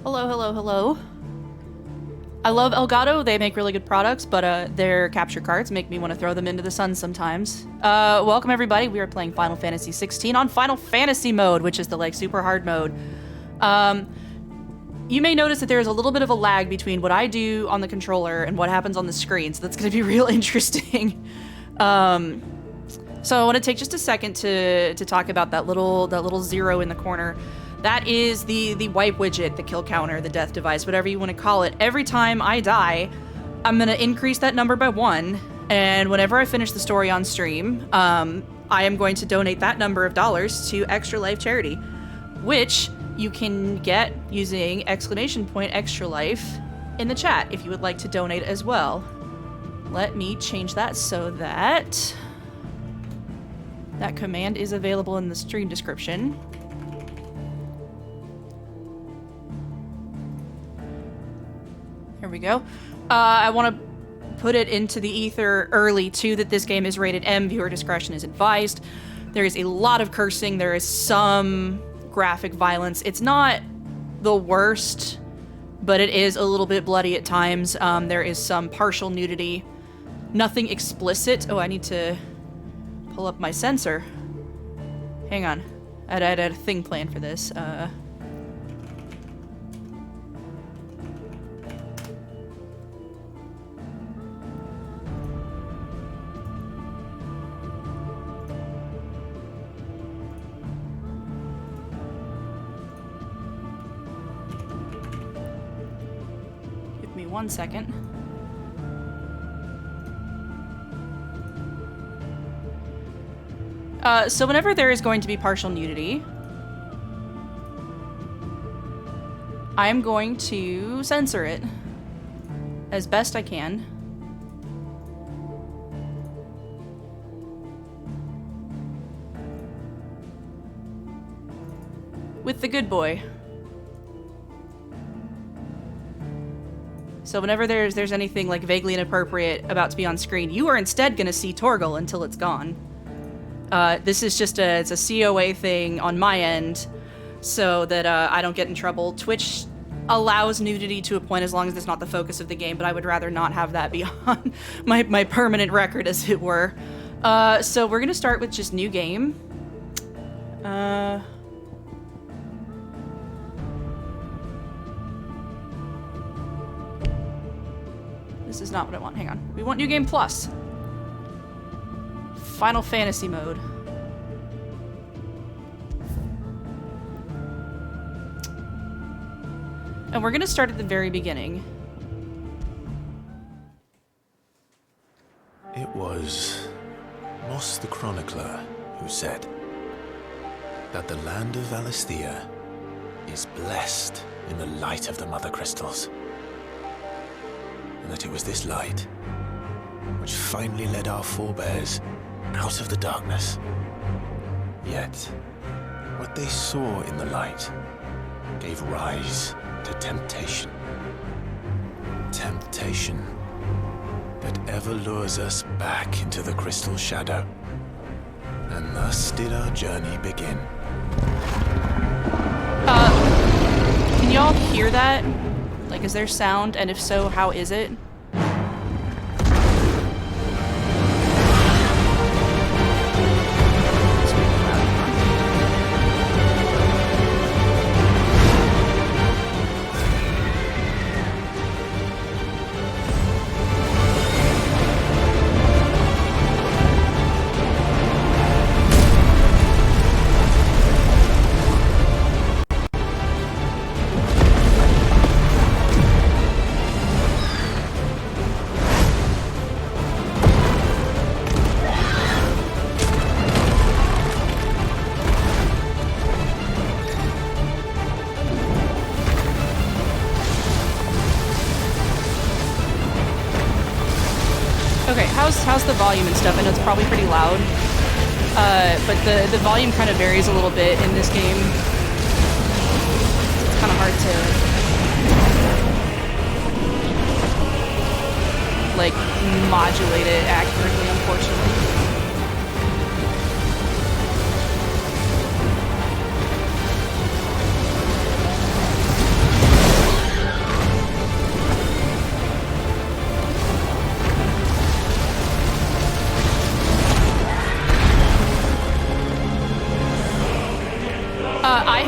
Hello, hello, hello. I love Elgato. They make really good products, but their capture cards make me want to throw them into the sun sometimes. Welcome everybody. We are playing Final Fantasy XVI on Final Fantasy mode, which is the like super hard mode. You may notice that there is a little bit of a lag between what I do on the controller and what happens on the screen, so that's going to be real interesting. So I want to take just a second to talk about that little zero in the corner. That is the wipe widget, the kill counter, the death device, whatever you want to call it. Every time I die, I'm going to increase that number by 1, and whenever I finish the story on stream, I am going to donate that number of dollars to Extra Life Charity, which you can get using !Extra Life in the chat if you would like to donate as well. Let me change that so that that command is available in the stream description. Here we go. I want to put it into the ether early, too, that this game is rated M. Viewer discretion is advised. There is a lot of cursing. There is some graphic violence. It's not the worst, but it is a little bit bloody at times. There is some partial nudity. Nothing explicit. Oh, I need to pull up my sensor. Hang on. I had a thing planned for this. Give me 1 second. So whenever there is going to be partial nudity, I'm going to censor it as best I can. With the good boy. So whenever there's anything like vaguely inappropriate about to be on screen, you are instead going to see Torgal until it's gone. This is just it's a COA thing on my end so that I don't get in trouble. Twitch allows nudity to a point as long as it's not the focus of the game, but I would rather not have that be on my permanent record, as it were. So we're going to start with just new game. This is not what I want. Hang on. We want New Game Plus. Final Fantasy mode. And we're going to start at the very beginning. It was Moss the Chronicler who said that the land of Valisthea is blessed in the light of the Mother Crystals. And that it was this light which finally led our forebears out of the darkness. Yet, what they saw in the light gave rise to temptation. Temptation that ever lures us back into the crystal shadow. And thus did our journey begin. Can y'all hear that? Like, is there sound? And if so, how is it? How's the volume and stuff? I know it's probably pretty loud, but the volume kind of varies a little bit in this game. It's kind of hard to like modulate it accurately, unfortunately.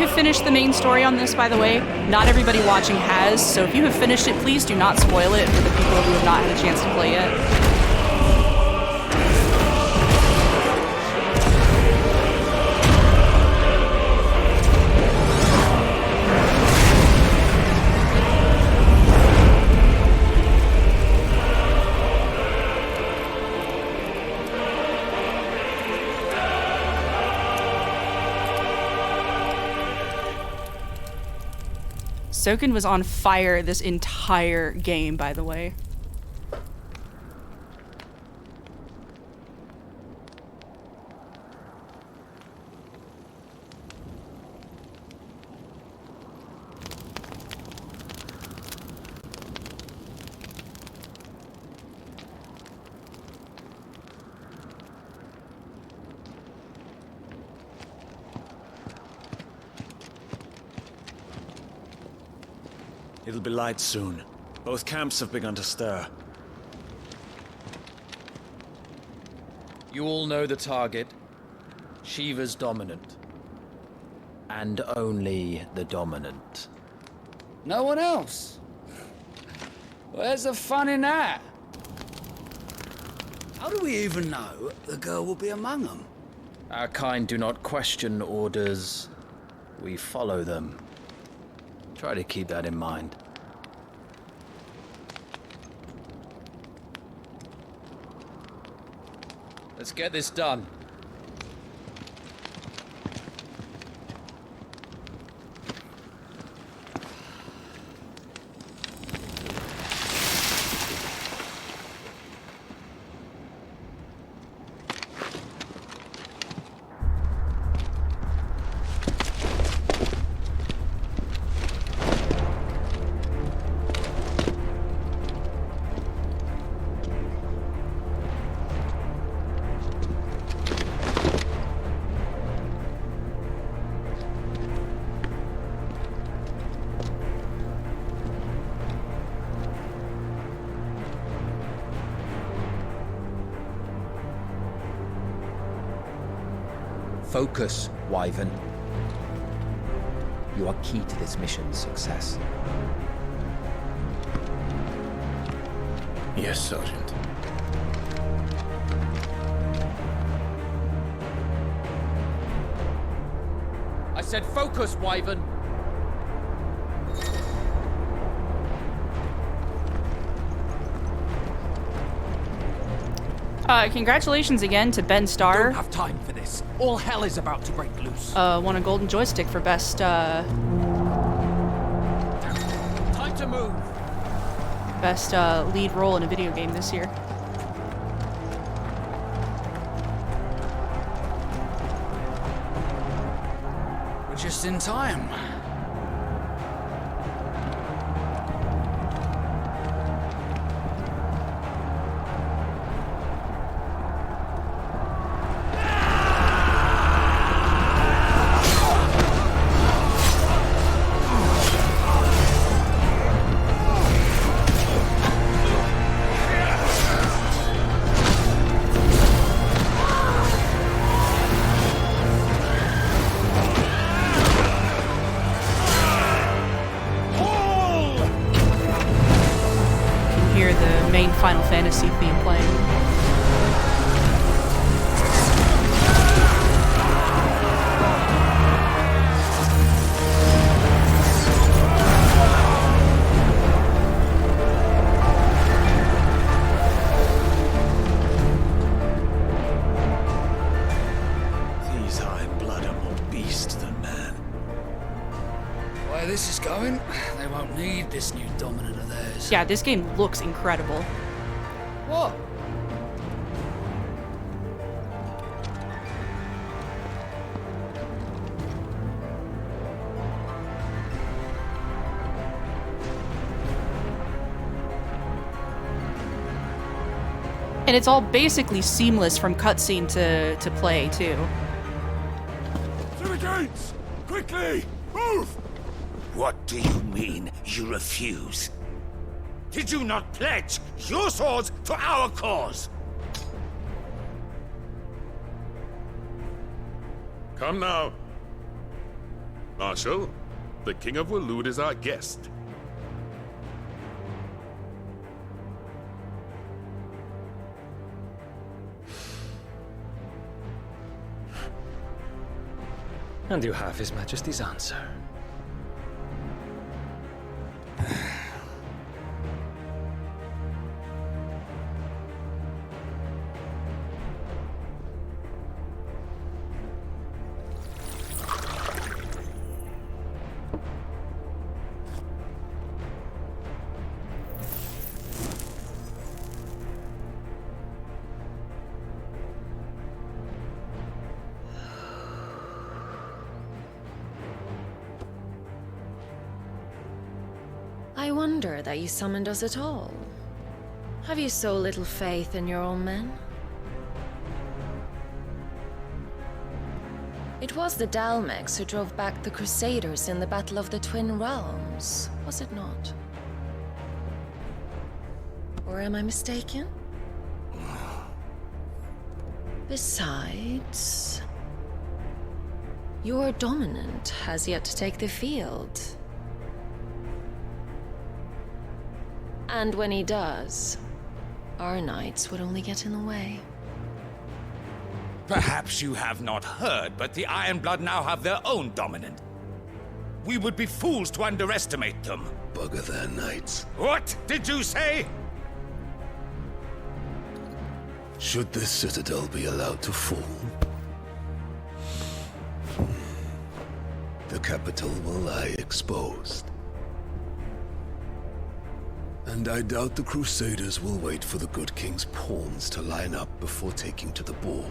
have finished the main story on this, by the way. Not everybody watching has, so if you have finished it, please do not spoil it for the people who have not had a chance to play it. Soken was on fire this entire game, by the way. It'll be light soon. Both camps have begun to stir. You all know the target. Shiva's dominant. And only the dominant. No one else? Where's the fun in that? How do we even know the girl will be among them? Our kind do not question orders. We follow them. Try to keep that in mind. Let's get this done. Focus, Wyvern. You are key to this mission's success. Yes, Sergeant. I said focus, Wyvern! Congratulations again to Ben Starr. Don't have time for this. All hell is about to break loose. Won a golden joystick for best, Time to move. best lead role in a video game this year. We're just in time. Final Fantasy theme playing. These Iron Blood are more beast than man. Where this is going, they won't need this new dominant of theirs. Yeah, this game looks incredible. What? And it's all basically seamless from cutscene to play, too. To the gates! Quickly! Move! What do you mean, you refuse? Did you not pledge your swords to our cause? Come now. Marshal, the King of Waloed is our guest. And you have His Majesty's answer. I wonder that you summoned us at all. Have you so little faith in your own men? It was the Dalmex who drove back the Crusaders in the Battle of the Twin Realms, was it not? Or am I mistaken? Besides, your dominant has yet to take the field. And when he does, our knights would only get in the way. Perhaps you have not heard, but the Ironblood now have their own dominant. We would be fools to underestimate them. Bugger their knights. What did you say? Should this citadel be allowed to fall, the capital will lie exposed. And I doubt the Crusaders will wait for the good king's pawns to line up before taking to the board.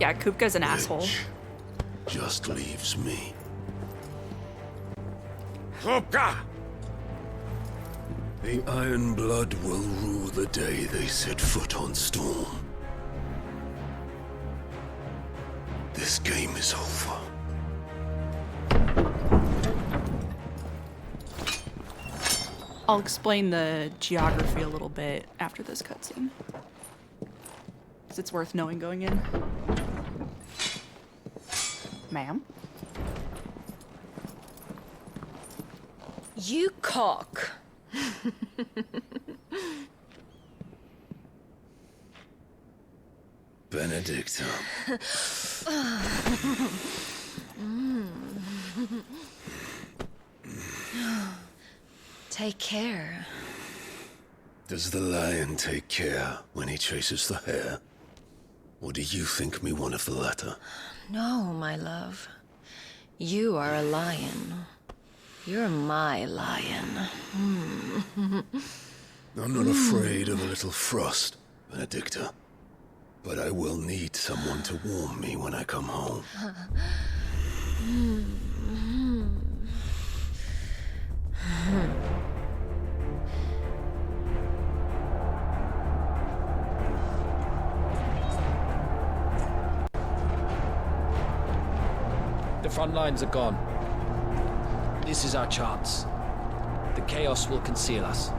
Yeah, Kupka's an asshole. Just leaves me. Kupka! The Ironblood will rue the day they set foot on Storm. This game is over. I'll explain the geography a little bit after this cutscene, because it's worth knowing going in. Ma'am? You cock! Benedicta. Take care. Does the lion take care when he chases the hare? Or do you think me one of the latter? No, my love. You are a lion. You're my lion. I'm not afraid of a little frost, Benedicta. But I will need someone to warm me when I come home. The front lines are gone. This is our chance. The chaos will conceal us.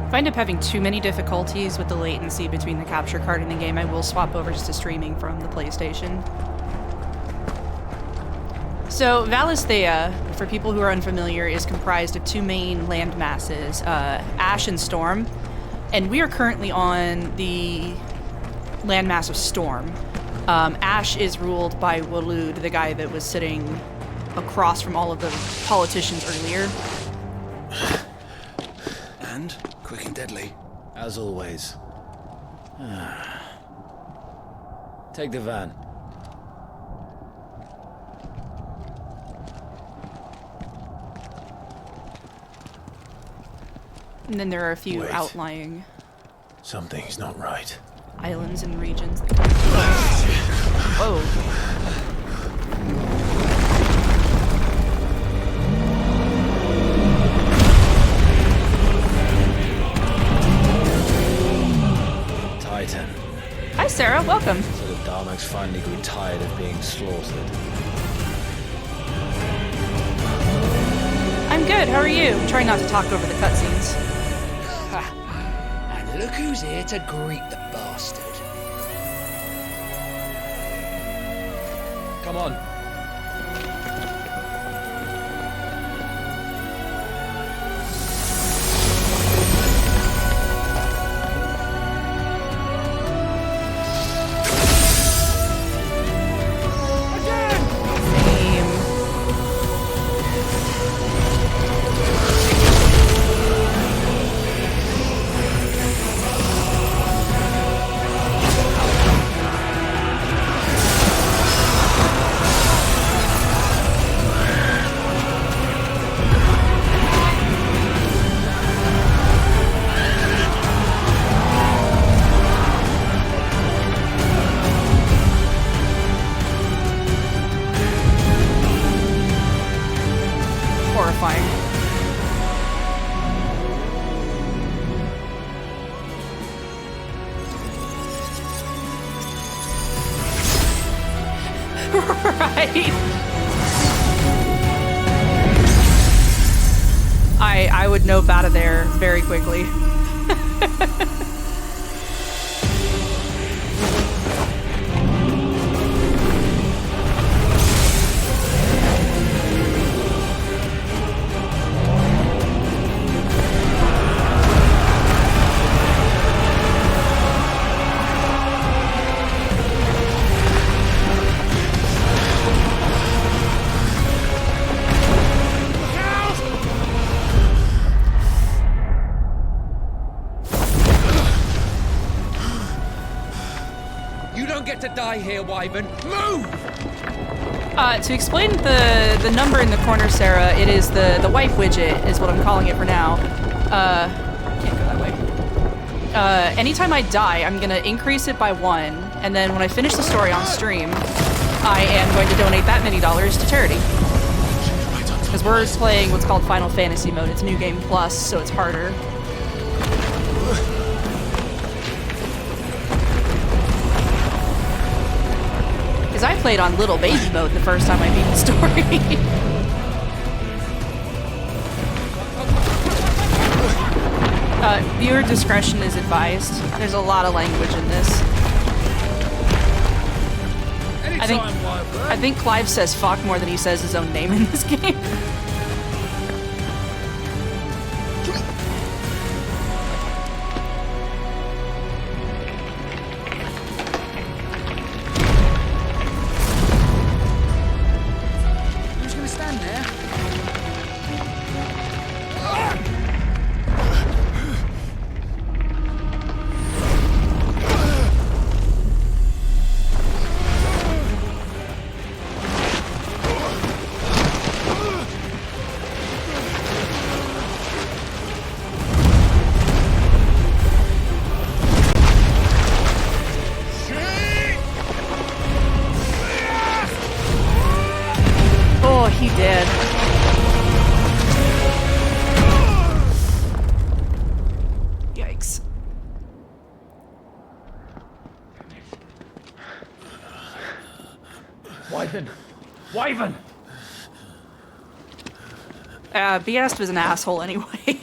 If I end up having too many difficulties with the latency between the capture card and the game, I will swap over just to streaming from the PlayStation. So, Valisthea, for people who are unfamiliar, is comprised of two main land masses, Ash and Storm, and we are currently on the landmass of Storm. Ash is ruled by Waloed, the guy that was sitting across from all of the politicians earlier. And quick and deadly. As always. Take the van. And then there are a few Wait. outlying Something's not right. islands and regions that can... Whoa. Sarah. Welcome. So the Darmaks finally grew tired of being slaughtered. I'm good. How are you? I'm trying not to talk over the cutscenes. And look who's here to greet the bastard. Come on. Right? I would nope out of there very quickly. To die here, Wyvern. Move! To explain the number in the corner, Sarah, it is the wipe widget, is what I'm calling it for now. Can't go that way. Anytime I die, I'm gonna increase it by 1, and then when I finish the story on stream, I am going to donate that many dollars to charity. Because we're playing what's called Final Fantasy mode. It's New Game Plus, so it's harder. Because I played on little baby mode the first time I beat the story. Viewer discretion is advised. There's a lot of language in this. I think Clive says fuck more than he says his own name in this game. Wyvern! Beast was an asshole anyway.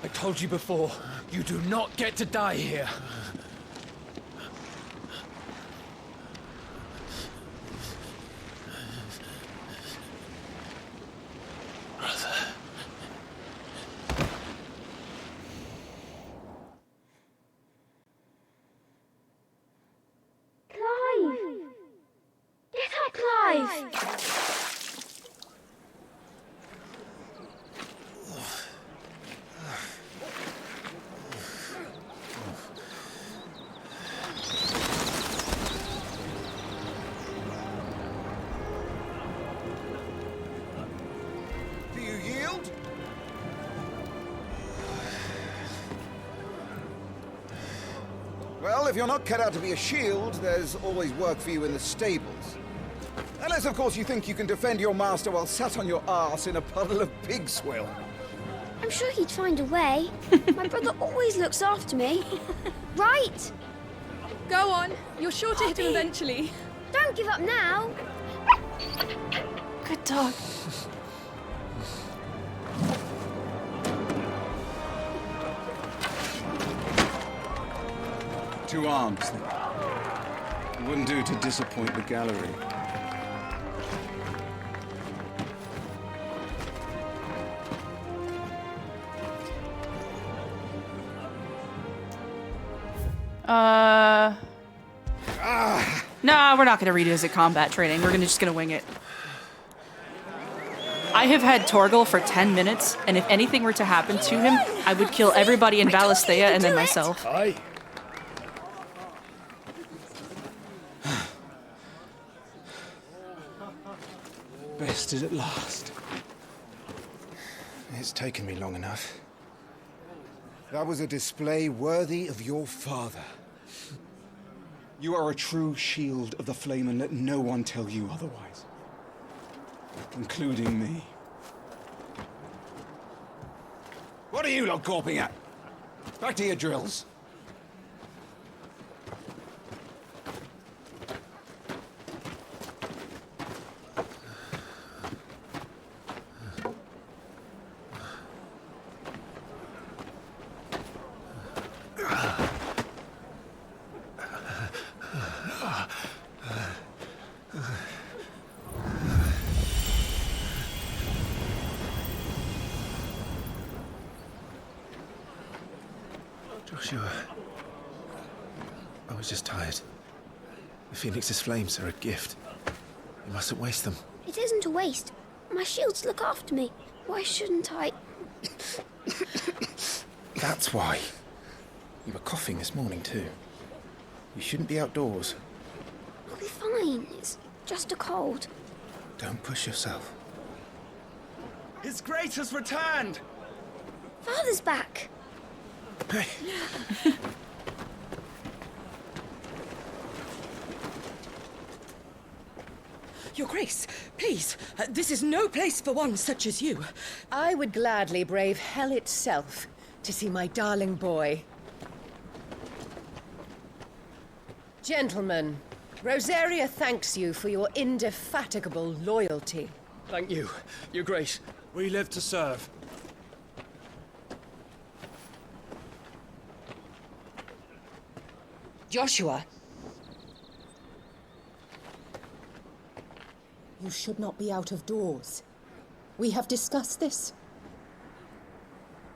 I told you before, you do not get to die here. If you're not cut out to be a shield, there's always work for you in the stables. Unless, of course, you think you can defend your master while sat on your arse in a puddle of pig swill. I'm sure he'd find a way. My brother always looks after me. Right? Go on. You're sure to hit him eventually. Don't give up now. Good dog. Two arms, then. It wouldn't do to disappoint the gallery. No, we're not gonna revisit combat training. We're just gonna wing it. I have had Torgal for 10 minutes, and if anything were to happen to him, I would kill everybody in Valisthea and then myself. Aye. Bested at last. It's taken me long enough. That was a display worthy of your father. You are a true shield of the flame, and let no one tell you otherwise. Including me. What are you lot gawping at? Back to your drills. Joshua, I was just tired. The Phoenix's flames are a gift. You mustn't waste them. It isn't a waste. My shields look after me. Why shouldn't I? That's why. You were coughing this morning too. You shouldn't be outdoors. I'll be fine. It's just a cold. Don't push yourself. His Grace has returned! Father's back. Hey. Your Grace, please, this is no place for one such as you. I would gladly brave hell itself to see my darling boy. Gentlemen, Rosaria thanks you for your indefatigable loyalty. Thank you, Your Grace. We live to serve. Joshua. You should not be out of doors. We have discussed this.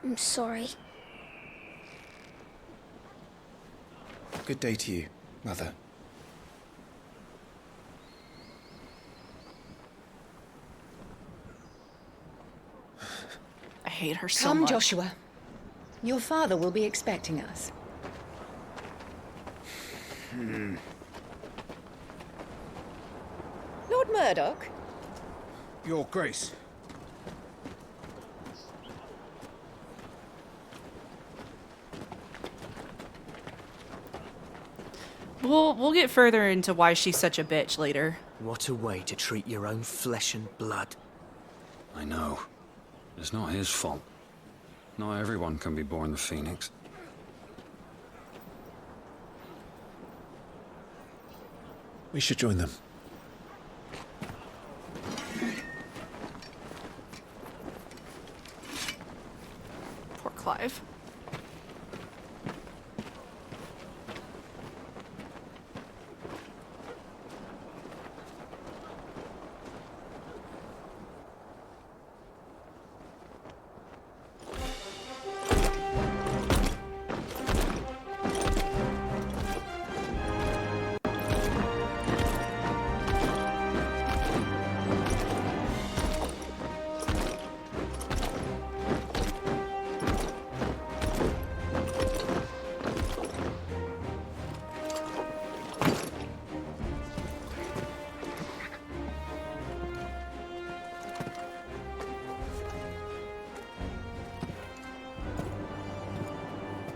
I'm sorry. Good day to you, Mother. I hate her so much. much. Come, Joshua. Your father will be expecting us. Lord Murdoch? Your Grace. We'll get further into why she's such a bitch later. What a way to treat your own flesh and blood. I know. It's not his fault. Not everyone can be born the Phoenix. We should join them. Poor Clive.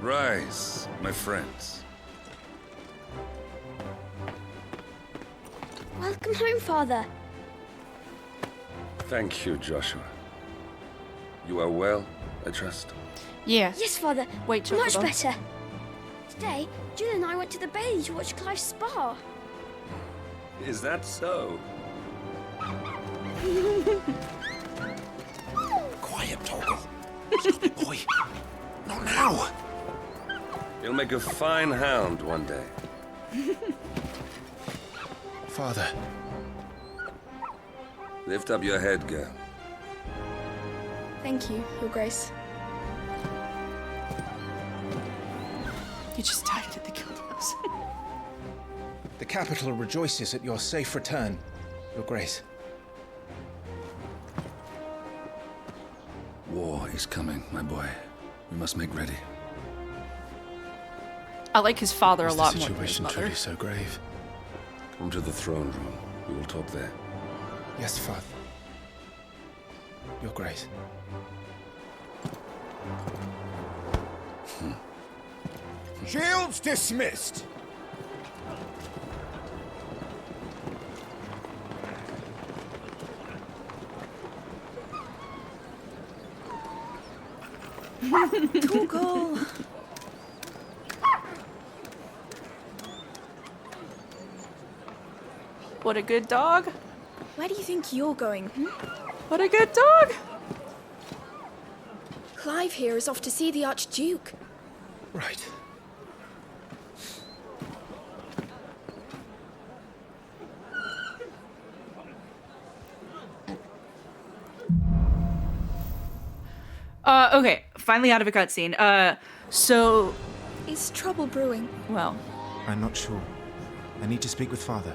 Rise, my friends. Welcome home, Father. Thank you, Joshua. You are well I trust. Yeah. Yes, Father. Wait, much Chocobo. better. Today, Jill and I went to the Bailey to watch Clive's spa. Is that so? Quiet, Torgal. Stop it, boy. Not now. You'll make a fine hound one day. Father. Lift up your head, girl. Thank you, Your Grace. You just died at the Guildhouse. The capital rejoices at your safe return, Your Grace. War is coming, my boy. We must make ready. I like his father a Is lot the more than his situation mother. truly so grave? Come to the throne room. We will talk there. Yes, Father. Your Grace. Shields dismissed. Torgal. What a good dog. Where do you think you're going? What a good dog. Clive here is off to see the Archduke. Right. Okay, finally out of a cutscene. So... Is trouble brewing? Well... I'm not sure. I need to speak with Father.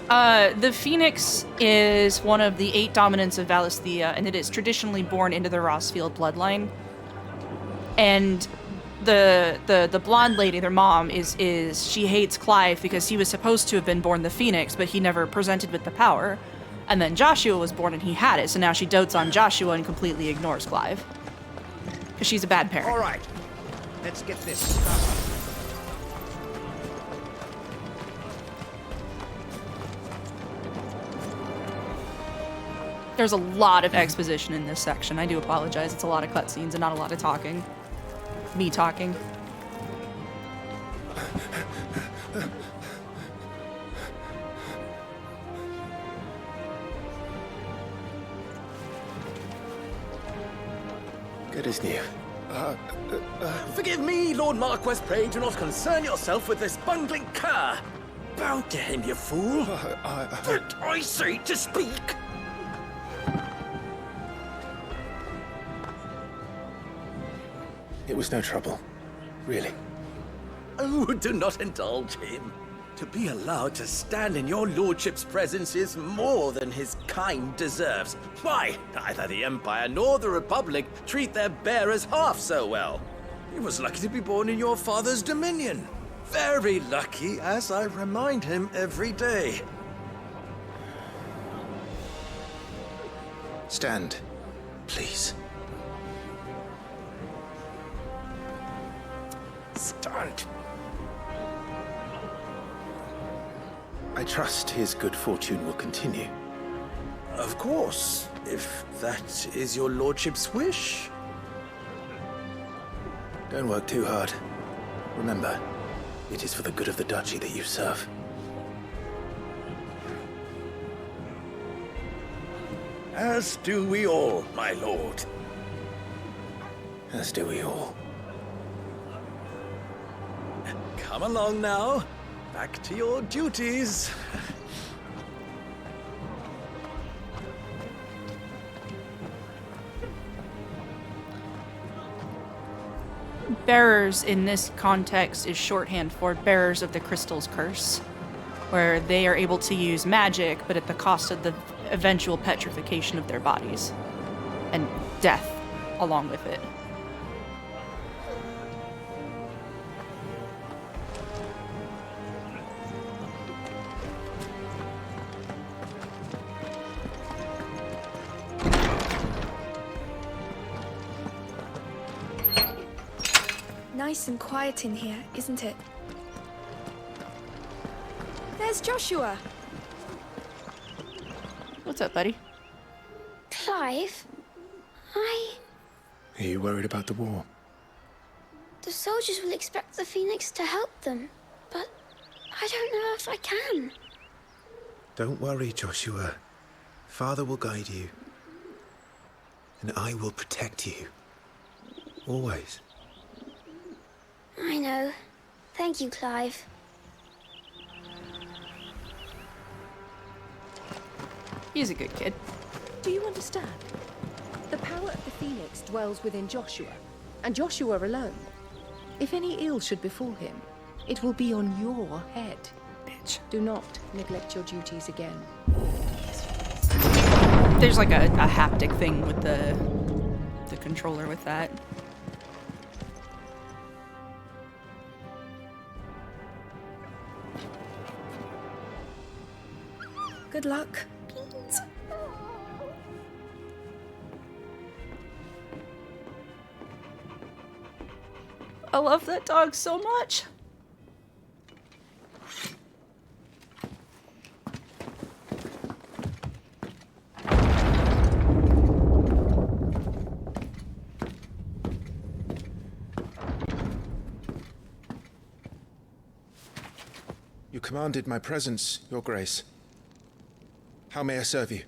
The Phoenix is one of the 8 dominants of Valisthea, and it is traditionally born into the Rossfield bloodline. And the blonde lady, their mom, she hates Clive because he was supposed to have been born the Phoenix, but he never presented with the power. And then Joshua was born and he had it, so now she dotes on Joshua and completely ignores Clive. Because she's a bad parent. All right, let's get this started. There's a lot of exposition in this section. I do apologize. It's a lot of cutscenes and not a lot of talking. Me talking. Good as new. Forgive me, Lord Marquess, pray do not concern yourself with this bungling cur. Bow to him, you fool. But I say to speak. It was no trouble. Really. Oh, do not indulge him. To be allowed to stand in your lordship's presence is more than his kind deserves. Why, neither the Empire nor the Republic treat their bearers half so well. He was lucky to be born in your father's dominion. Very lucky, as I remind him every day. Stand, please. Stand. I trust his good fortune will continue. Of course, if that is your lordship's wish. Don't work too hard. Remember, it is for the good of the duchy that you serve. As do we all, my lord. As do we all. Come along now. Back to your duties. Bearers in this context is shorthand for bearers of the Crystal's Curse, where they are able to use magic, but at the cost of the eventual petrification of their bodies. And death along with it. Nice and quiet in here, isn't it? There's Joshua. What's up, buddy? Clive, I Are you worried about the war? The soldiers will expect the Phoenix to help them, but I don't know if I can. Don't worry, Joshua. Father will guide you. And I will protect you. Always. I know. Thank you, Clive. He's a good kid. Do you understand? The power of the Phoenix dwells within Joshua, and Joshua alone. If any ill should befall him, it will be on your head. Bitch. Do not neglect your duties again. There's like a haptic thing with the controller with that. Good luck. I love that dog so much. You commanded my presence, Your Grace. How may I serve you?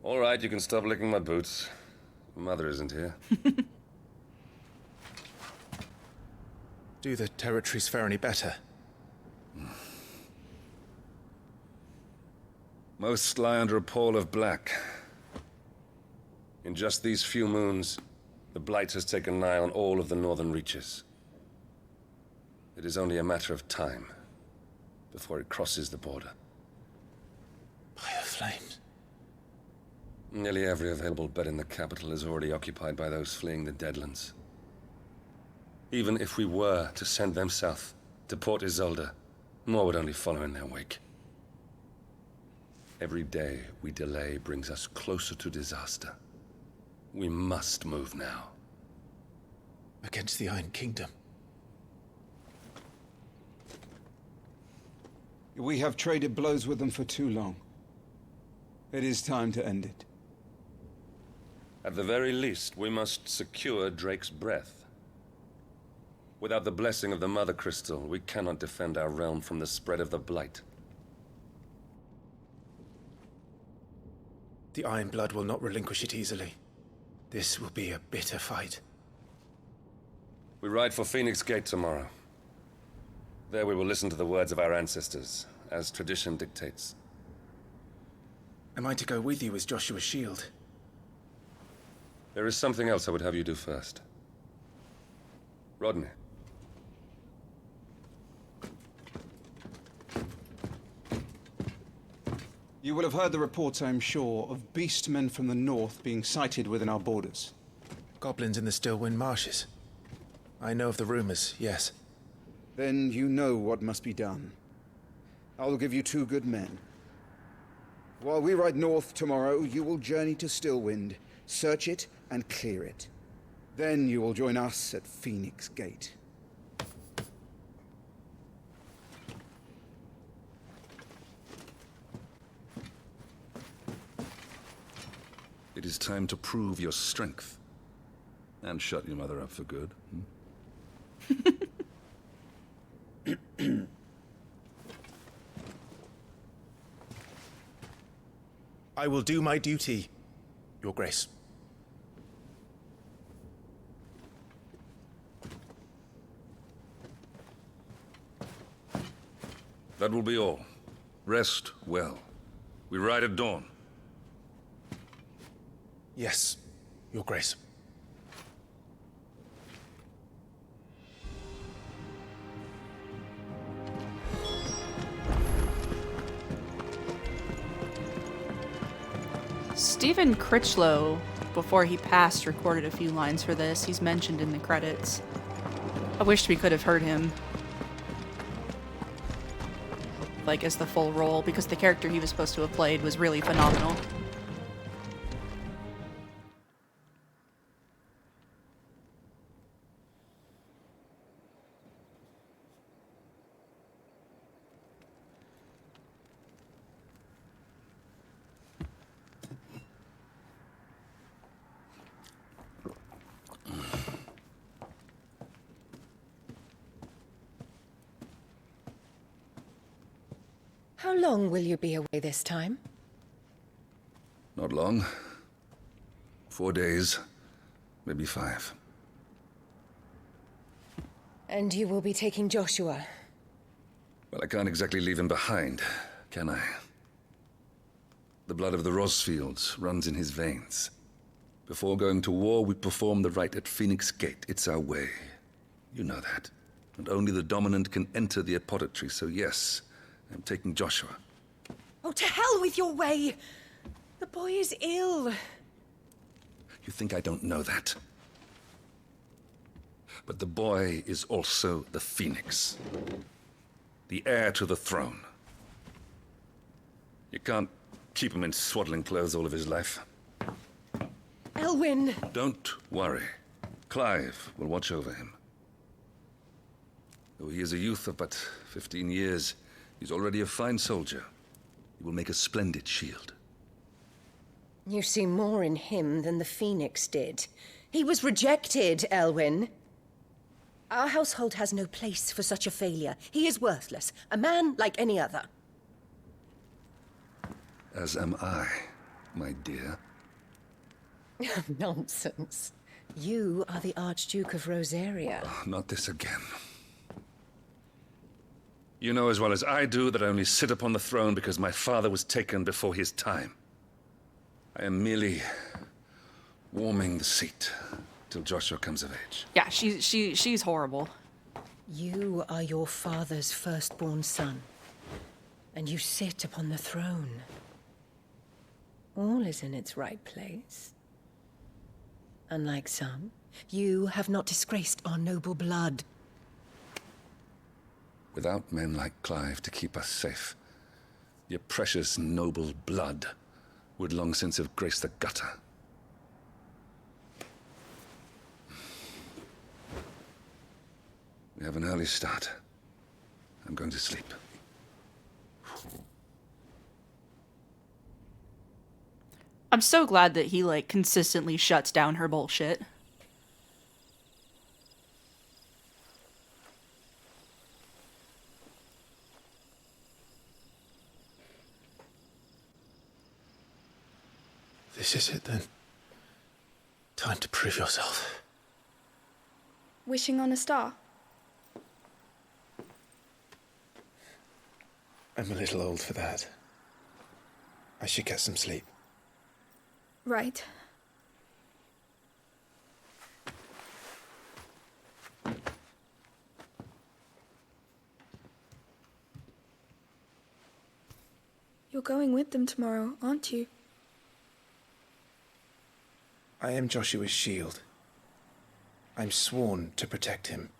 All right, you can stop licking my boots. Mother isn't here. Do the territories fare any better? Most lie under a pall of black. In just these few moons, the Blight has taken nigh on all of the northern reaches. It is only a matter of time before it crosses the border. Fire flames. Nearly every available bed in the capital is already occupied by those fleeing the Deadlands. Even if we were to send them south, to Port Isolde, more would only follow in their wake. Every day we delay brings us closer to disaster. We must move now. Against the Iron Kingdom. We have traded blows with them for too long. It is time to end it. At the very least, we must secure Drake's breath. Without the blessing of the Mother Crystal, we cannot defend our realm from the spread of the Blight. The Iron Blood will not relinquish it easily. This will be a bitter fight. We ride for Phoenix Gate tomorrow. There we will listen to the words of our ancestors, as tradition dictates. Am I to go with you as Joshua's shield? There is something else I would have you do first. Rodney. You will have heard the reports, I am sure, of beastmen from the north being sighted within our borders. Goblins in the Stillwind Marshes. I know of the rumors, yes. Then you know what must be done. I will give you 2 good men. While we ride north tomorrow, you will journey to Stillwind, search it and clear it. Then you will join us at Phoenix Gate. It is time to prove your strength. And shut your mother up for good. I will do my duty, Your Grace. That will be all. Rest well. We ride at dawn. Yes, Your Grace. Stephen Critchlow, before he passed, recorded a few lines for this. He's mentioned in the credits. I wished we could have heard him, like, as the full role, because the character he was supposed to have played was really phenomenal. How long will you be away this time? Not long. 4 days, maybe 5. And you will be taking Joshua? Well, I can't exactly leave him behind, can I? The blood of the Rosfields runs in his veins. Before going to war, we perform the rite at Phoenix Gate. It's our way. You know that. And only the dominant can enter the apothecary, so yes, I'm taking Joshua. Oh, to hell with your way! The boy is ill. You think I don't know that? But the boy is also the Phoenix. The heir to the throne. You can't keep him in swaddling clothes all of his life. Elwyn! Don't worry. Clive will watch over him. Though he is a youth of but 15 years, he's already a fine soldier. He will make a splendid shield. You see more in him than the Phoenix did. He was rejected, Elwyn. Our household has no place for such a failure. He is worthless. A man like any other. As am I, my dear. Nonsense. You are the Archduke of Rosaria. Oh, not this again. You know as well as I do that I only sit upon the throne because my father was taken before his time. I am merely warming the seat till Joshua comes of age. Yeah, she's horrible. You are your father's firstborn son, and you sit upon the throne. All is in its right place. Unlike some, you have not disgraced our noble blood. Without men like Clive to keep us safe, your precious noble blood would long since have graced the gutter. We have an early start. I'm going to sleep. I'm so glad that he, like, consistently shuts down her bullshit. This is it then. Time to prove yourself. Wishing on a star? I'm a little old for that. I should get some sleep. Right. You're going with them tomorrow, aren't you? I am Joshua's shield. I'm sworn to protect him.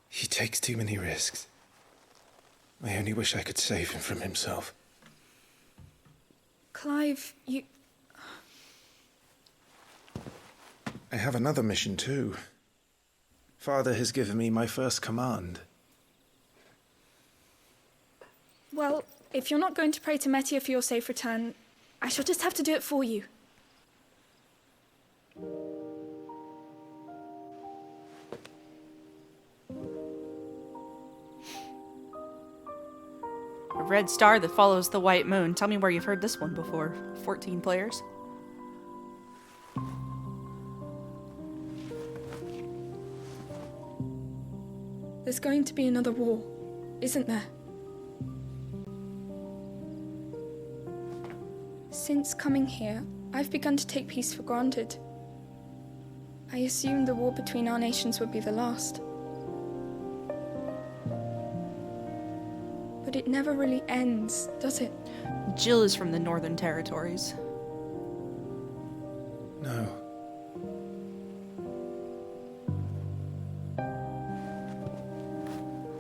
He takes too many risks. I only wish I could save him from himself. Clive, you... I have another mission too. Father has given me my first command. Well, if you're not going to pray to Metia for your safe return, I shall just have to do it for you. A red star that follows the white moon. Tell me where you've heard this one before. 14 players. There's going to be another war, isn't there? Since coming here, I've begun to take peace for granted. I assumed the war between our nations would be the last. But it never really ends, does it? Jill is from the Northern Territories. No.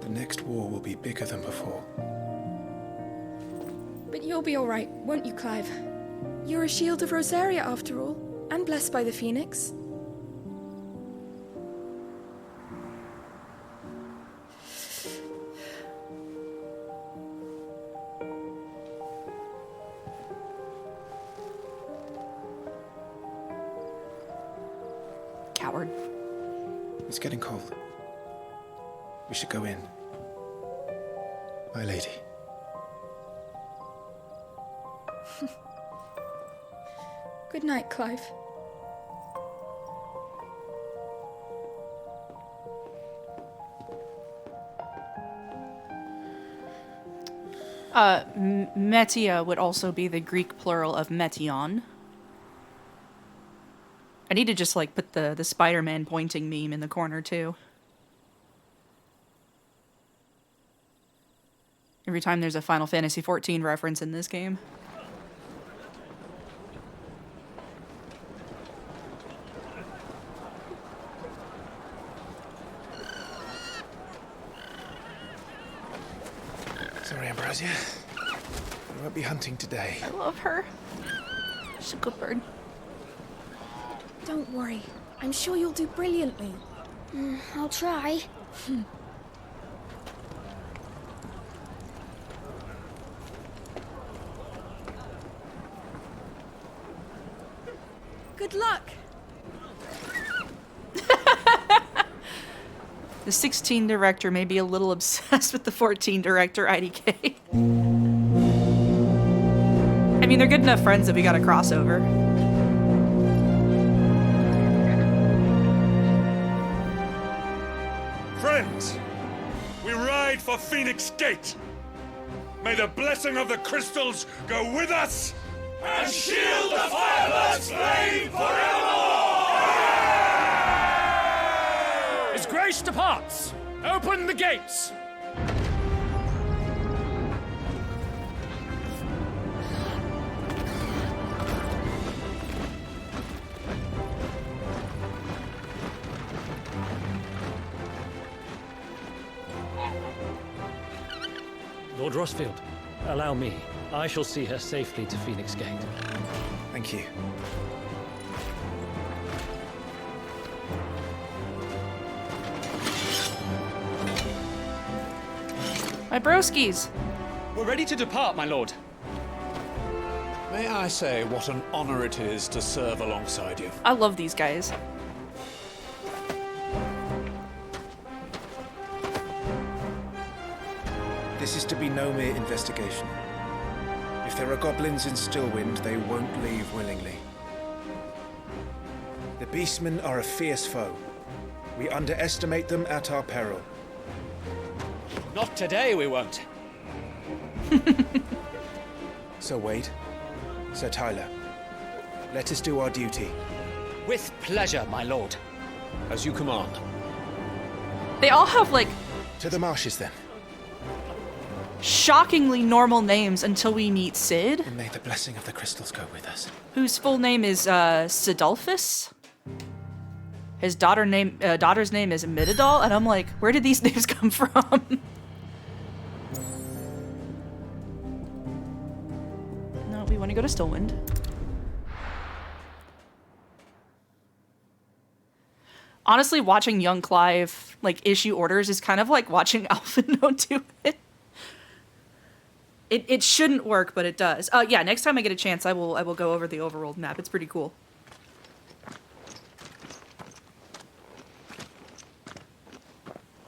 The next war will be bigger than before. But you'll be all right, won't you, Clive? You're a shield of Rosaria, after all, and blessed by the Phoenix. Coward. It's getting cold. We should go in. My lady. Good night, Clive. Metia would also be the Greek plural of metion. I need to just, like, put the Spider-Man pointing meme in the corner, too. Every time there's a Final Fantasy XIV reference in this game. Sorry, Ambrosia. I won't be hunting today. I love her. She's a good bird. Don't worry. I'm sure you'll do brilliantly. I'll try. Good luck. The 16 director may be a little obsessed with the 14 director IDK. I mean, they're good enough friends that we got a crossover. Friends, we ride for Phoenix Gate. May the blessing of the crystals go with us And shield the Firebird's flame forevermore! His Grace departs! Open the gates! Lord Rossfield, allow me. I shall see her safely to Phoenix Gate. Thank you. My broskies. We're ready to depart, my lord. May I say what an honor it is to serve alongside you? I love these guys. This is to be no mere investigation. If there are goblins in Stillwind, they won't leave willingly. The Beastmen are a fierce foe. We underestimate them at our peril. Not today, we won't. Sir Wade, Sir Tyler, let us do our duty. With pleasure, my lord. As you command. They all have, like, to the marshes, then. Shockingly normal names until we meet Sid. And may the blessing of the crystals go with us. Whose full name is Sidolphus. His daughter's name is Mididol, and I'm like, where did these names come from? No, we want to go to Stillwind. Honestly, watching young Clive like issue orders is kind of like watching Alphino do it. It shouldn't work, but it does. Yeah, next time I get a chance, I will go over the overworld map. It's pretty cool.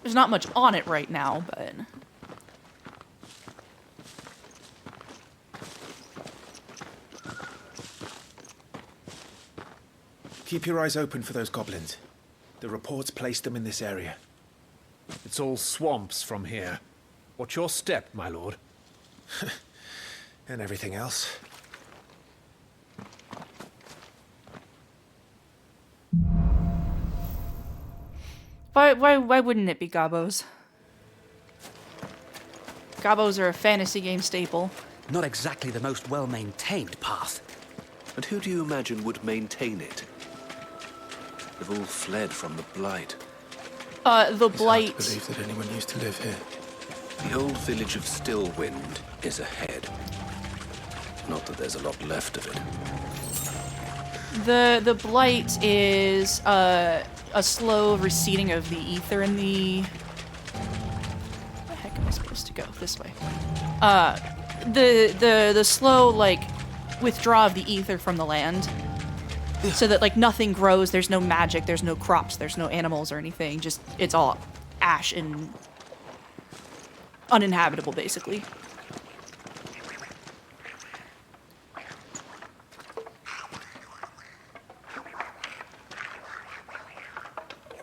There's not much on it right now, but... Keep your eyes open for those goblins. The reports place them in this area. It's all swamps from here. What's your step, my lord? And everything else. Why wouldn't it be Gobos? Gobos are a fantasy game staple. Not exactly the most well-maintained path. And who do you imagine would maintain it? They've all fled from the Blight. The Blight. It's hard to believe that anyone used to live here. The old village of Stillwind is ahead. Not that there's a lot left of it. The Blight is a slow receding of the ether in the... Where the heck am I supposed to go? This way. The slow, like, withdraw of the ether from the land. So that, like, nothing grows, there's no magic, there's no crops, there's no animals or anything. Just, it's all ash and... uninhabitable, basically.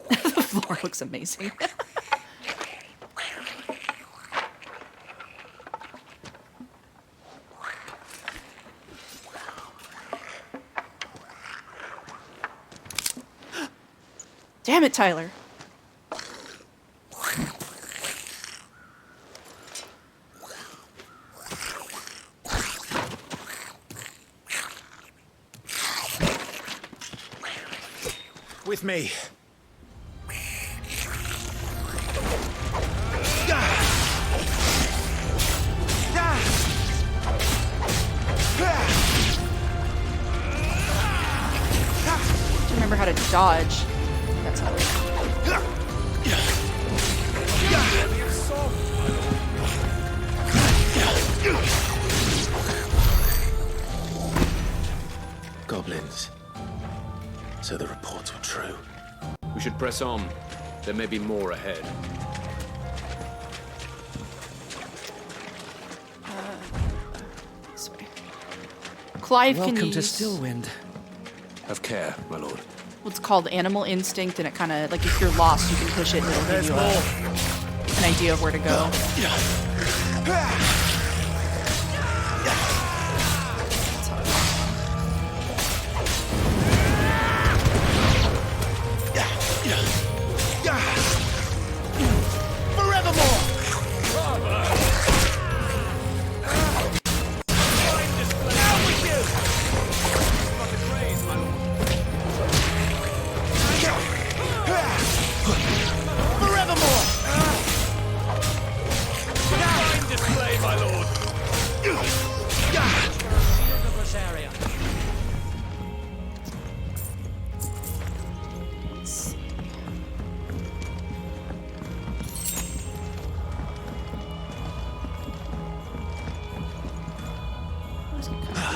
The floor looks amazing. Damn it, Tyler. With me. To remember how to dodge. That's how it is. Goblins. So the reports were true. We should press on. There may be more ahead. This way. Clive can Welcome use to Stillwind. Have care, my lord. what's called animal instinct, and it kind of, like, if you're lost, you can push it and it'll give you an idea of where to go.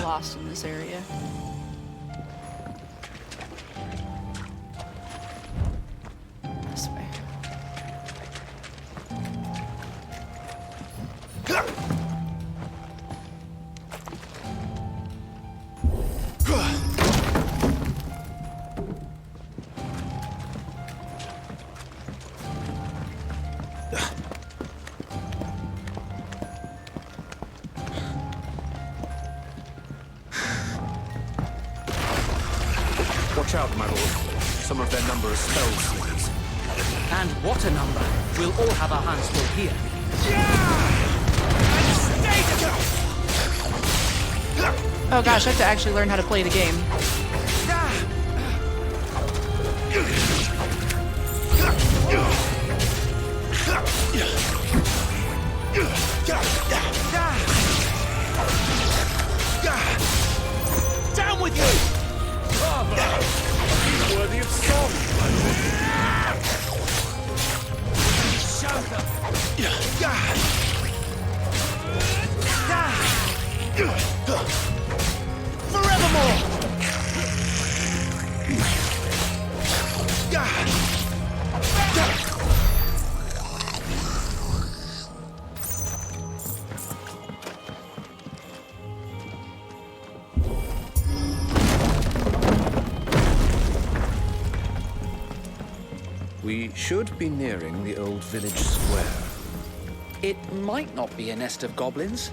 Lost in this area. This way. Watch out, my lord. Some of their number are spell seekers. And what a number! We'll all have our hands full here. Oh gosh, I have to actually learn how to play the game. Down with you! He's worthy of song. Show them. Forevermore! We should be nearing the old village square. It might not be a nest of goblins.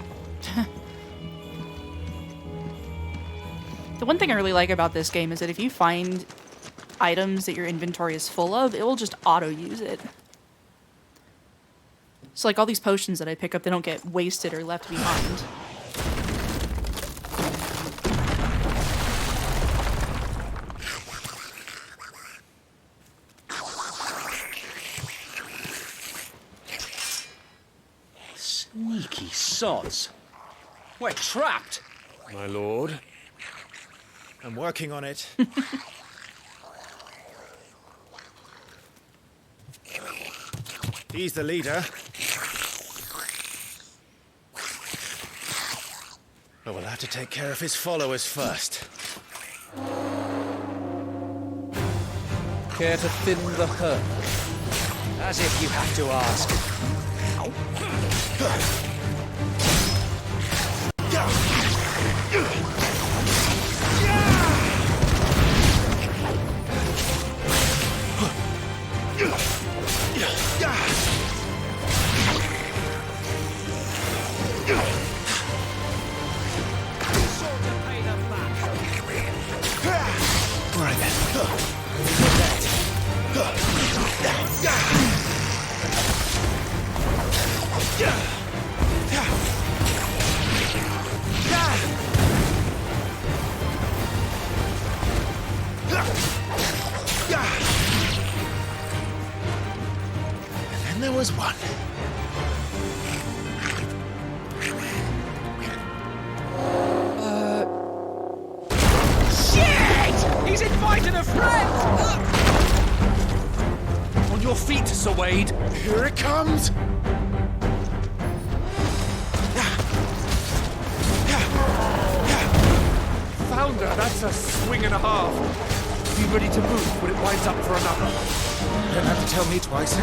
The one thing I really like about this game is that if you find items that your inventory is full of, it will just auto-use it. So like all these potions that I pick up, they don't get wasted or left behind. Sneaky sods. We're trapped. My lord. I'm working on it. He's the leader. But we'll have to take care of his followers first. Care to thin the herd? As if you have to ask. Right then. And then there was one. Shit! He's invited a friend! On your feet, Sir Wade. Here it comes. Founder, that's a swing and a half. Be ready to move when it winds up for another. You don't have to tell me twice.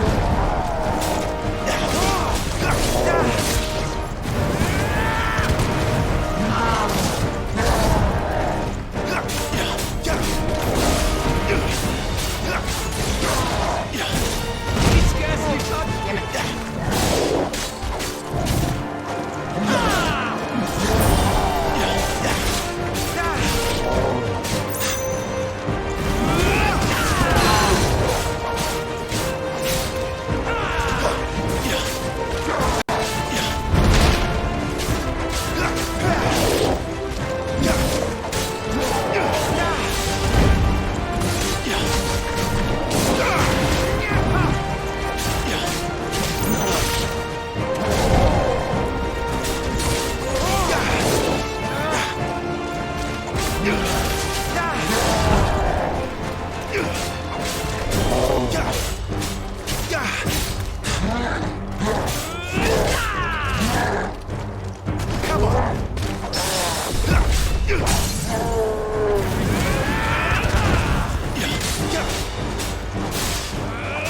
He scarcely touched him.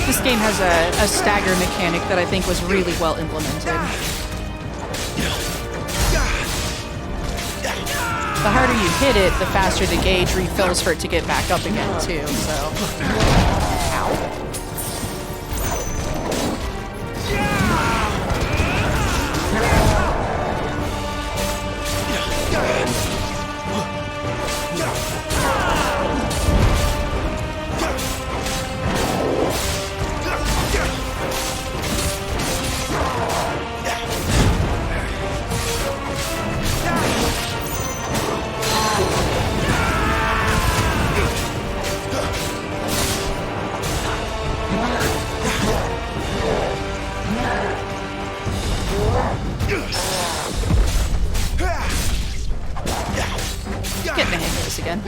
This game has a stagger mechanic that I think was really well implemented. The harder you hit it, the faster the gauge refills for it to get back up again, too, so... Ow. Getting the hang of this again.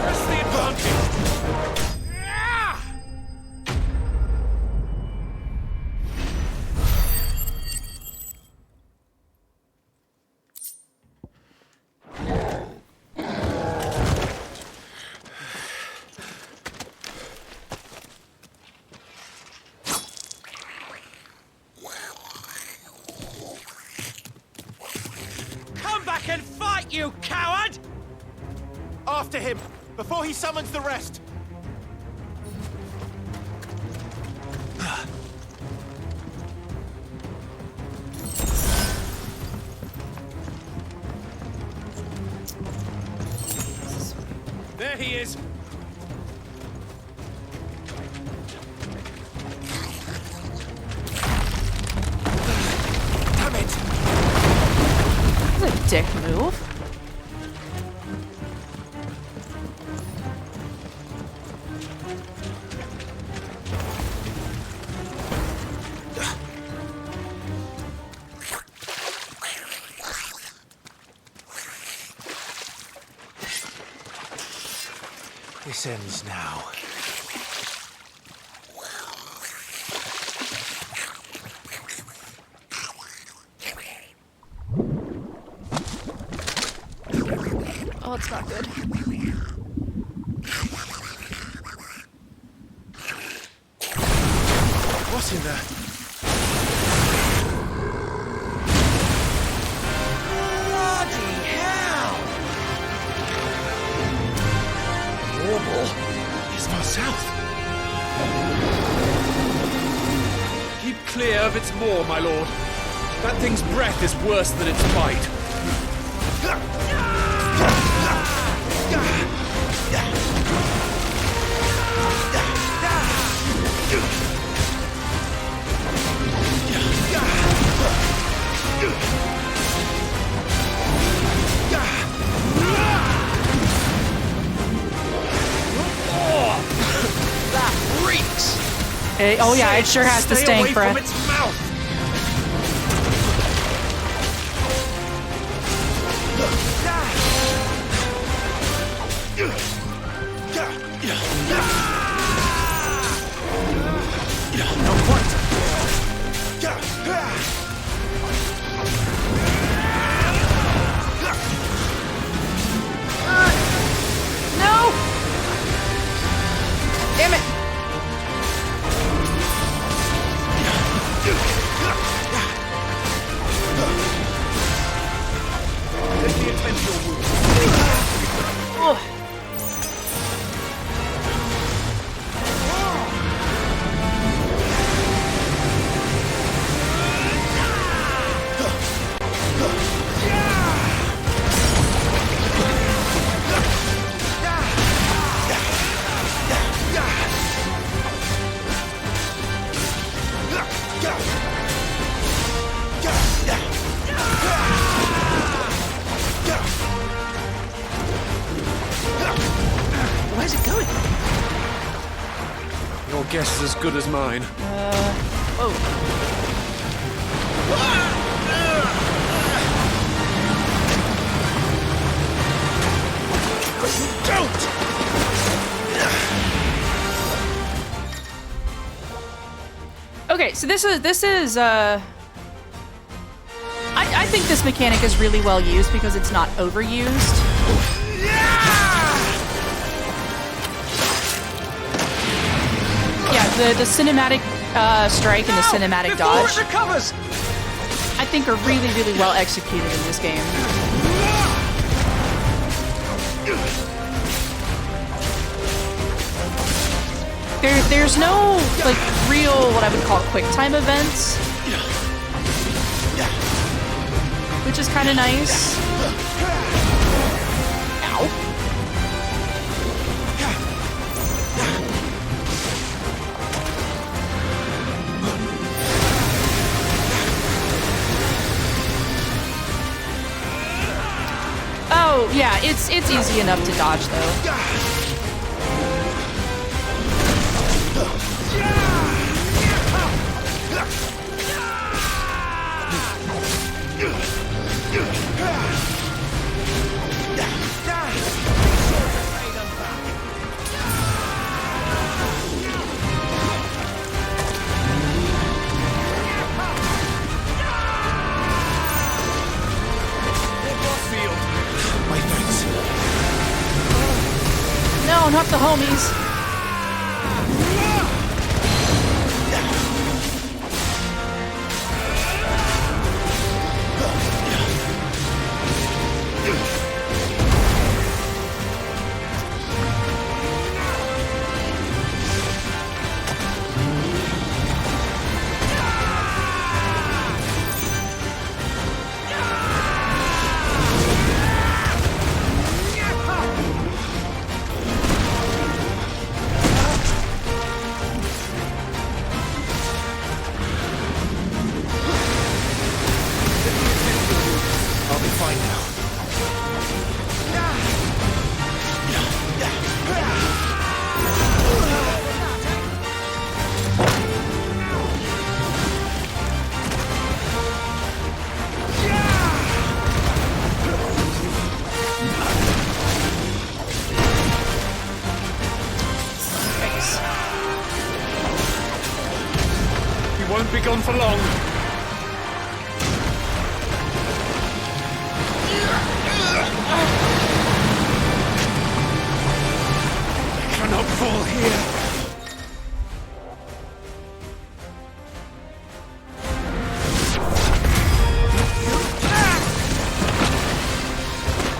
Press the advantage. Come back and fight, you coward! After him, before he summons the rest. There he is. Damn it! That's a dick move. This ends now. that's not good. What in the... Bloody hell! Warble. It's far south. Keep clear of its maw, my lord. That thing's breath is worse than its bite. That reeks! Oh yeah, it sure has the stank breath. Stay away from its mouth! Not quite. No! Damn it! Let me attend to your wound. Oh. Where's it going? Your guess is as good as mine. Oh. Don't! Okay, so this is I think this mechanic is really well used because it's not overused. Yeah, the cinematic strike and the cinematic dodge, It recovers! I think are really, really well executed in this game. There's no like real what I would call quick time events, which is kind of nice. Ow. Oh yeah, it's easy enough to dodge though. No, not the homies. I'll be fine now. You won't be gone for long. here.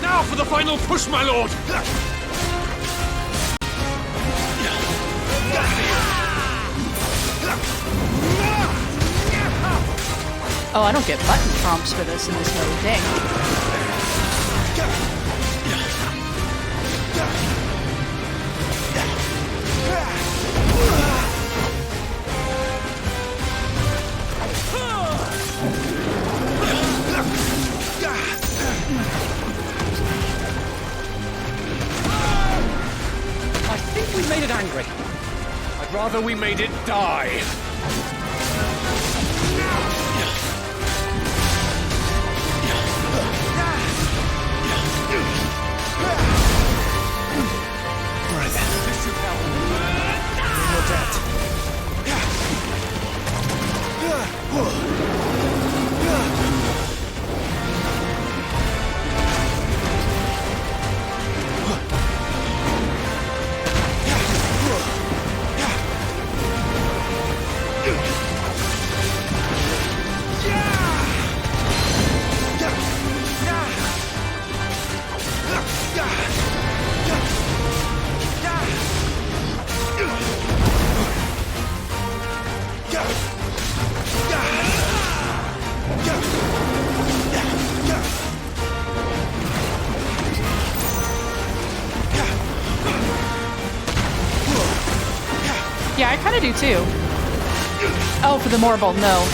Now for the final push, my lord! Oh, I don't get button prompts for this in this mode. Dang. I think we made it angry. I'd rather we made it die. Yeah, I kind of do too. Oh, for the Morble, no.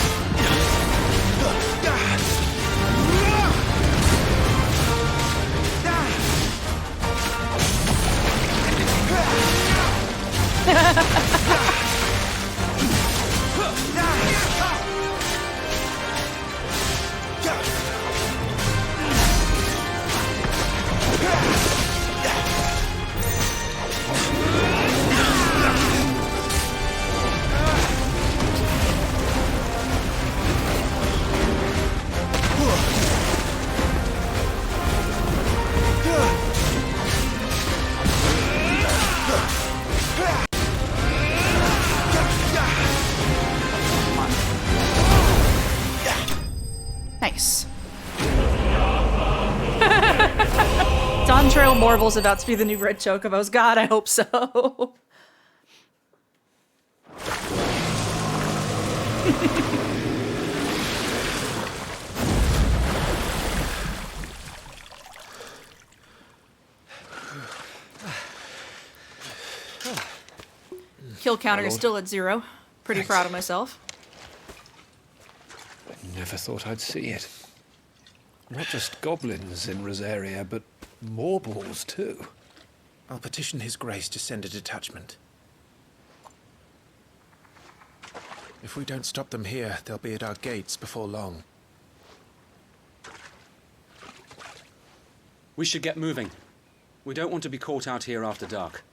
Nice. Dawn Trail Morble's about to be the new red chocobos. God, I hope so. Kill counter is still at 0. Pretty proud of myself. Never thought I'd see it. Not just goblins in Rosaria, but Morbles too. I'll petition His Grace to send a detachment. If we don't stop them here, they'll be at our gates before long. We should get moving. We don't want to be caught out here after dark.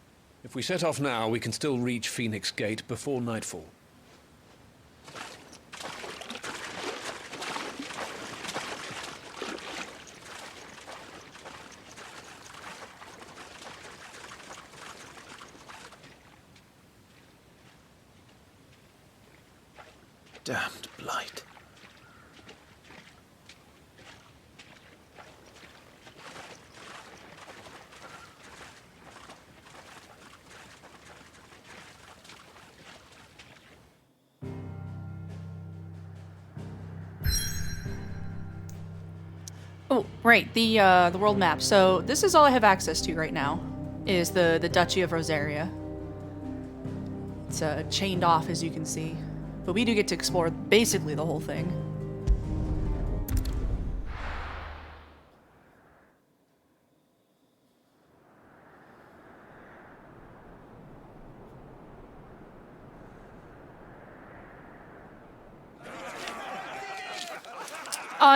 If we set off now, we can still reach Phoenix Gate before nightfall. Damned blight. Oh, right, the world map. So this is all I have access to right now, is the Duchy of Rosaria. It's chained off, as you can see. But we do get to explore basically the whole thing.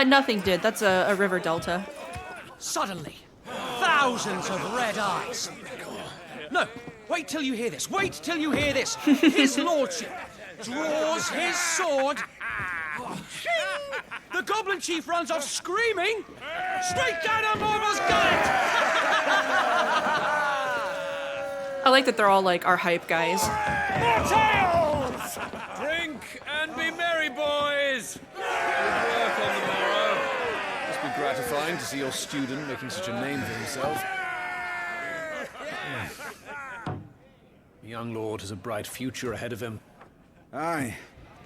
Nothing did. That's a river delta. Suddenly, thousands of red eyes. No, wait till you hear this. Wait till you hear this. His lordship draws his sword. The goblin chief runs off screaming, straight down a Morble's gullet. I like that they're all like our hype guys. Drink and be merry, boys! Good work on the morrow. Must be gratifying to see your student making such a name for himself. The young lord has a bright future ahead of him. Aye,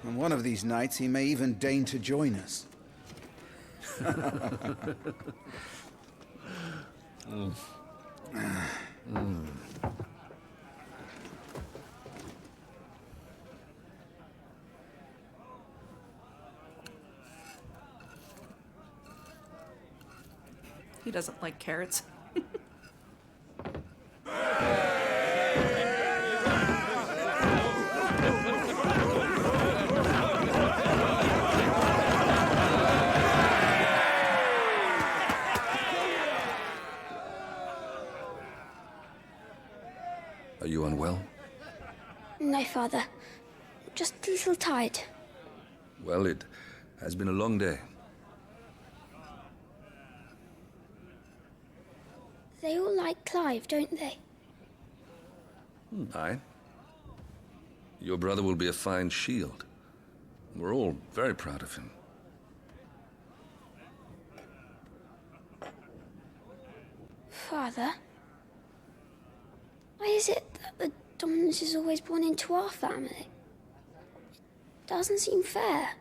and one of these nights he may even deign to join us. He doesn't like carrots. Are you unwell? No, Father. Just a little tired. Well, it has been a long day. They all like Clive, don't they? Aye. Your brother will be a fine shield. We're all very proud of him. Father? Why is it that the dominance is always born into our family? It doesn't seem fair.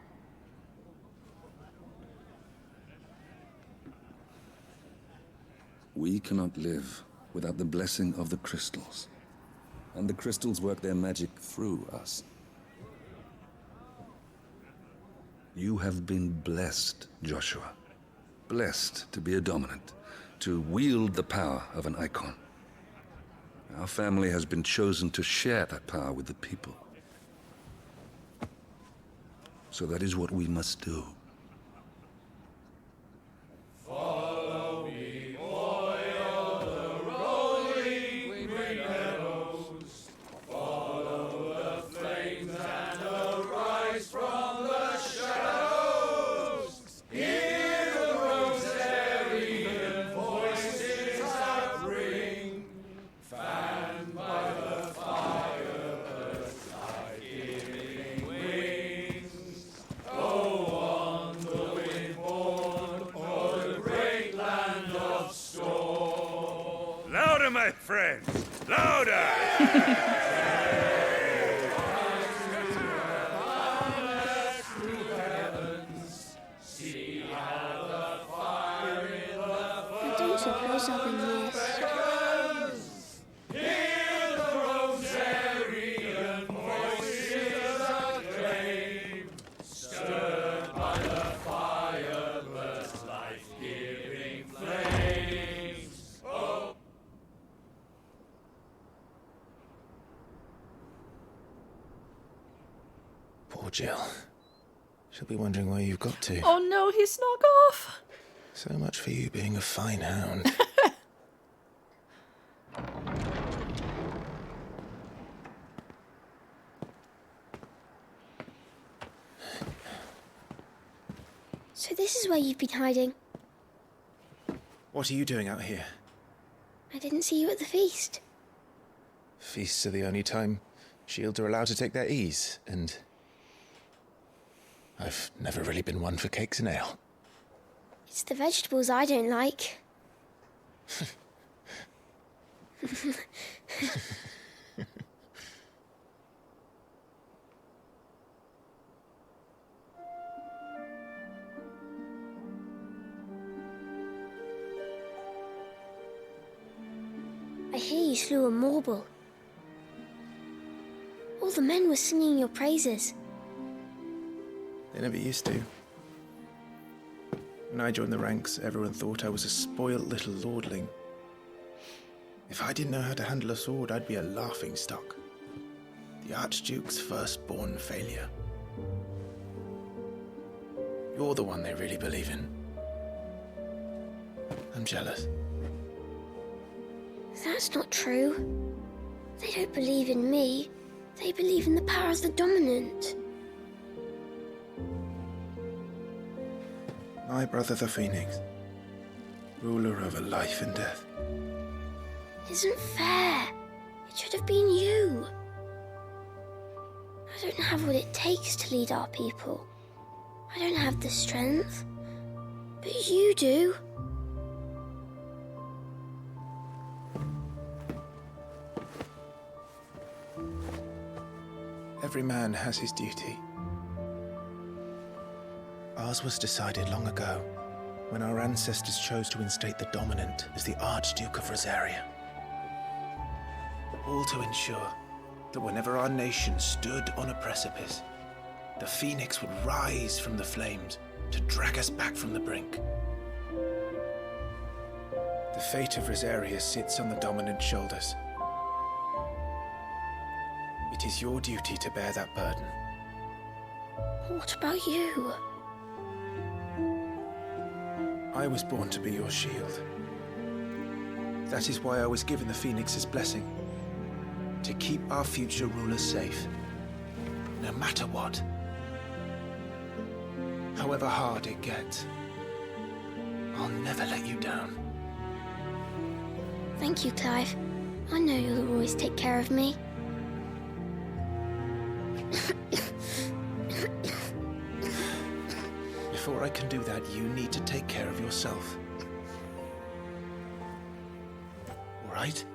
We cannot live without the blessing of the crystals. And the crystals work their magic through us. You have been blessed, Joshua. Blessed to be a dominant, to wield the power of an icon. Our family has been chosen to share that power with the people. So that is what we must do. Follow me, o'er the rolling green meadows. Follow the flames and arise from the shadows. Hear the rosarian voices that ring, fanned by the fire's life-giving wings. Go on, the wind-born, o'er the great land of storm. Louder, my friends! Louder! See how the fire in the I don't suppose I'll be missed. Hear the rosarian voices acclaim, stirred by the fire's life-giving flames. Oh. Poor Jill. She'll be wondering where you've got to. Oh no, he snuck off. So much for you being a fine hound. So this is where you've been hiding. What are you doing out here? I didn't see you at the feast. Feasts are the only time shields are allowed to take their ease, and I've never really been one for cakes and ale. It's the vegetables I don't like. I hear you slew a Morble. All the men were singing your praises. They never used to. When I joined the ranks, everyone thought I was a spoilt little lordling. If I didn't know how to handle a sword, I'd be a laughingstock. The Archduke's firstborn failure. You're the one they really believe in. I'm jealous. That's not true. They don't believe in me. They believe in the power of the dominant. My brother the Phoenix, ruler over life and death. Isn't fair. It should have been you. I don't have what it takes to lead our people. I don't have the strength. But you do. Every man has his duty. Ours was decided long ago, when our ancestors chose to instate the dominant as the Archduke of Rosaria. All to ensure that whenever our nation stood on a precipice, the Phoenix would rise from the flames to drag us back from the brink. The fate of Rosaria sits on the dominant's shoulders. It is your duty to bear that burden. What about you? I was born to be your shield. That is why I was given the Phoenix's blessing. To keep our future rulers safe. No matter what. However hard it gets. I'll never let you down. Thank you, Clive. I know you'll always take care of me. Before I can do that, you need to take care of yourself. All right?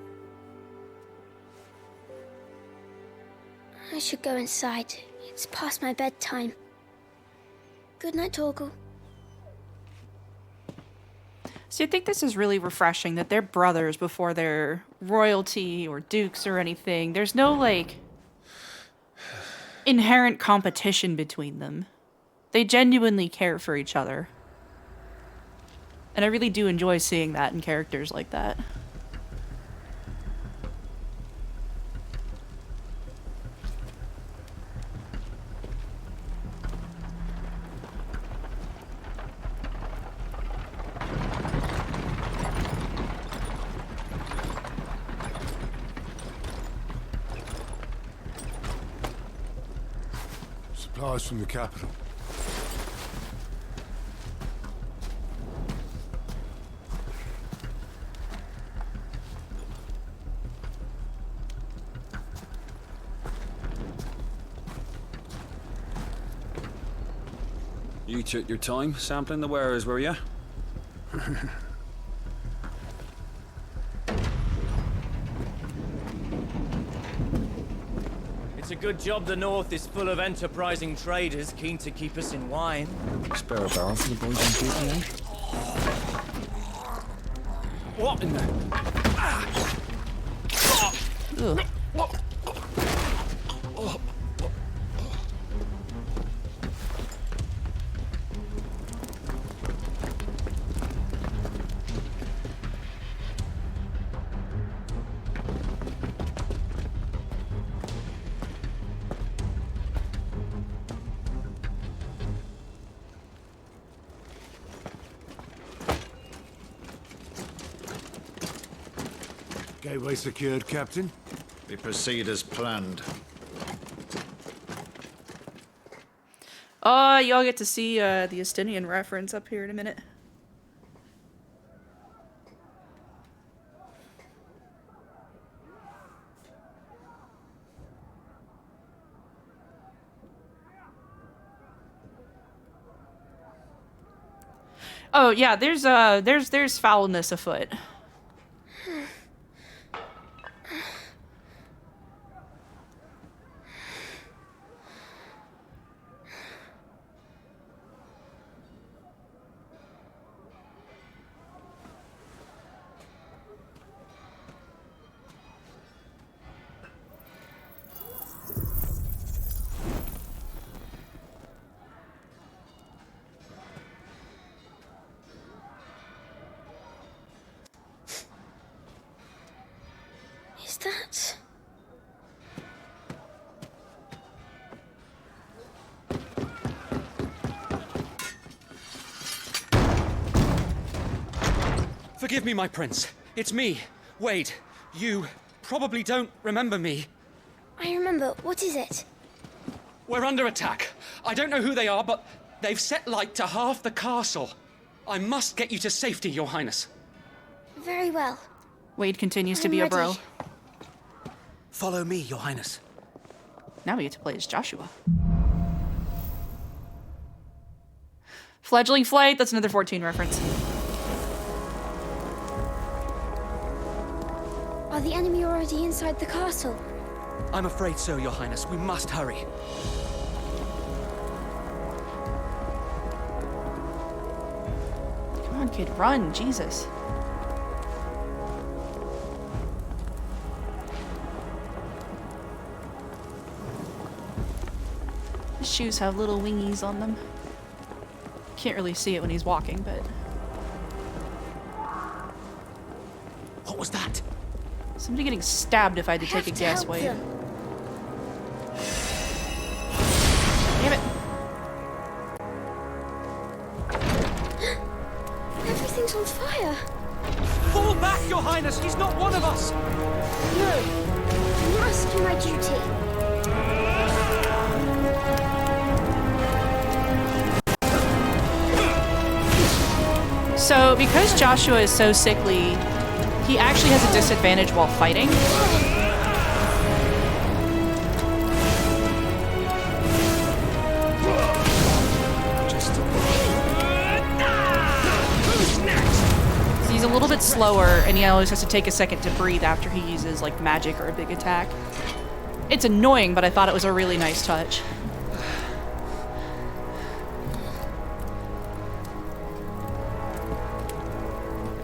I should go inside. It's past my bedtime. Good night, Torgal. So I think this is really refreshing that they're brothers before they're royalty or dukes or anything. There's no, like, inherent competition between them. They genuinely care for each other. And I really do enjoy seeing that in characters like that. Supplies from the capital. You took your time sampling the wares, were you? It's a good job the North is full of enterprising traders keen to keep us in wine. Spare a barrel for the boys on duty, eh? What in the... Ugh. Gateway secured, Captain. We proceed as planned. Y'all get to see the Estinian reference up here in a minute. Oh yeah, there's foulness afoot. Is that... Forgive me, my prince. It's me, Wade. You probably don't remember me. I remember. What is it? We're under attack. I don't know who they are, but they've set light to half the castle. I must get you to safety, Your Highness. Very well. Wade continues to be a bro. Follow me, Your Highness. Now we get to play as Joshua. Fledgling Flight, that's another 14 reference. Are the enemy already inside the castle? I'm afraid so, Your Highness. We must hurry. Come on, kid, run, Jesus. His shoes have little wingies on them. Can't really see it when he's walking, but... What was that? Somebody getting stabbed if I had to take a guess. Wait. Damn it. Everything's on fire. Fall back, Your Highness! He's not one of us! No. I must do my duty. So, because Joshua is so sickly, he actually has a disadvantage while fighting. So he's a little bit slower, and he always has to take a second to breathe after he uses, like, magic or a big attack. It's annoying, but I thought it was a really nice touch.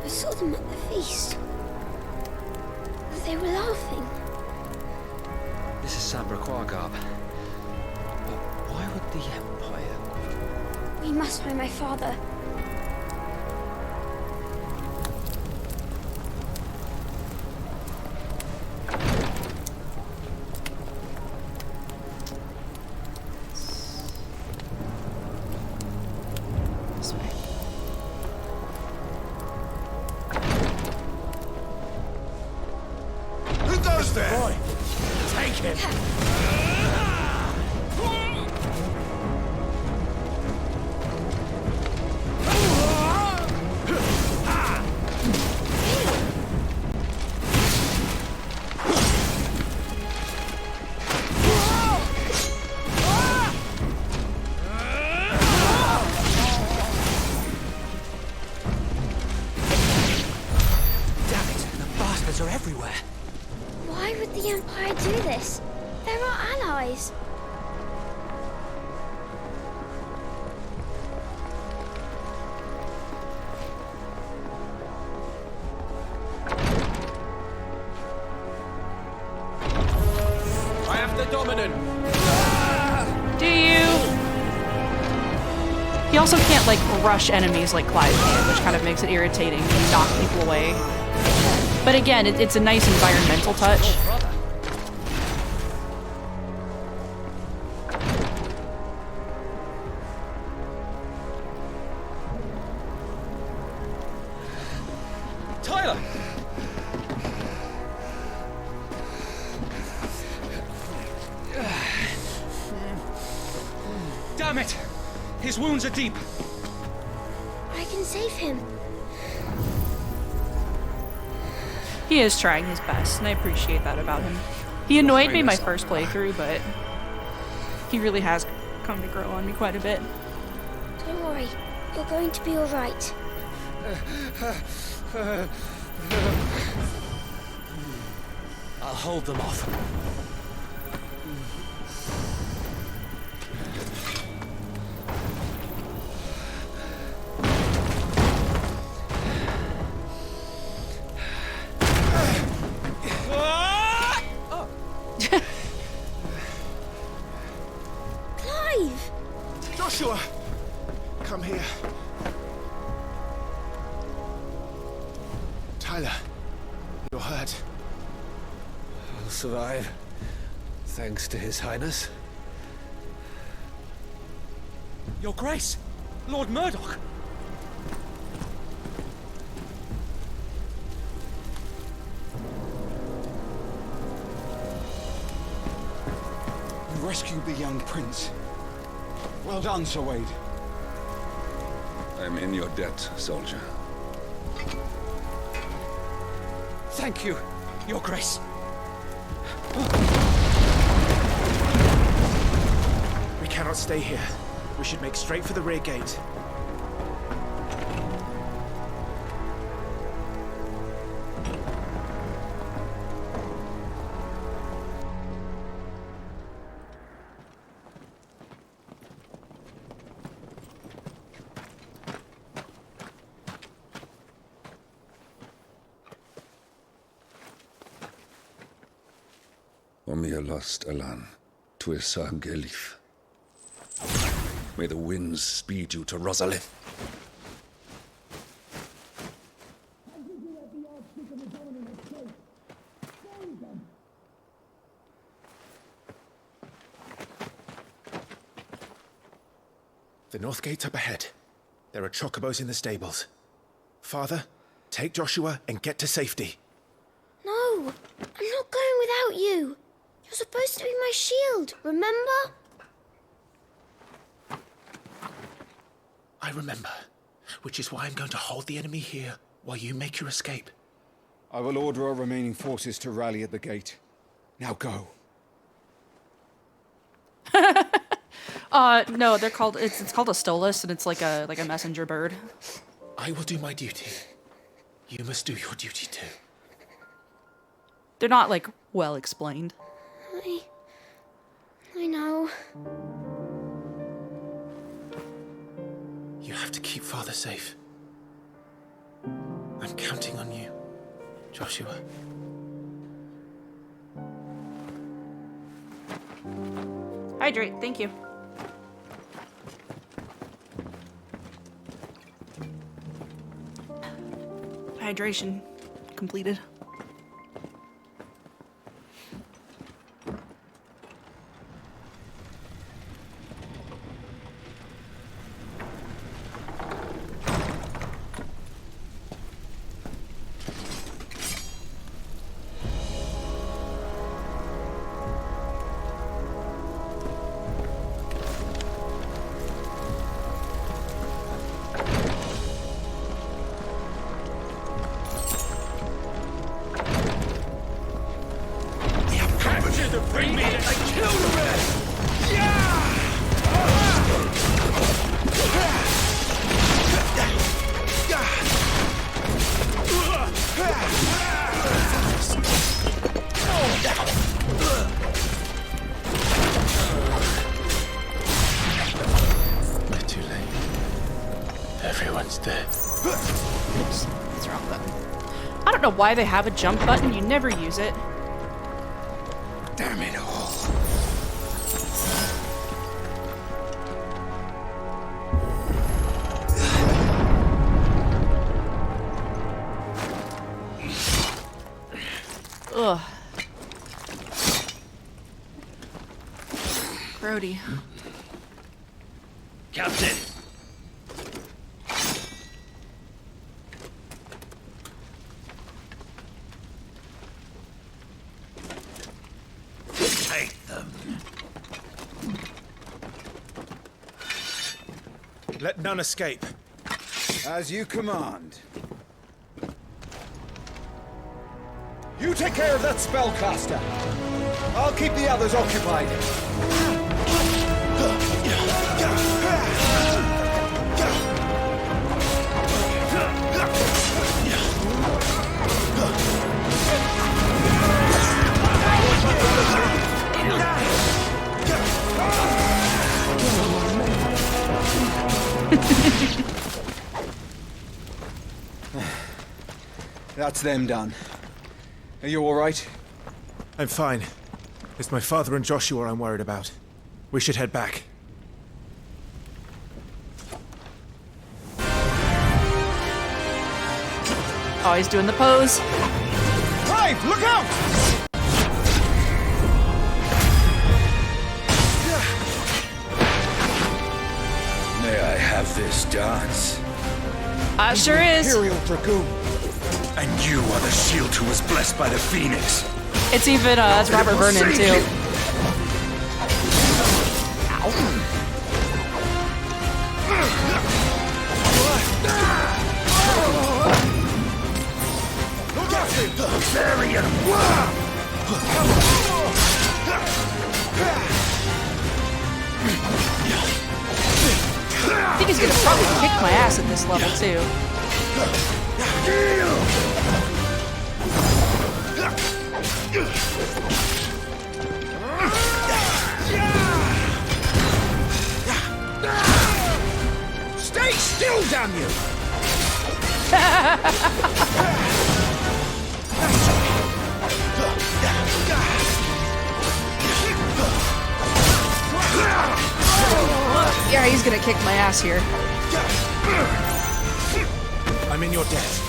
I saw them at the feast. They were laughing. This is Sabra Quargarb. But why would the Empire... We must find my father. This way. Who goes there? Boy, take him. Damn it, the bastards are everywhere. Why would the Empire do this? They're our allies. I have the dominant. Do you? He also can't, like, rush enemies like Clive can, which kind of makes it irritating and knock people away. But again, it's a nice environmental touch. Tyler! Damn it! His wounds are deep. I can save him. He is trying his best, and I appreciate that about him. He annoyed me my first playthrough, but he really has come to grow on me quite a bit. Don't worry. You're going to be all right. I'll hold them off. Clive! Joshua! Come here. Tyler, you're hurt. I'll survive. Thanks to His Highness. Your Grace! Lord Murdoch! You rescued the young prince. Well done, Sir Wade. I'm in your debt, soldier. Thank you, Your Grace. We cannot stay here. We should make straight for the rear gate. Omia lost Alan, Tuisa Gelif. May the winds speed you to Rosalith. The north gate's up ahead. There are chocobos in the stables. Father, take Joshua and get to safety. No, I'm not going without you. You're supposed to be my shield, remember? I remember, which is why I'm going to hold the enemy here while you make your escape. I will order our remaining forces to rally at the gate. Now go. No, they're called, it's called a stolus, and it's like a messenger bird. I will do my duty. You must do your duty too. They're not, like, well explained. I know. You have to keep Father safe. I'm counting on you, Joshua. Hydrate, thank you. Hydration completed. Oops, that's the wrong button. I don't know why they have a jump button. You never use it. Damn it all. Ugh. Grody. Captain! Take them. Let none escape. As you command. You take care of that spellcaster. I'll keep the others occupied. That's them done. Are you all right? I'm fine. It's my father and Joshua I'm worried about. We should head back. Oh, he's doing the pose. Clive, look out! May I have this dance? Sure is. Imperial Dragoon. And you are the shield who was blessed by the Phoenix. It's even, it's Robert Vernon, too. Varian! Probably kick my ass at this level too. Stay still, damn you! Yeah, he's gonna kick my ass here. I'm in your debt.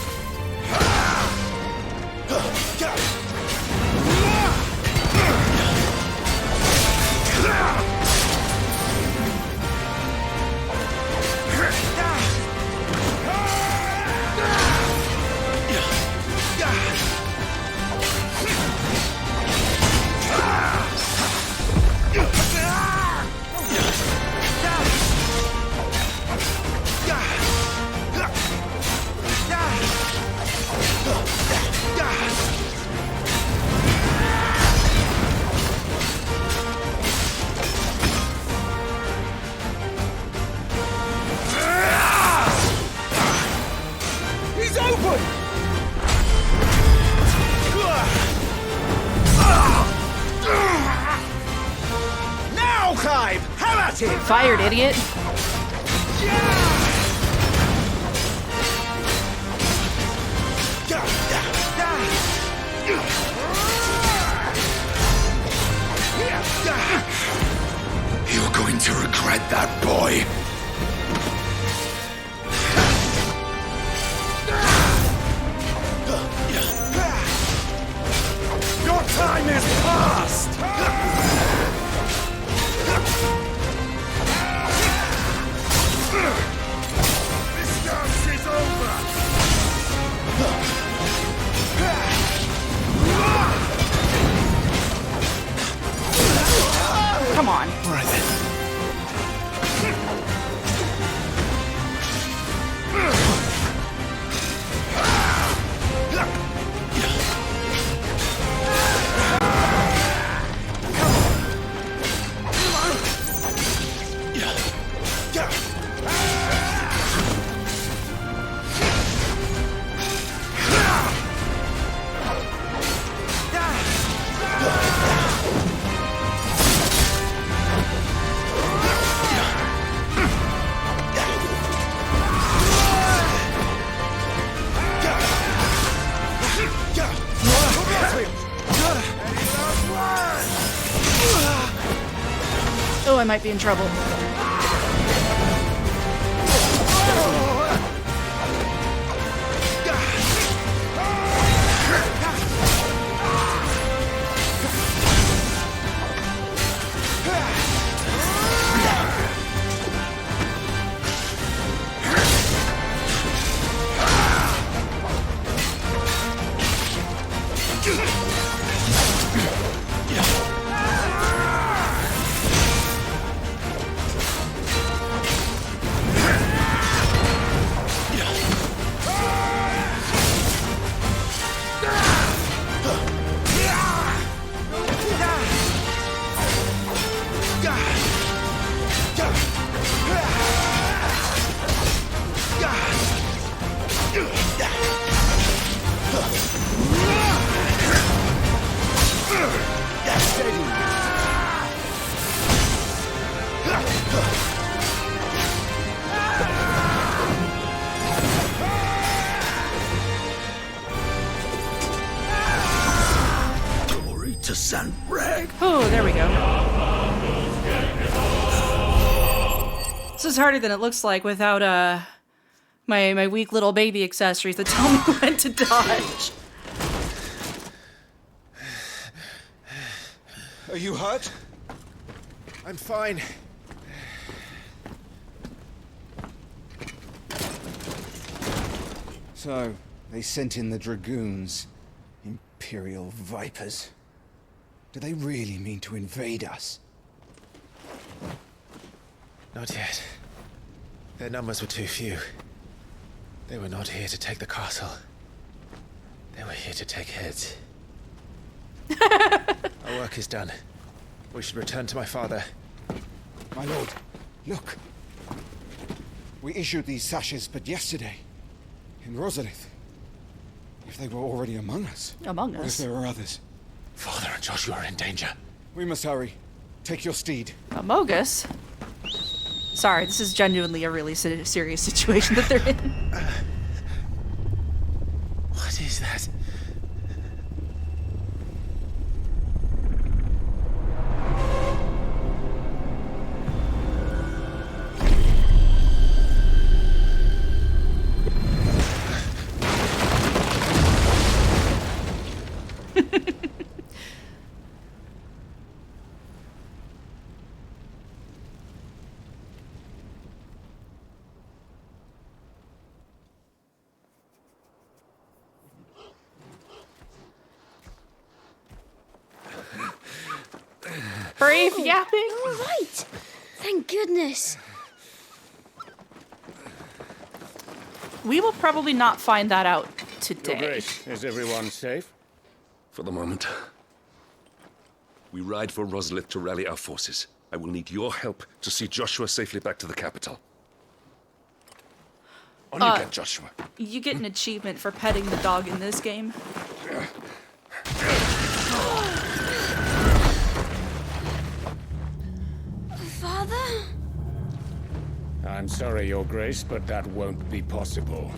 He's open! Now, Clive! Have at it! Fired, idiot. You're going to regret that, boy. Your time is past! This dance is over! Come on. All right then. Oh, I might be in trouble. Glory to San Reg. Oh, there we go. This is harder than it looks like without my weak little baby accessories that tell me when to dodge. Are you hurt? I'm fine. So, they sent in the dragoons. Imperial vipers. Do they really mean to invade us? Not yet. Their numbers were too few. They were not here to take the castle. They were here to take heads. Our work is done. We should return to my father. My lord, look. We issued these sashes but yesterday, in Rosalith. If they were already among us. Among What us? if there are others? Father and Joshua are in danger. We must hurry. Take your steed. Amogus? Sorry, this is genuinely a really serious situation that they're in. What is that? Brave yapping. All right. Thank goodness. We will probably not find that out Your today. Grace, is everyone safe? For the moment. We ride for Rosalith to rally our forces. I will need your help to see Joshua safely back to the capital. On you get, Joshua. You get an achievement for petting the dog in this game. Father? I'm sorry, Your Grace, but that won't be possible.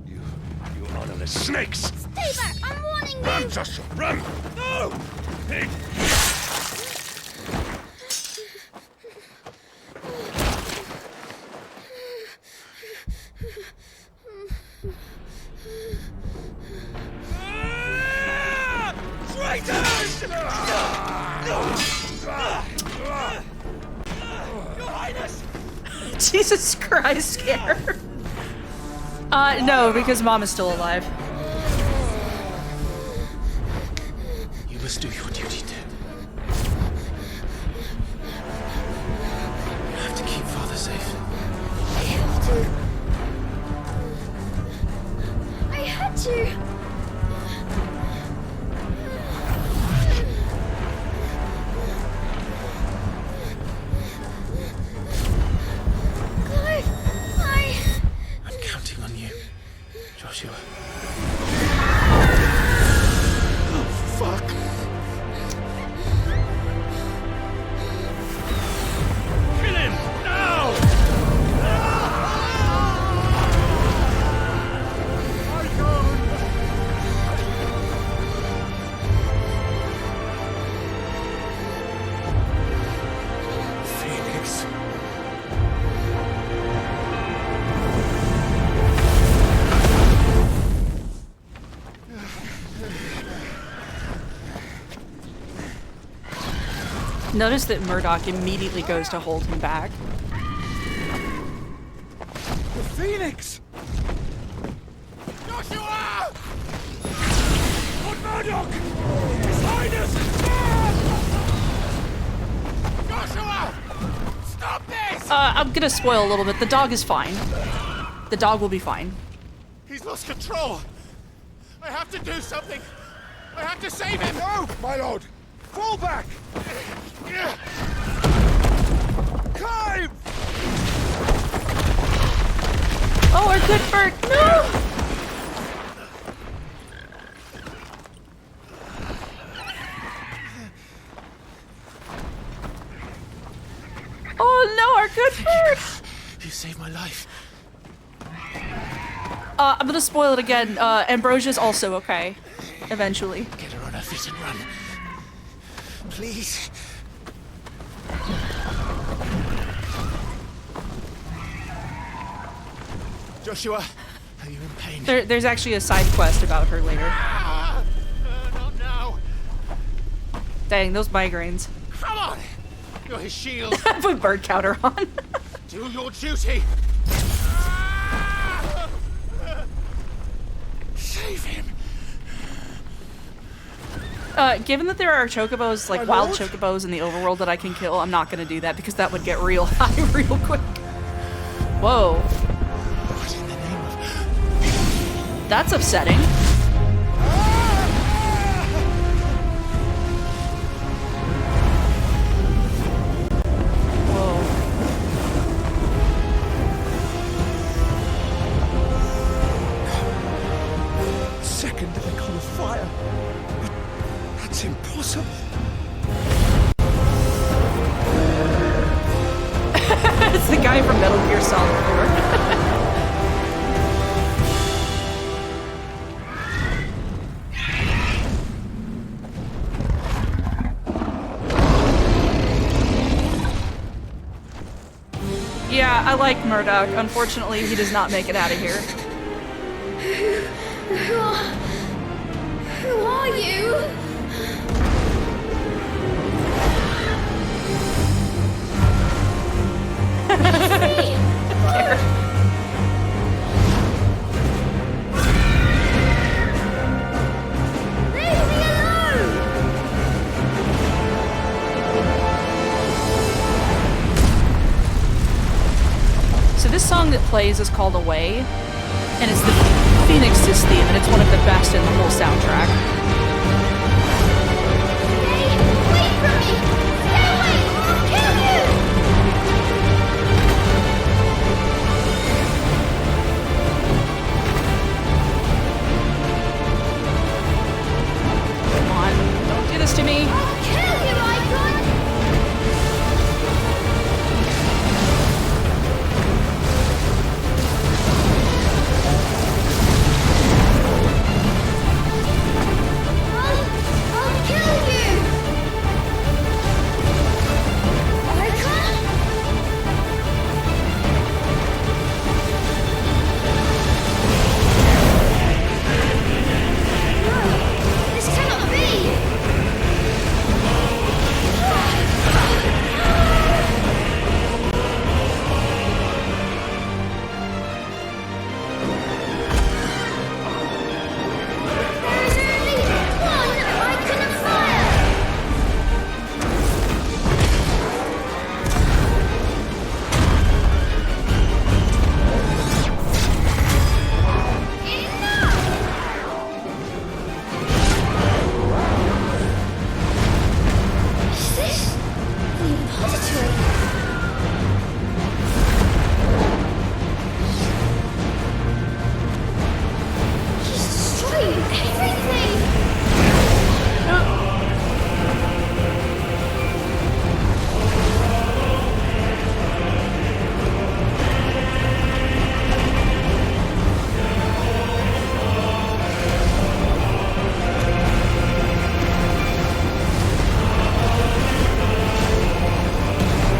You honorless snakes! Stay back! I'm warning you! Run, Joshua, run! No! Pig! Traitors! Your Highness! Jesus Christ, Scare. No, because Mom is still alive. You must do your duty too. You have to keep Father safe. I have to. I had to. Clive, I'm counting on you, Joshua. Oh, fuck! Kill him! Now! Phoenix. Notice that Murdoch immediately goes to hold him back. The Phoenix! Joshua! Lord Murdoch! His Highness! Joshua! Stop this! I'm gonna spoil a little bit. The dog is fine. The dog will be fine. He's lost control! I have to do something! I have to save him! No, my lord! Fall back! Clive! Oh, our good bird! No! Oh no, our good bird! You saved my life. I'm gonna spoil it again. Ambrosia's also okay. Eventually. Get her on her feet and run. Please. Joshua, are you in pain? There's actually a side quest about her later. Not now! Dang, those migraines. Come on! You're his shield! Put bird counter on. Do your duty! Save him! Given that there are chocobos, like wild chocobos in the overworld that I can kill, I'm not gonna do that because that would get real high real quick. Whoa. What in the name of... That's upsetting. under the cone of fire. But that's impossible. It's the guy from Metal Gear Solid 4. Yeah, I like Murdoch. Unfortunately, he does not make it out of here. Who are you? So this song that plays is called Away, and it's the Phoenix's theme, and it's one of the best in the whole soundtrack. Wait for me! Stay away! I'll kill you! Come on, don't do this to me. I'll kill you, Icon! I'll kill you! Icon? No, this cannot be! There is only one icon of fire! Is this the repository? He's destroying everything!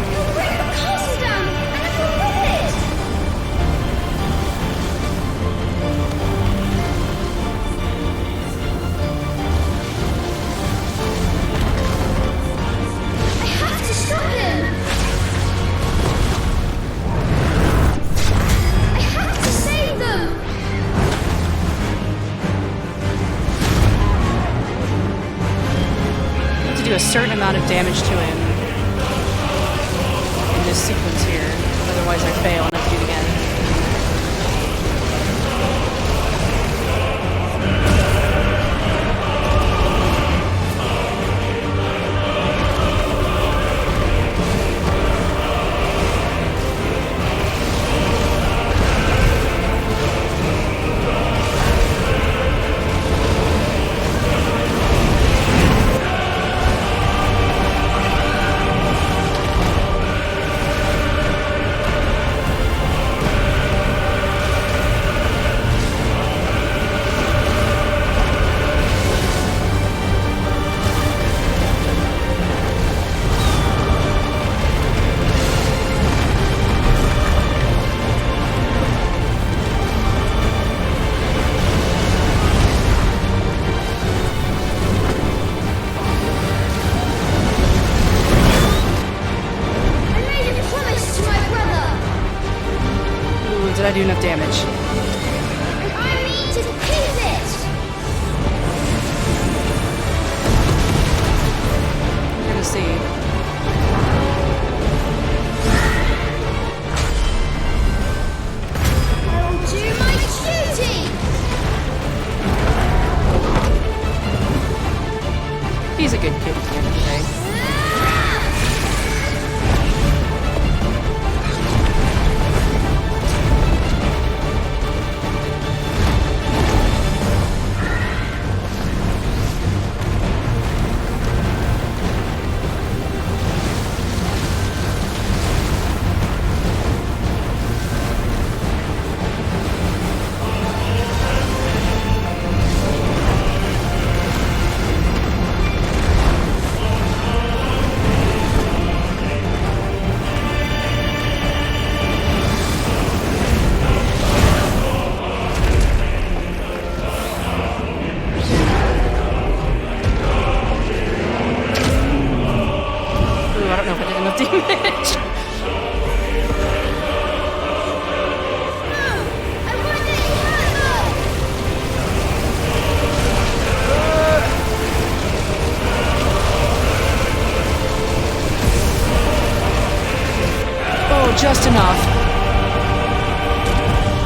He'll bring the castle down, and everyone with it! I have to stop him! I have to save them! I have to do a certain amount of damage to him in this sequence here. Otherwise I fail and I have to do it again. I made a promise to my brother, Ooh, did I do enough damage? and I mean to keep it! We're gonna see. I will do my duty! He's a good kid at the end of the day. just enough.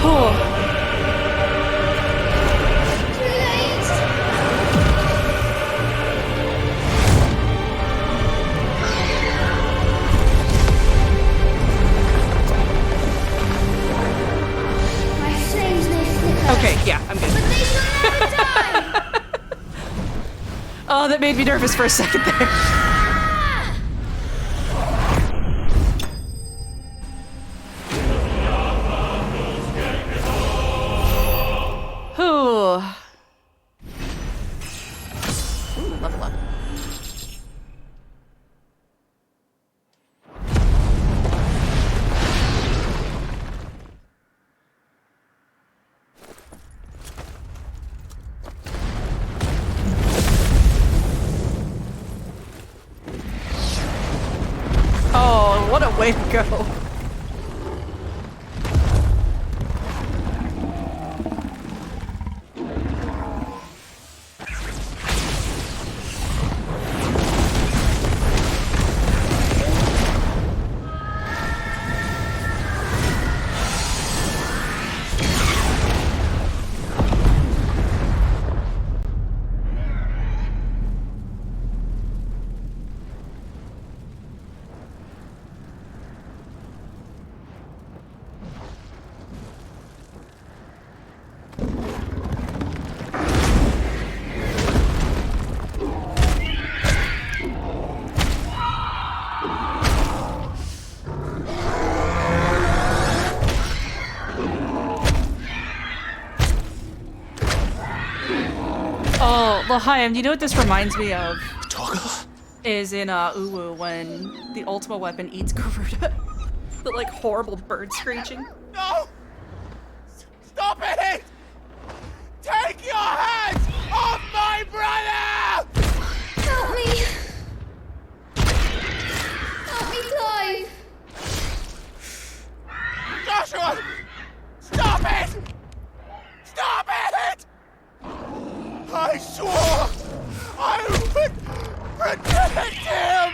Oh. Okay, yeah, I'm good. Oh, that made me nervous for a second there. Ooh, level up. Oh, what a way to go. Oh, L'Chaim, you know what this reminds me of? Is in Uwu when the Ultima weapon eats Garuda. The like horrible bird screeching. No! Stop it! Take your hands off my brother! Help me! Help me, Clive! Joshua! Stop it! Stop it! I swore I would protect him!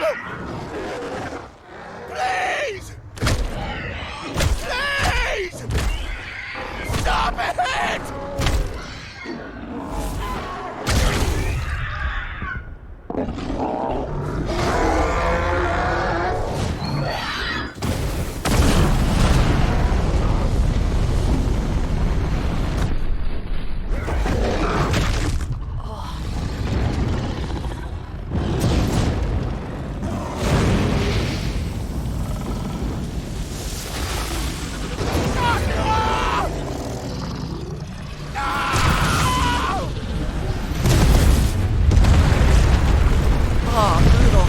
Please! Please! Stop it! Oh, brutal.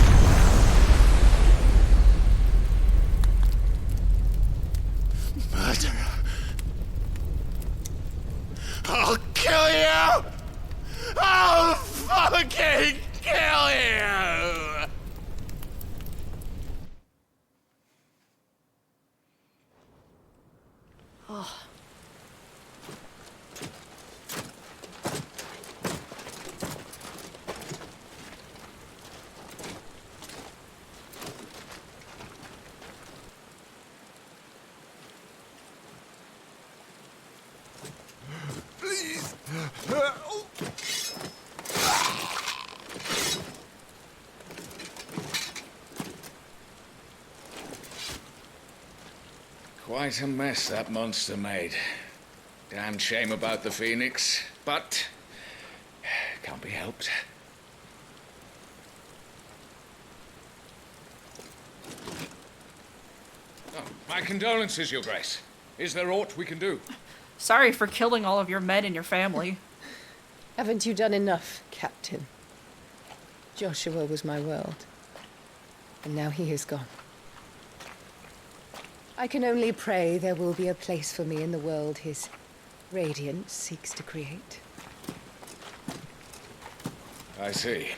Murderer. I'll kill you! I'll fucking kill you! Oh. Please! Quite a mess that monster made. Damn shame about the Phoenix, but can't be helped. Oh, my condolences, Your Grace. Is there aught we can do? Sorry for killing all of your men and your family. Haven't you done enough, Captain? Joshua was my world, and now he is gone. I can only pray there will be a place for me in the world his radiance seeks to create. I see.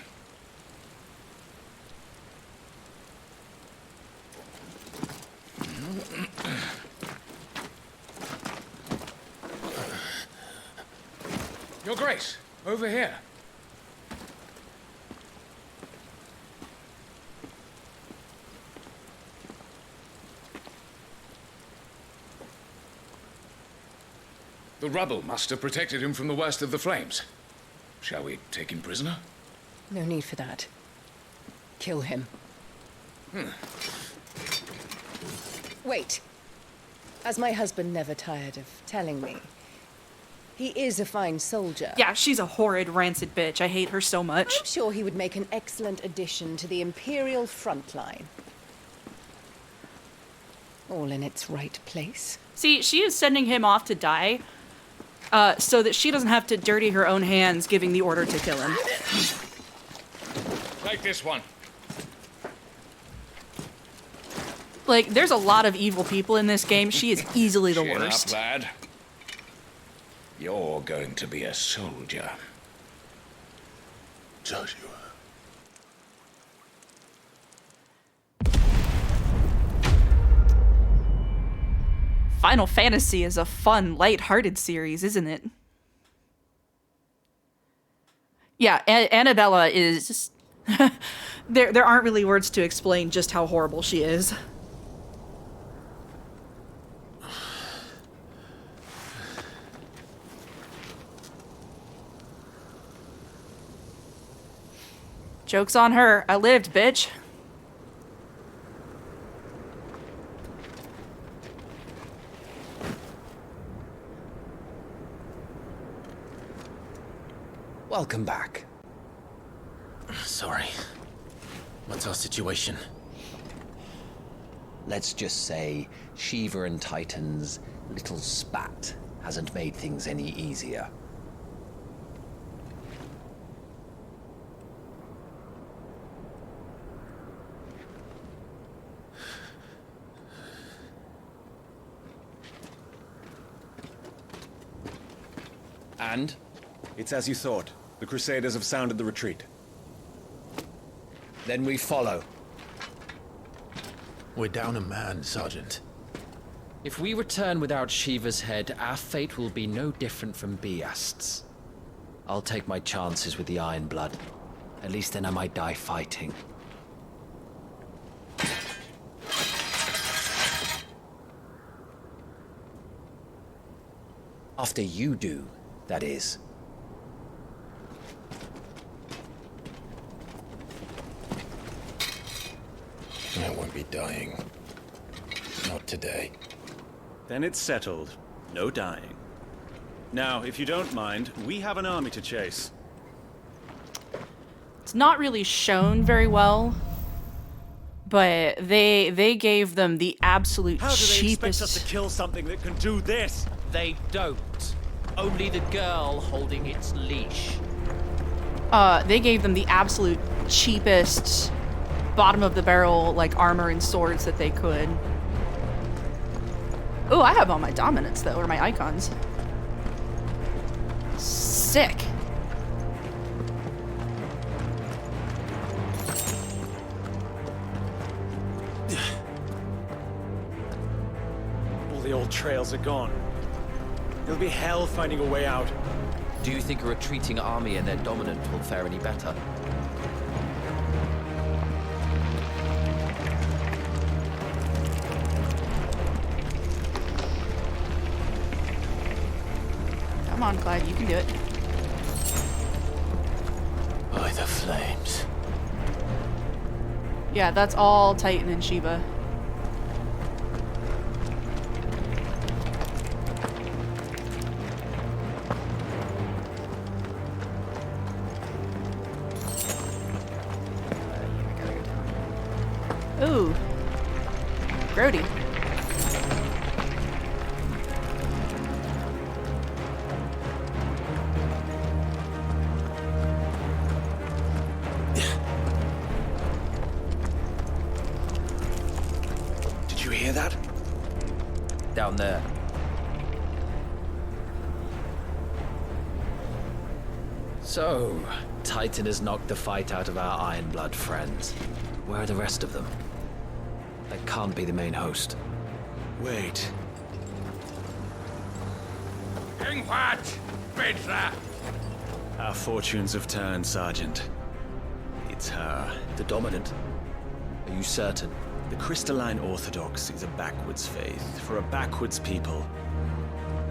Your Grace, over here. The rubble must have protected him from the worst of the flames. Shall we take him prisoner? No need for that. Kill him. Wait. As my husband never tired of telling me, he is a fine soldier. Yeah, she's a horrid, rancid bitch. I hate her so much. I'm sure he would make an excellent addition to the Imperial front line. All in its right place. See, she is sending him off to die, so that she doesn't have to dirty her own hands giving the order to kill him. Take this one. Like, there's a lot of evil people in this game. She is easily the Chin worst. up, lad. You're going to be a soldier. Joshua. Final Fantasy is a fun, light-hearted series, isn't it? Yeah, Annabella is just... there aren't really words to explain just how horrible she is. Joke's on her. I lived, bitch. Welcome back. Sorry. What's our situation? Let's just say Shiva and Titan's little spat hasn't made things any easier. And? It's as you thought. The Crusaders have sounded the retreat. Then we follow. We're down a man, Sergeant. If we return without Shiva's head, our fate will be no different from Biast's. I'll take my chances with the Iron Blood. At least then I might die fighting. After you do, that is. I won't be dying. Not today. Then it's settled. No dying. Now, if you don't mind, we have an army to chase. It's not really shown very well, but they gave them the absolute How do they cheapest... expect us to kill something that can do this? They don't. Only the girl holding its leash. They gave them the absolute cheapest, bottom of the barrel, like, armor and swords that they could. Oh, I have all my dominants, though, or my icons. Sick. All the old trails are gone. It'll be hell finding a way out. Do you think a retreating army and their dominant will fare any better? Come on, Clyde, you can do it. By the flames. Yeah, that's all Titan and Shiva. Ooh. Grody. Did you hear that? Down there. So, Titan has knocked the fight out of our Iron Blood friends. Where are the rest of them? That can't be the main host. Wait. Ingwat! Bedra! Our fortunes have turned, Sergeant. It's her. The dominant? Are you certain? The Crystalline Orthodox is a backwards faith for a backwards people.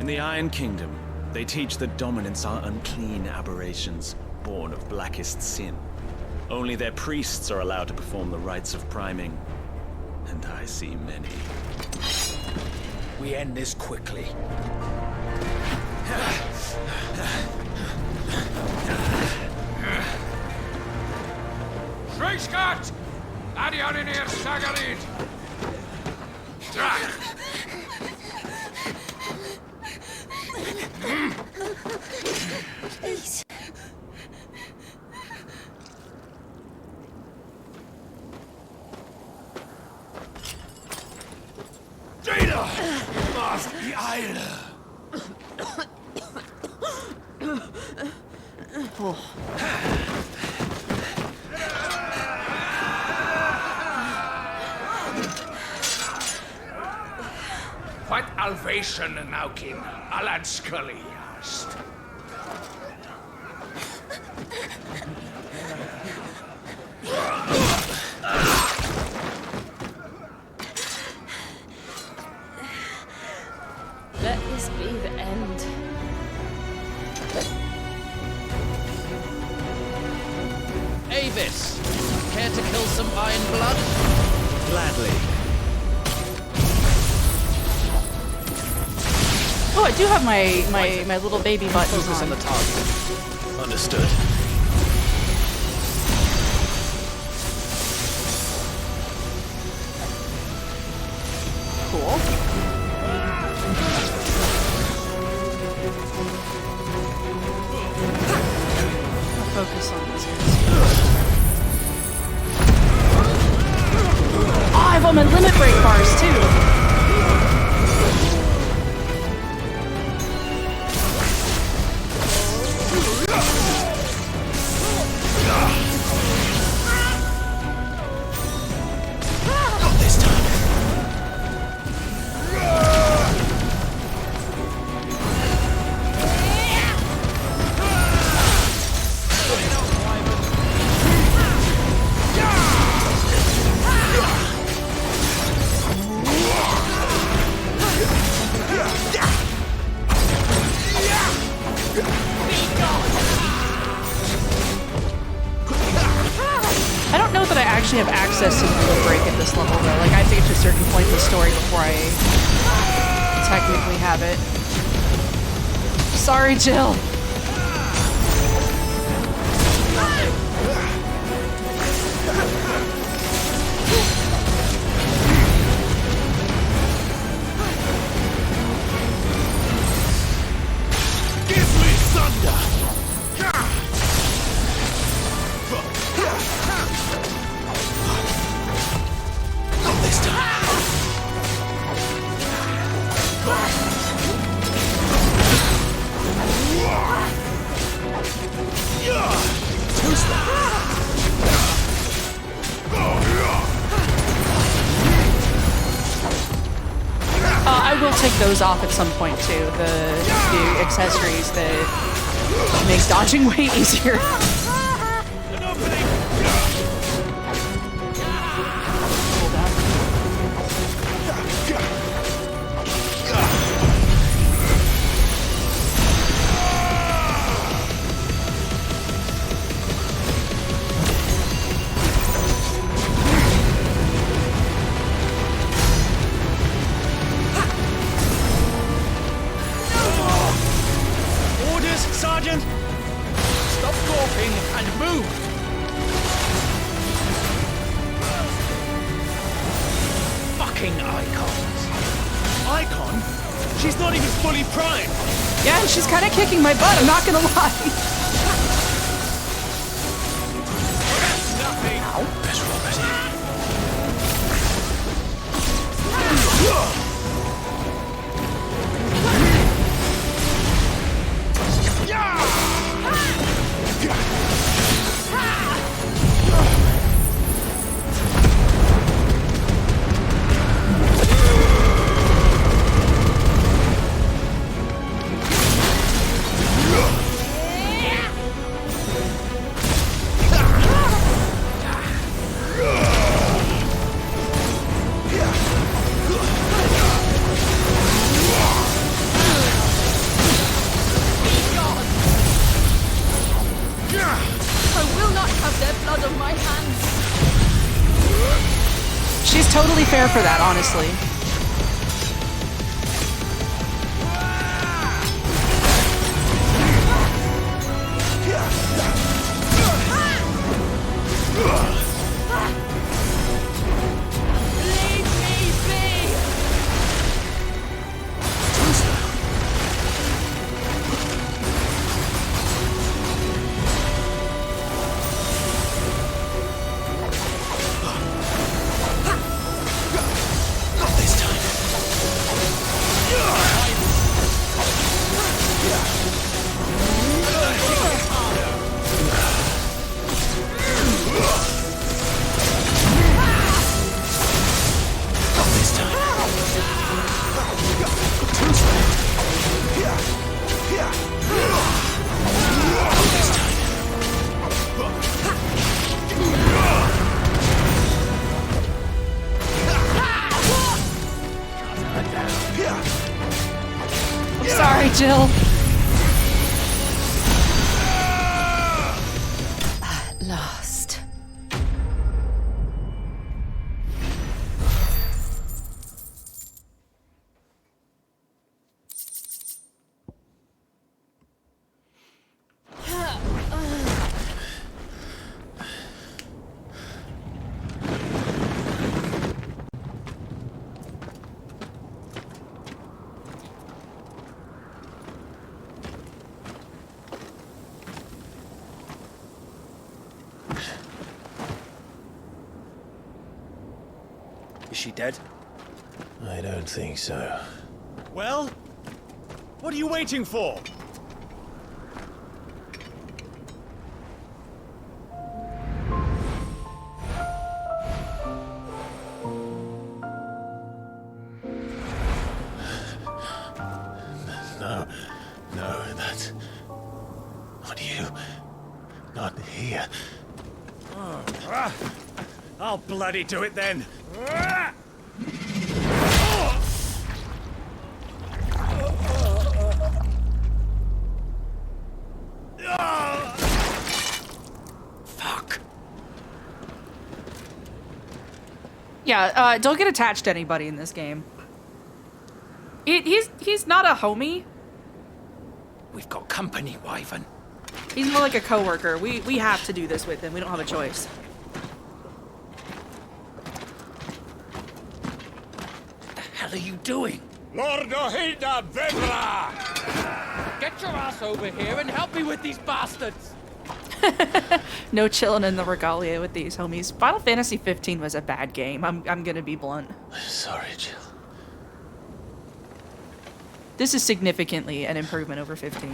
In the Iron Kingdom, they teach that dominants are unclean aberrations, born of blackest sin. Only their priests are allowed to perform the rites of priming, and I see many. We end this quickly. Schreischgart! Adioninir Sagarid! Please. Jada! Must be Eile! What Alvation Naukin, Alad Scully asked. Let this be the end. Avis, care to kill some Iron Blood? Gladly. Oh, I do have my little baby buttons Focus on the target. Understood. Cool. I'll focus on this guys. Oh, I have all my limit break bars too. I don't know that I actually have access to the limit break at this level though. Like I have to get to a certain point in the story before I technically have it. Sorry, Jill. Give me thunder! Not this time! I will take those off at some point too. The accessories that make dodging way easier. Sergeant! Stop gawping and move! Fucking icons. Icon? She's not even fully primed! Yeah, and she's kind of kicking my butt, I'm not gonna lie. Nothing! Ow. Better already. will not have their blood on my hands. She's totally fair for that, honestly. Leave me be! Not this time. Not this time. Not this time. I'm sorry, Jill. At last. Is she dead? I don't think so. Well, what are you waiting for? No, that's not you. Not here. I'll bloody do it then. Fuck. Yeah, don't get attached to anybody in this game. He's not a homie. We've got company, Wyvern. He's more like a coworker. We have to do this with him. We don't have a choice. What the hell are you doing? Lord Ohida Vedra! Get your ass over here and help me with these bastards! No chilling in the regalia with these homies. Final Fantasy 15 was a bad game. I'm gonna be blunt. Sorry, Jill. This is significantly an improvement over 15.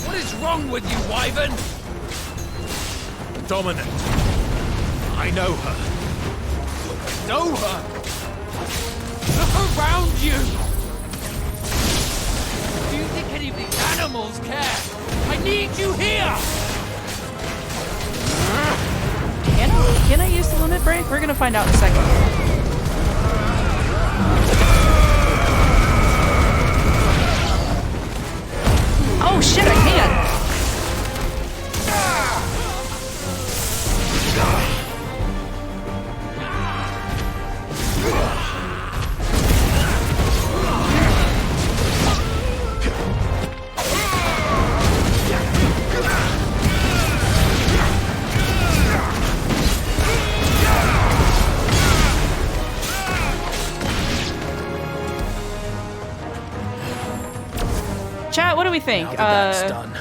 What is wrong with you, Wyvern? Dominant. I know her. Know her? Look around you! Do you think any of the animals care? I need you here! Can I use the limit break? We're gonna find out in a second. Oh shit, I can! Chat, what do we think? That's done.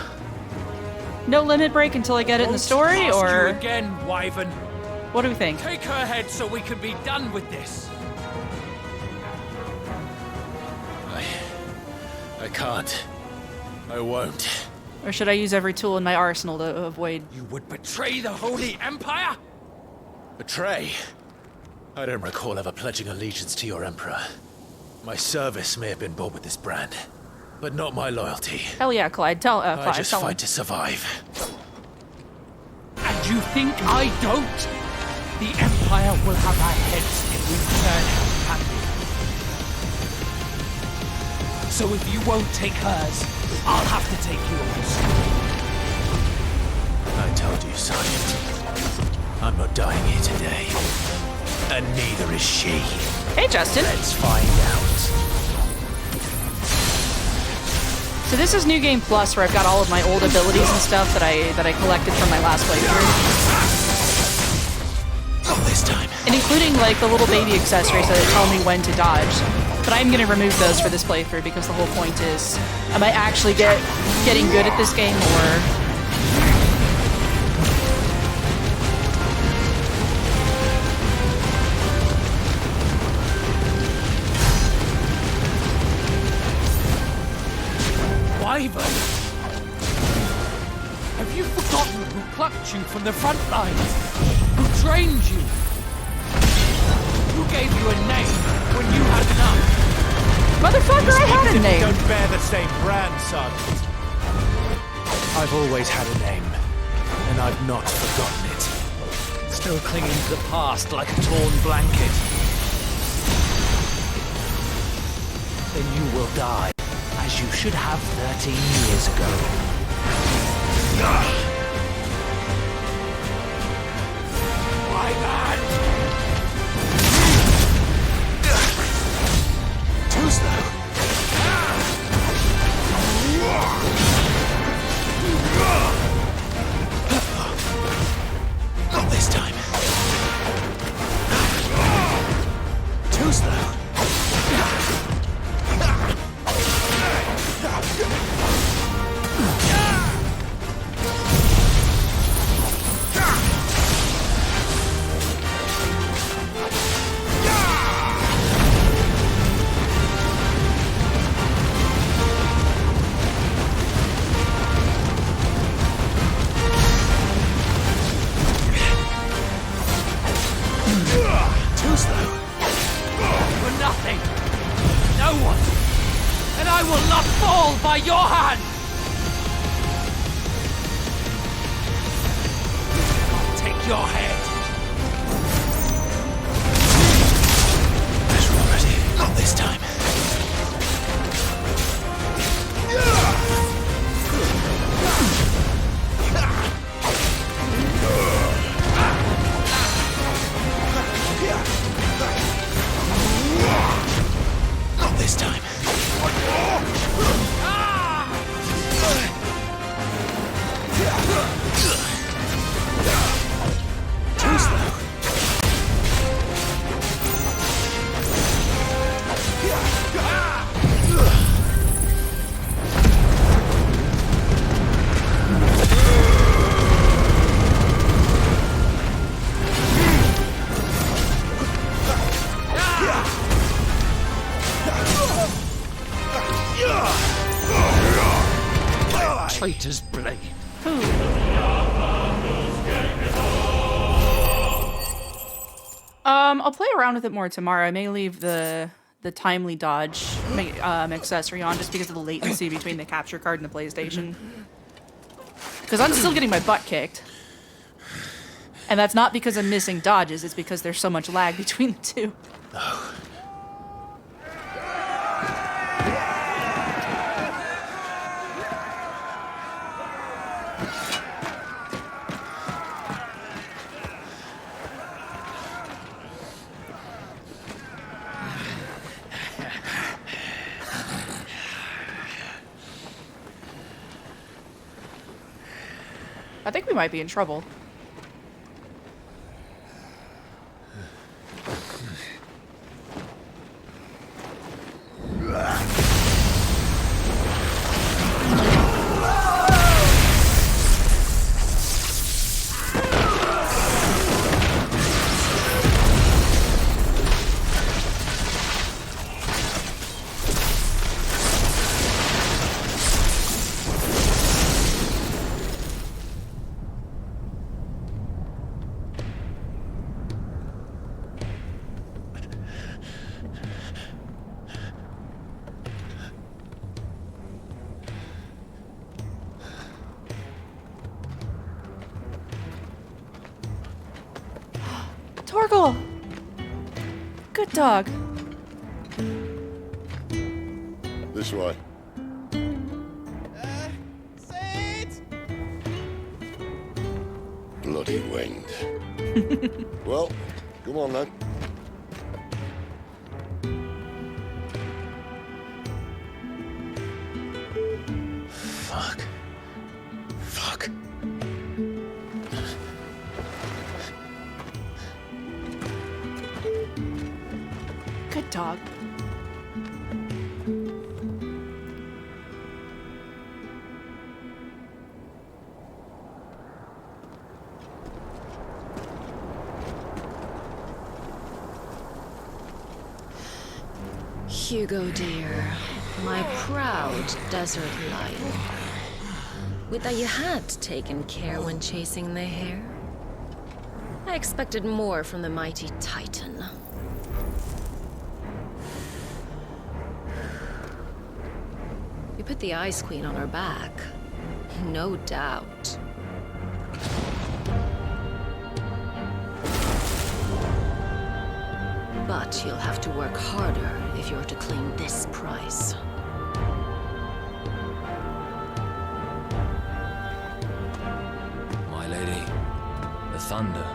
No limit break until I get it in the story, or You again, Wyvern. what do we think? Take her head so we can be done with this. I can't. I won't. Or should I use every tool in my arsenal to avoid? You would betray the Holy Empire? Betray? I don't recall ever pledging allegiance to your Emperor. My service may have been bought with this brand, but not my loyalty. Hell yeah, Clyde. Tell I Clive, just tell him. fight to survive. And you think I don't? The Empire will have our heads if we So if you won't take hers, I'll have to take yours. I told you, son. I'm not dying here today. And neither is she. Hey, Justin. Let's find out. So this is New Game Plus, where I've got all of my old abilities and stuff that I collected from my last playthrough. Not this time. And including like the little baby accessories that tell me when to dodge. But I'm gonna remove those for this playthrough because the whole point is, am I actually getting good at this game, or Wyvern! Have you forgotten who plucked you from the front lines? Who trained you? Who gave you a name when you had none? Motherfucker, I had a name! Don't bear the same brand, Sergeant. I've always had a name, and I've not forgotten it. Still clinging to the past like a torn blanket. Then you will die, as you should have 13 years ago. Why not? Too slow. Not this time. Too slow. Too slow. For nothing. No one. And I will not fall by your hand. I'll take your head. Better already. Not this time. Not this time. Too slow. Traitor's blade. I'll play around with it more tomorrow. I may leave the timely dodge accessory on just because of the latency between the capture card and the PlayStation. Because I'm still getting my butt kicked. And that's not because I'm missing dodges, it's because there's so much lag between the two. Oh. I think we might be in trouble. Torgal! Good dog. This way. Saints! Bloody wind. Well, come on then. Fuck. Fuck. Good dog. Hugo, dear, my proud desert lion. Would that you had taken care when chasing the hare? I expected more from the mighty Titan. You put the Ice Queen on her back, no doubt. But you'll have to work harder if you're to claim this prize. My lady, the thunder.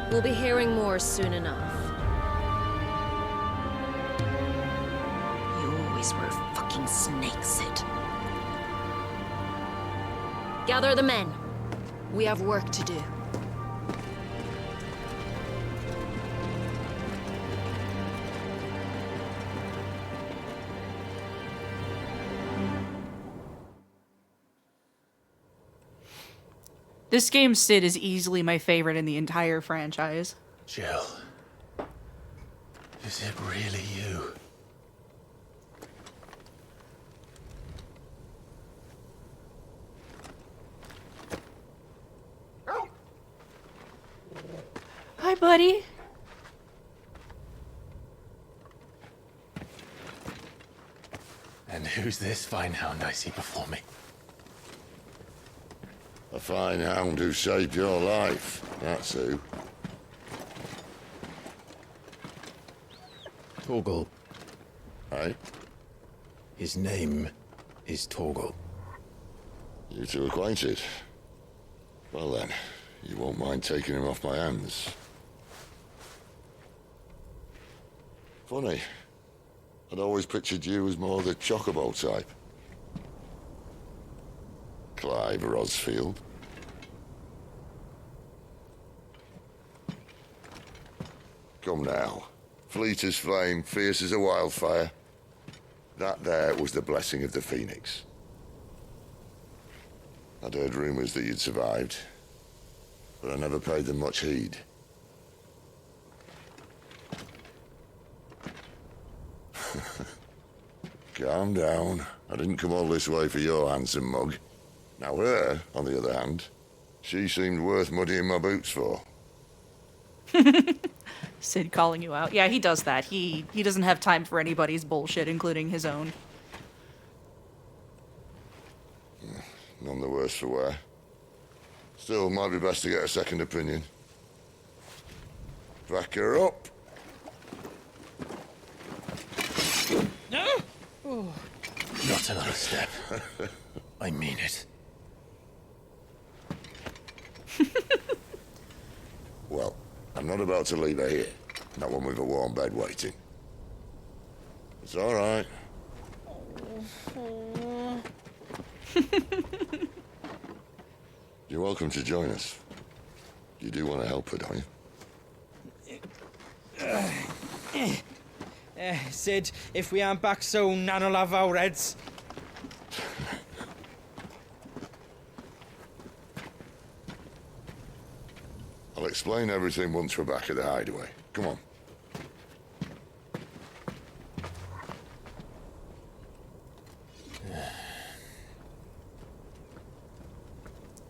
We'll be hearing more soon enough. You always were a fucking snake, Sid. Gather the men. We have work to do. This game, Sid, is easily my favorite in the entire franchise. Jill. Is it really you? Hi, buddy. And who's this fine hound I see before me? A fine hound who saved your life. That's who. Torgal. Hey? His name is Torgal. You two acquainted? Well then, you won't mind taking him off my hands. Funny. I'd always pictured you as more the chocobo type. Clive Rosfield. Come now. Fleet as flame, fierce as a wildfire. That there was the blessing of the Phoenix. I'd heard rumors that you'd survived, but I never paid them much heed. Calm down. I didn't come all this way for your handsome mug. Now her, on the other hand, she seemed worth muddying my boots for. Sid calling you out. Yeah, he does that. He doesn't have time for anybody's bullshit, including his own. None the worse for wear. Still, might be best to get a second opinion. Back her up. No! Oh. Not another step. I mean it. Well, I'm not about to leave her here. Not one with a warm bed waiting. It's all right. You're welcome to join us. You do want to help her, don't you? Sid, if we aren't back soon, Nan'll have our heads. I'll explain everything once we're back at the hideaway. Come on.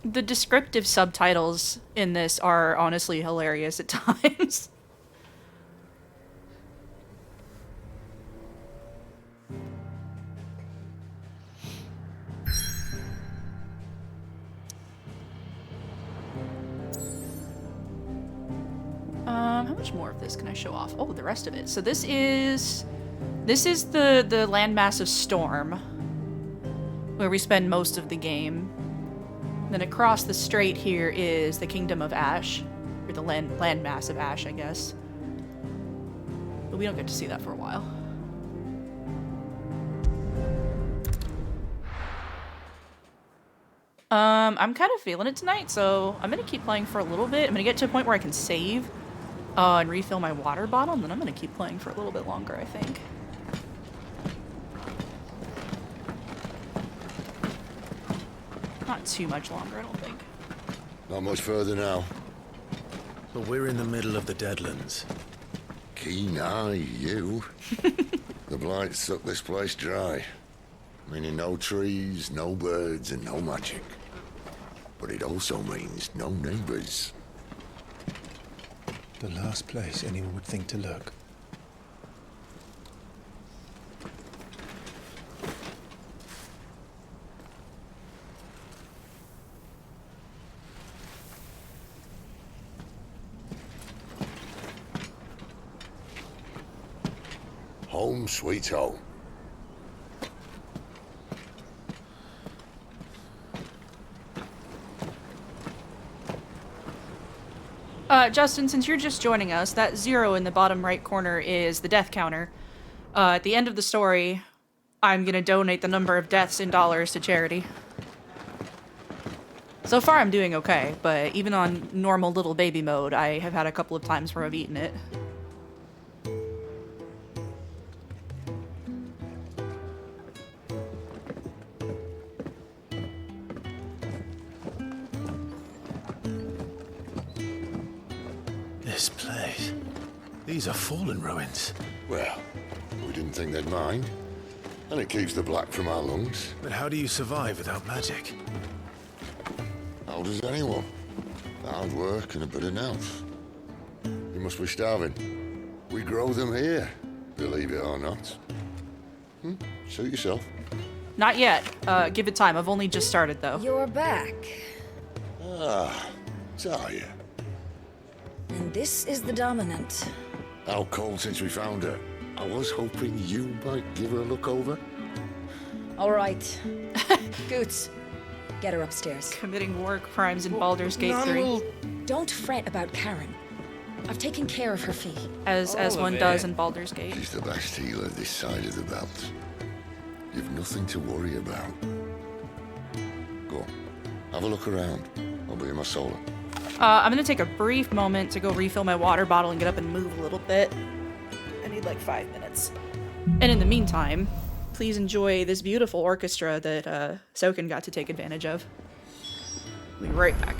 The descriptive subtitles in this are honestly hilarious at times. How much more of this can I show off? Oh, the rest of it. So this is This is the landmass of Storm, where we spend most of the game. Then across the strait here is the Kingdom of Ash, or the landmass of Ash, I guess. But we don't get to see that for a while. I'm kind of feeling it tonight, so I'm gonna keep playing for a little bit. I'm gonna get to a point where I can save and refill my water bottle, and then I'm gonna keep playing for a little bit longer, I think. Not too much longer, I don't think. Not much further now. But we're in the middle of the Deadlands. Keen eye, you. The blight sucked this place dry. Meaning no trees, no birds, and no magic. But it also means no neighbors. The last place anyone would think to look. Home sweet home. Justin, since you're just joining us, that 0 in the bottom right corner is the death counter. At the end of the story, I'm gonna donate the number of deaths in dollars to charity. So far I'm doing okay, but even on normal little baby mode, I have had a couple of times where I've eaten it. This place. These are fallen ruins. Well, we didn't think they'd mind. And it keeps the black from our lungs. But how do you survive without magic? How does anyone? Hard work and a bit of nerve. You must be starving. We grow them here, believe it or not. Suit yourself. Not yet. Give it time. I've only just started, though. You're back. Ah, Talia. And this is the Dominant. How cold since we found her. I was hoping you might give her a look over. All right. Goots, get her upstairs. Committing war crimes in Baldur's Gate 3. Don't fret about Karen. I've taken care of her fee. As one does in Baldur's Gate. She's the best healer this side of the belt. You've nothing to worry about. Go on, have a look around. I'll be in my solar. I'm gonna take a brief moment to go refill my water bottle and get up and move a little bit. I need like 5 minutes. And in the meantime, please enjoy this beautiful orchestra that Soken got to take advantage of. We'll be right back.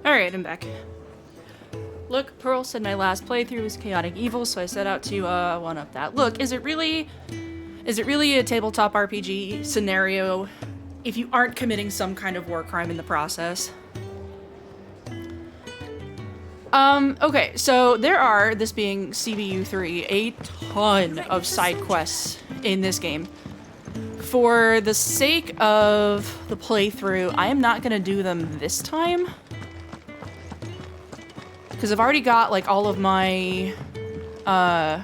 Alright, I'm back. Look, Pearl said my last playthrough was chaotic evil, so I set out to one-up that. Look, is it really a tabletop RPG scenario if you aren't committing some kind of war crime in the process? Okay, so there are, this being CBU 3, a ton of side quests in this game. For the sake of the playthrough, I am not gonna do them this time. Because I've already got, like, all of my, I've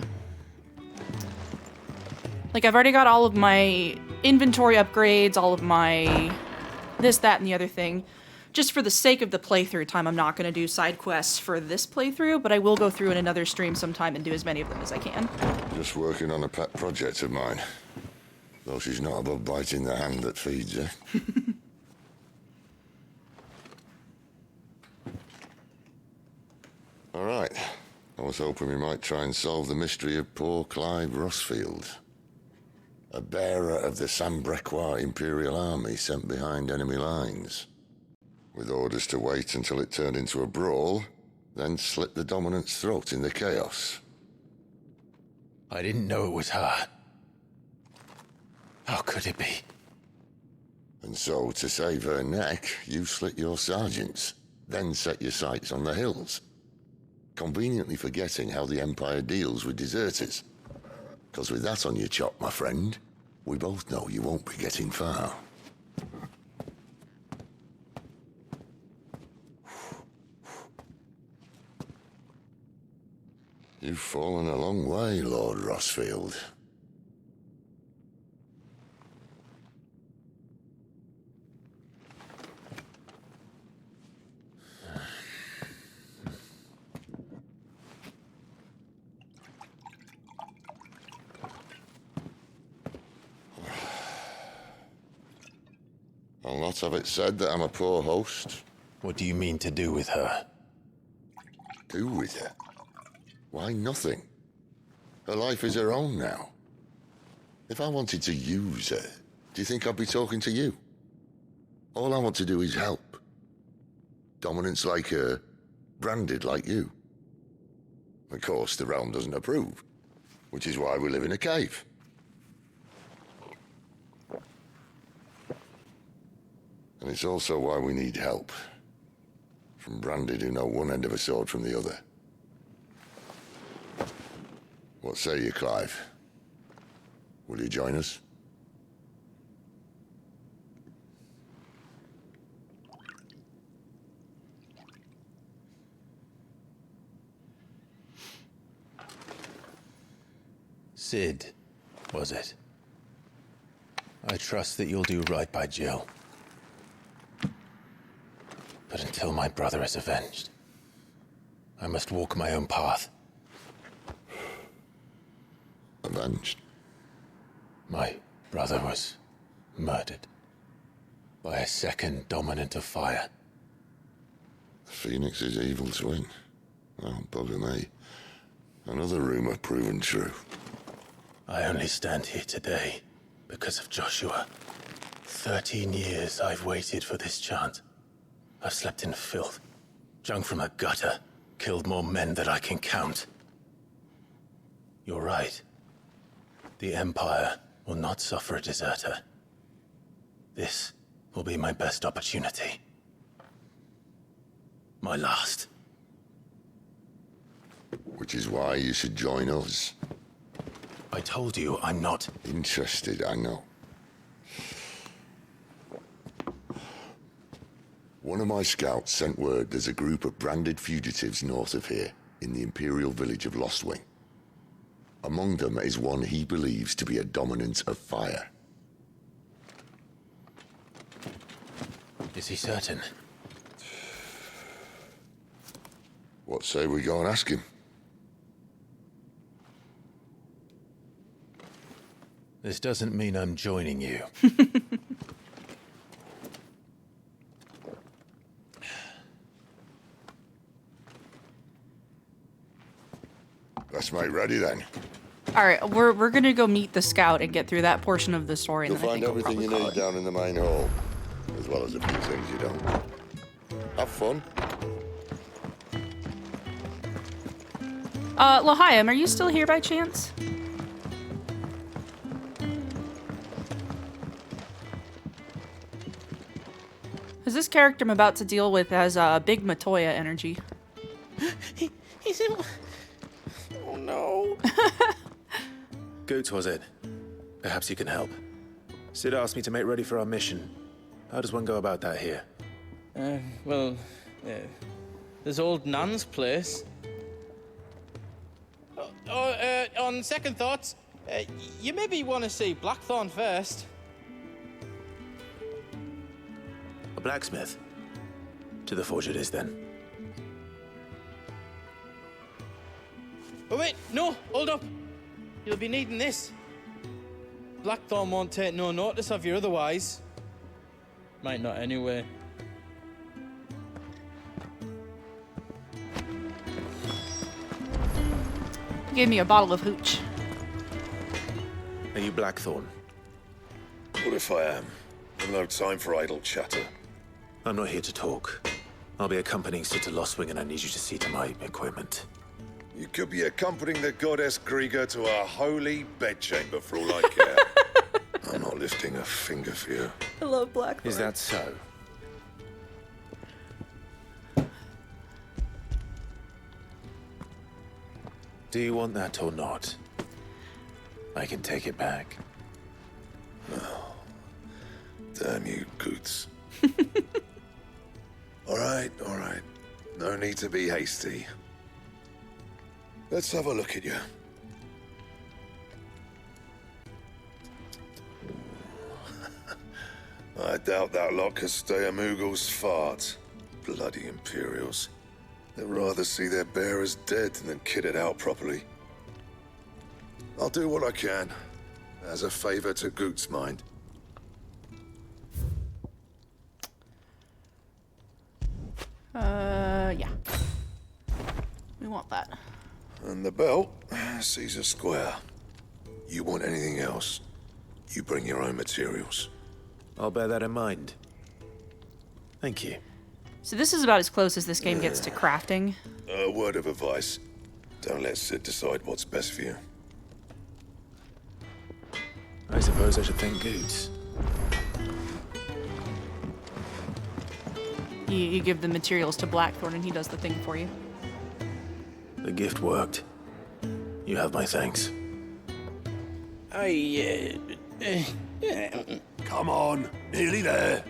already got all of my inventory upgrades, all of my this, that, and the other thing. Just for the sake of the playthrough time, I'm not going to do side quests for this playthrough, but I will go through in another stream sometime and do as many of them as I can. Just working on a pet project of mine. Though she's not above biting the hand that feeds her. All right. I was hoping we might try and solve the mystery of poor Clive Rossfield. A bearer of the Sambrequois Imperial Army sent behind enemy lines. With orders to wait until it turned into a brawl, then slit the dominant's throat in the chaos. I didn't know it was her. How could it be? And so, to save her neck, you slit your sergeants, then set your sights on the hills. Conveniently forgetting how the Empire deals with deserters. Because with that on your chop, my friend, we both know you won't be getting far. You've fallen a long way, Lord Rossfield. I'll not have it said that I'm a poor host. What do you mean to do with her? Do with her? Why, nothing. Her life is her own now. If I wanted to use her, do you think I'd be talking to you? All I want to do is help. Dominants like her, branded like you. Of course, the realm doesn't approve, which is why we live in a cave. And it's also why we need help. From branded who know one end of a sword from the other. What say you, Clive? Will you join us? Sid, was it? I trust that you'll do right by Jill. But until my brother is avenged, I must walk my own path. Avenged? My brother was murdered by a second dominant of fire. The Phoenix's evil twin. Oh, bugger me. Another rumor proven true. I only stand here today because of Joshua. 13 years I've waited for this chance. I've slept in filth, drunk from a gutter, killed more men than I can count. You're right. The Empire will not suffer a deserter. This will be my best opportunity. My last. Which is why you should join us. I told you I'm not interested, I know. One of my scouts sent word there's a group of branded fugitives north of here, in the Imperial village of Lostwing. Among them is one he believes to be a dominant of fire. Is he certain? What say we go and ask him? This doesn't mean I'm joining you. Let's make ready then. All right, we're gonna go meet the scout and get through that portion of the story. You'll And then find everything you need down in the main hall, as well as a few things you don't. Have fun. Lahayim, are you still here by chance? Because this character I'm about to deal with has big Matoya energy. He's in... Oh no. Goots, was it? Perhaps you can help. Sid asked me to make ready for our mission. How does one go about that here? Well, there's old Nan's place. On second thoughts, you maybe want to see Blackthorn first. A blacksmith? To the forge it is, then. Oh wait, no, hold up. You'll be needing this. Blackthorn won't take no notice of you otherwise. Might not anyway. He gave me a bottle of hooch. Are you Blackthorn? What if I am? I've no time for idle chatter. I'm not here to talk. I'll be accompanying Sid to Lostwing, and I need you to see to my equipment. You could be accompanying the goddess Grieger to a holy bedchamber for all I care. I'm not lifting a finger for you. I love Blackthorn. Is that so? Do you want that or not? I can take it back. Oh, damn you, Goots. All right. No need to be hasty. Let's have a look at you. I doubt that lot could stay a Moogle's fart. Bloody Imperials. They'd rather see their bearers dead than kitted out properly. I'll do what I can, as a favor to Goot's mind. Yeah. We want that. And the belt, Caesar Square. You want anything else, you bring your own materials. I'll bear that in mind. Thank you. So this is about as close as this game gets to crafting. A word of advice. Don't let Sid decide what's best for you. I suppose I should thank Goots. You give the materials to Blackthorn and he does the thing for you. The gift worked. You have my thanks. Come on, nearly there.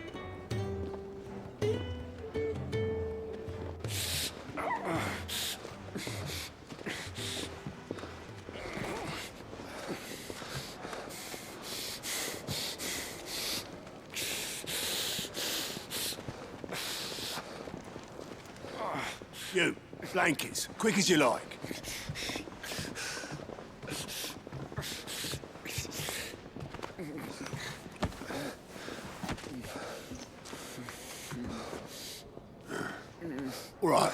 You, blankets, quick as you like. All right,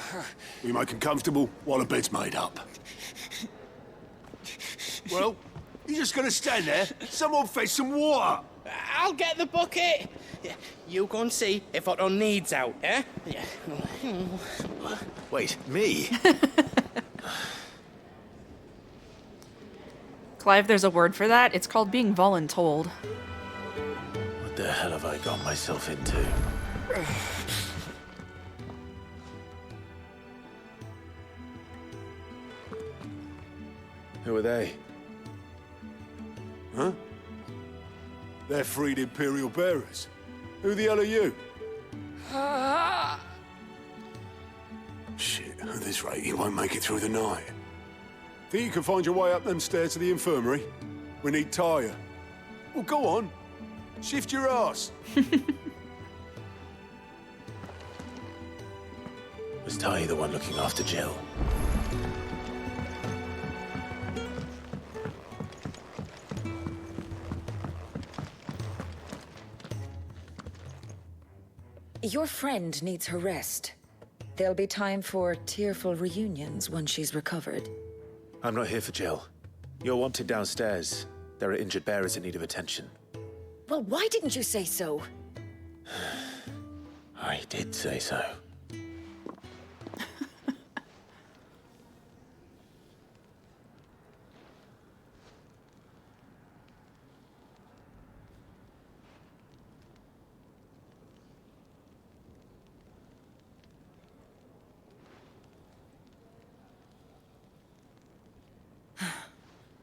we make them comfortable while the bed's made up. Well, you're just gonna stand there? Someone fetch some water. I'll get the bucket. You go and see if Otto needs out, eh? Wait, me? Clive, there's a word for that. It's called being voluntold. What the hell have I got myself into? Who are they? Huh? They're freed Imperial bearers. Who the hell are you? Shit, at this rate, you won't make it through the night. Think you can find your way up them stairs to the infirmary? We need Tyre. Well, go on. Shift your ass. Was Tai the one looking after Jill? Your friend needs her rest. There'll be time for tearful reunions once she's recovered. I'm not here for Jill. You're wanted downstairs. There are injured bearers in need of attention. Well, why didn't you say so? I did say so.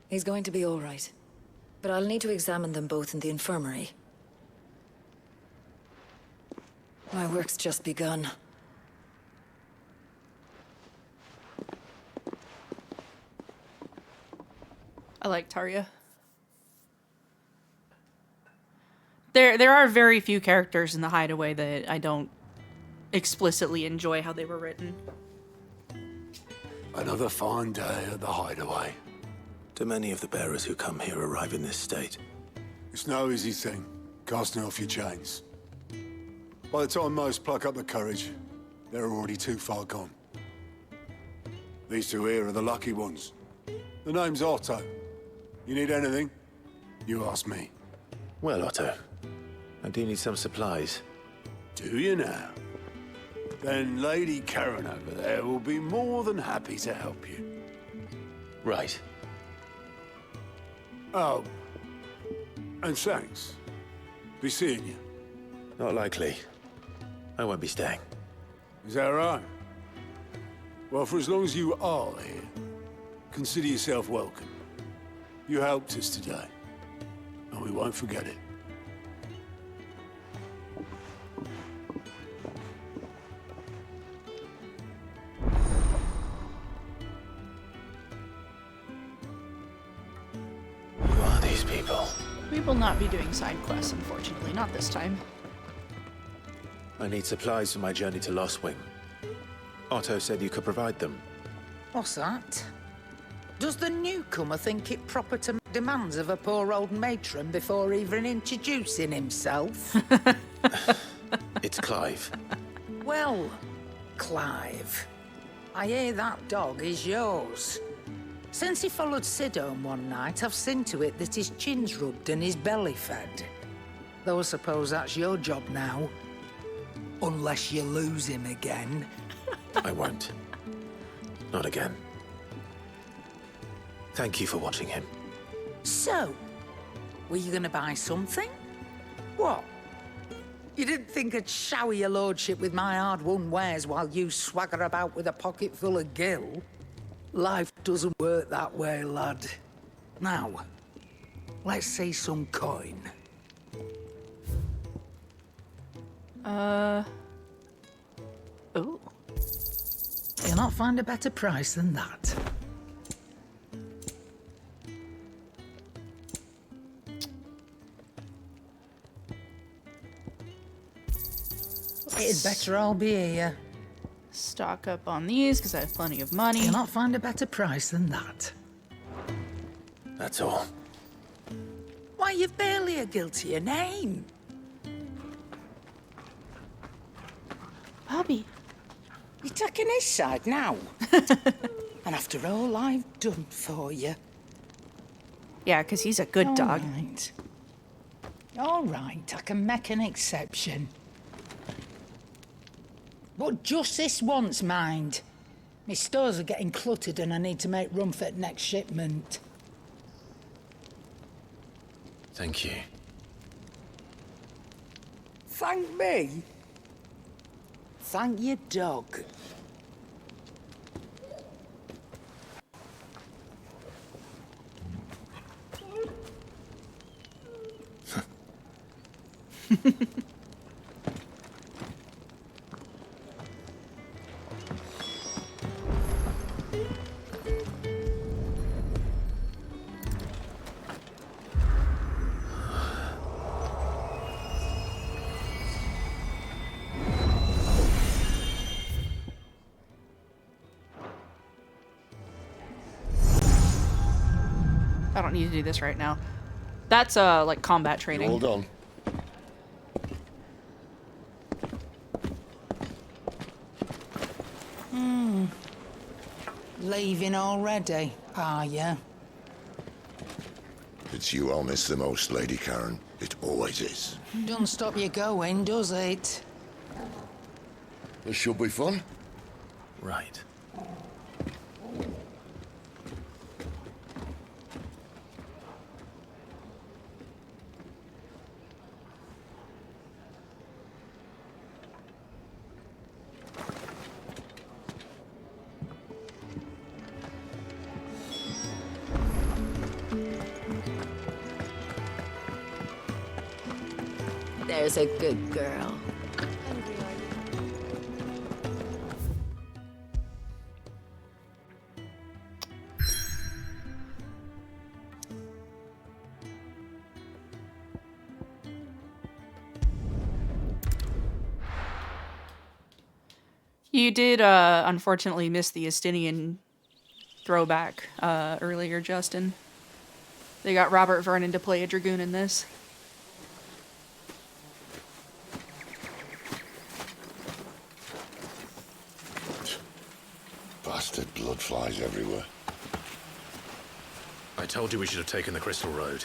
He's going to be all right. But I'll need to examine them both in the infirmary. My work's just begun. I like Tarja. There are very few characters in the Hideaway that I don't explicitly enjoy how they were written. Another fine day at the Hideaway. Do many of the bearers who come here arrive in this state? It's no easy thing, casting off your chains. By the time most pluck up the courage, they're already too far gone. These two here are the lucky ones. The name's Otto. You need anything? You ask me. Well, Otto, I do need some supplies. Do you now? Then Lady Karen over there will be more than happy to help you. Right. Oh. And thanks. Be seeing you. Not likely. I won't be staying. Is that right? Well, for as long as you are here, consider yourself welcome. You helped us today, and we won't forget it. Who are these people? We will not be doing side quests, unfortunately. Not this time. I need supplies for my journey to Lost Wing. Otto said you could provide them. What's that? Does the newcomer think it proper to make demands of a poor old matron before even introducing himself? It's Clive. Well, Clive, I hear that dog is yours. Since he followed Sid home one night, I've seen to it that his chin's rubbed and his belly fed. Though I suppose that's your job now. Unless you lose him again. I won't. Not again. Thank you for watching him. So, were you gonna buy something? What? You didn't think I'd shower your lordship with my hard-won wares while you swagger about with a pocket full of gil? Life doesn't work that way, lad. Now, let's see some coin. Oh. You'll not find a better price than that. It'd better all be here. Stock up on these because I have plenty of money. You'll not find a better price than that. That's all. Why, you've barely a guiltier name. Bobby. You're taking his side now. And after all I've done for you. Yeah, because he's a good dog. Right. All right, I can make an exception. But just this once, mind. My stores are getting cluttered and I need to make room for the next shipment. Thank you. Thank me? Thank your dog. I don't need to do this right now. That's like combat training. Hold on. Leaving already, are ya? It's you I'll miss the most, Lady Karen. It always is. Don't stop you going, does it? This should be fun. Right. There's a good girl. You did, unfortunately miss the Estinian throwback, earlier, Justin. They got Robert Vernon to play a Dragoon in this. Bastard blood flies everywhere. I told you we should have taken the Crystal Road.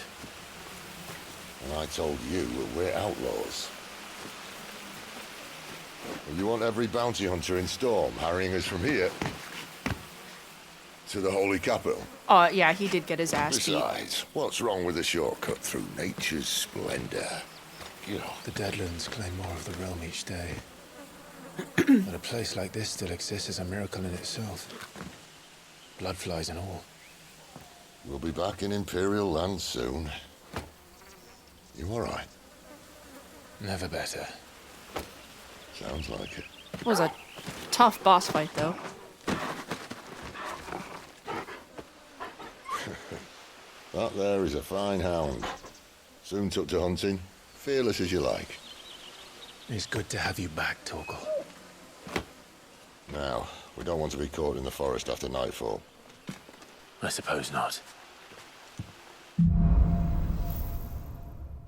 And I told you that we're outlaws. You want every bounty hunter in Storm harrying us from here to the Holy Capital? Yeah, he did get his ass beat. Besides, what's wrong with a shortcut through nature's splendor? You know, The Deadlands claim more of the realm each day. That a place like this still exists is a miracle in itself. Bloodflies and all. we'll be back in Imperial land soon. You all right? Never better. Sounds like it. It was a tough boss fight, though. That there is a fine hound. Soon took to hunting. Fearless as you like. It's good to have you back, Torgal. Now, we don't want to be caught in the forest after nightfall. I suppose not.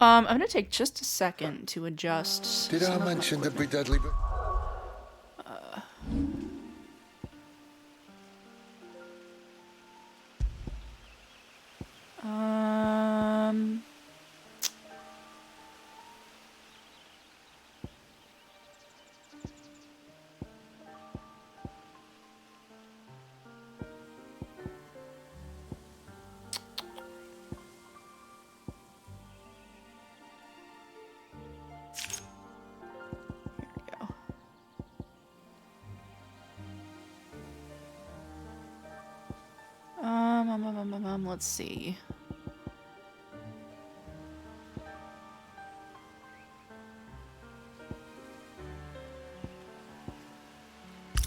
I'm gonna take just a second to adjust. Did I mention there'd be deadly... Um... Let's see. I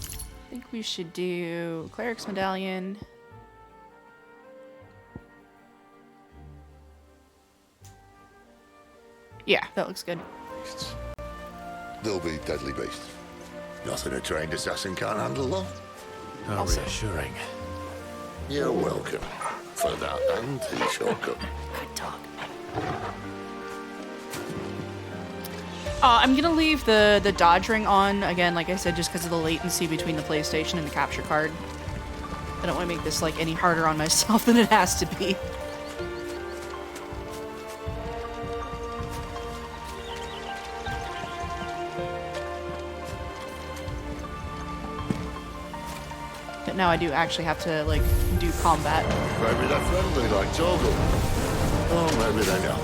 think we should do Cleric's Medallion. Yeah, that looks good. They'll be deadly beasts. Nothing a trained assassin can't handle, though. How reassuring. You're welcome. For that and the shortcut. Good talk. I'm gonna leave the dodge ring on, again, like I said, just because of the latency between the PlayStation and the capture card. I don't want to make this, like, any harder on myself than it has to be. But now I do actually have to, like, do combat. Maybe they're friendly like Torgal. Oh, maybe they're not.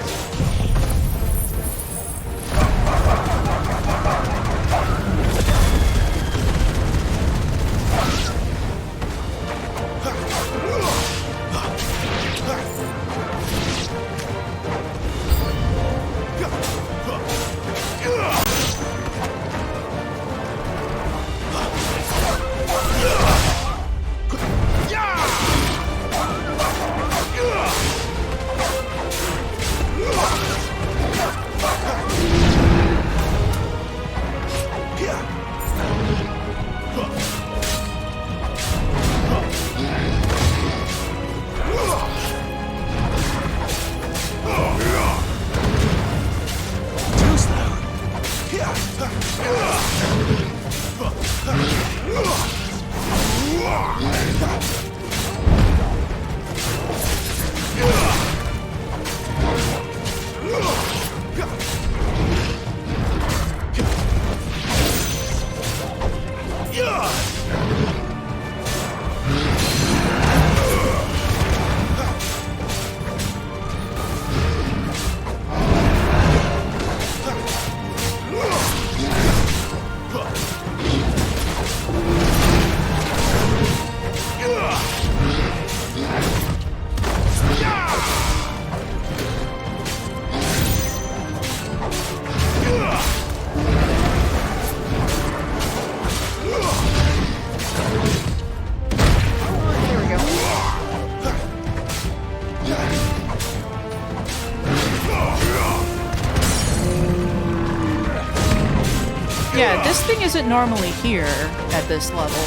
This thing isn't normally here at this level.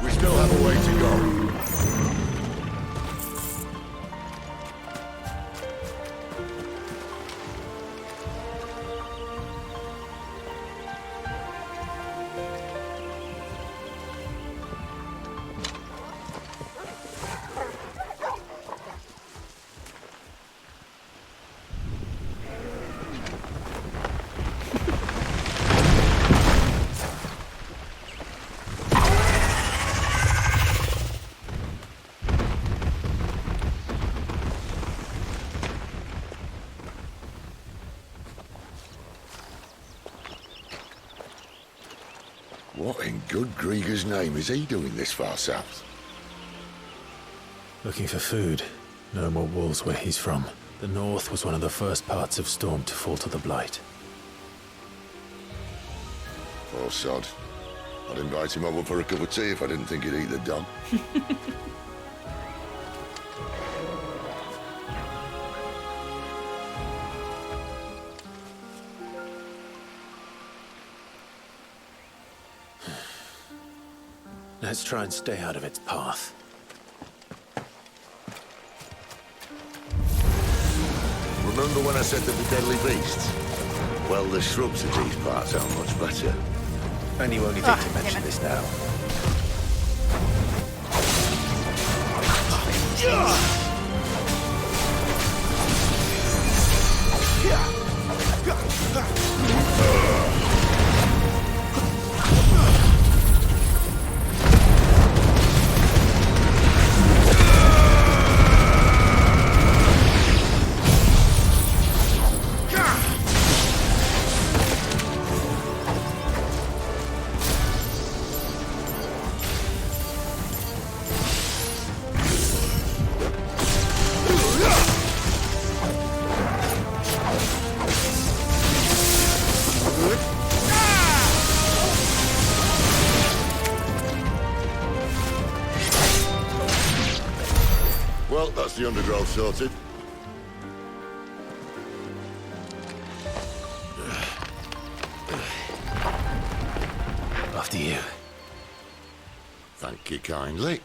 We still have a way to go. What in good Grieger's name is he doing this far south? Looking for food. No more wolves where he's from. The north was one of the first parts of Storm to fall to the Blight. Poor sod. I'd invite him over for a cup of tea if I didn't think he'd eat the dog. Let's try and stay out of its path. Remember when I said they'd be deadly beasts? Well, the shrubs of these parts are much better. And you only think to mention this now. Well, that's the undergrowth sorted. After you. Thank you kindly.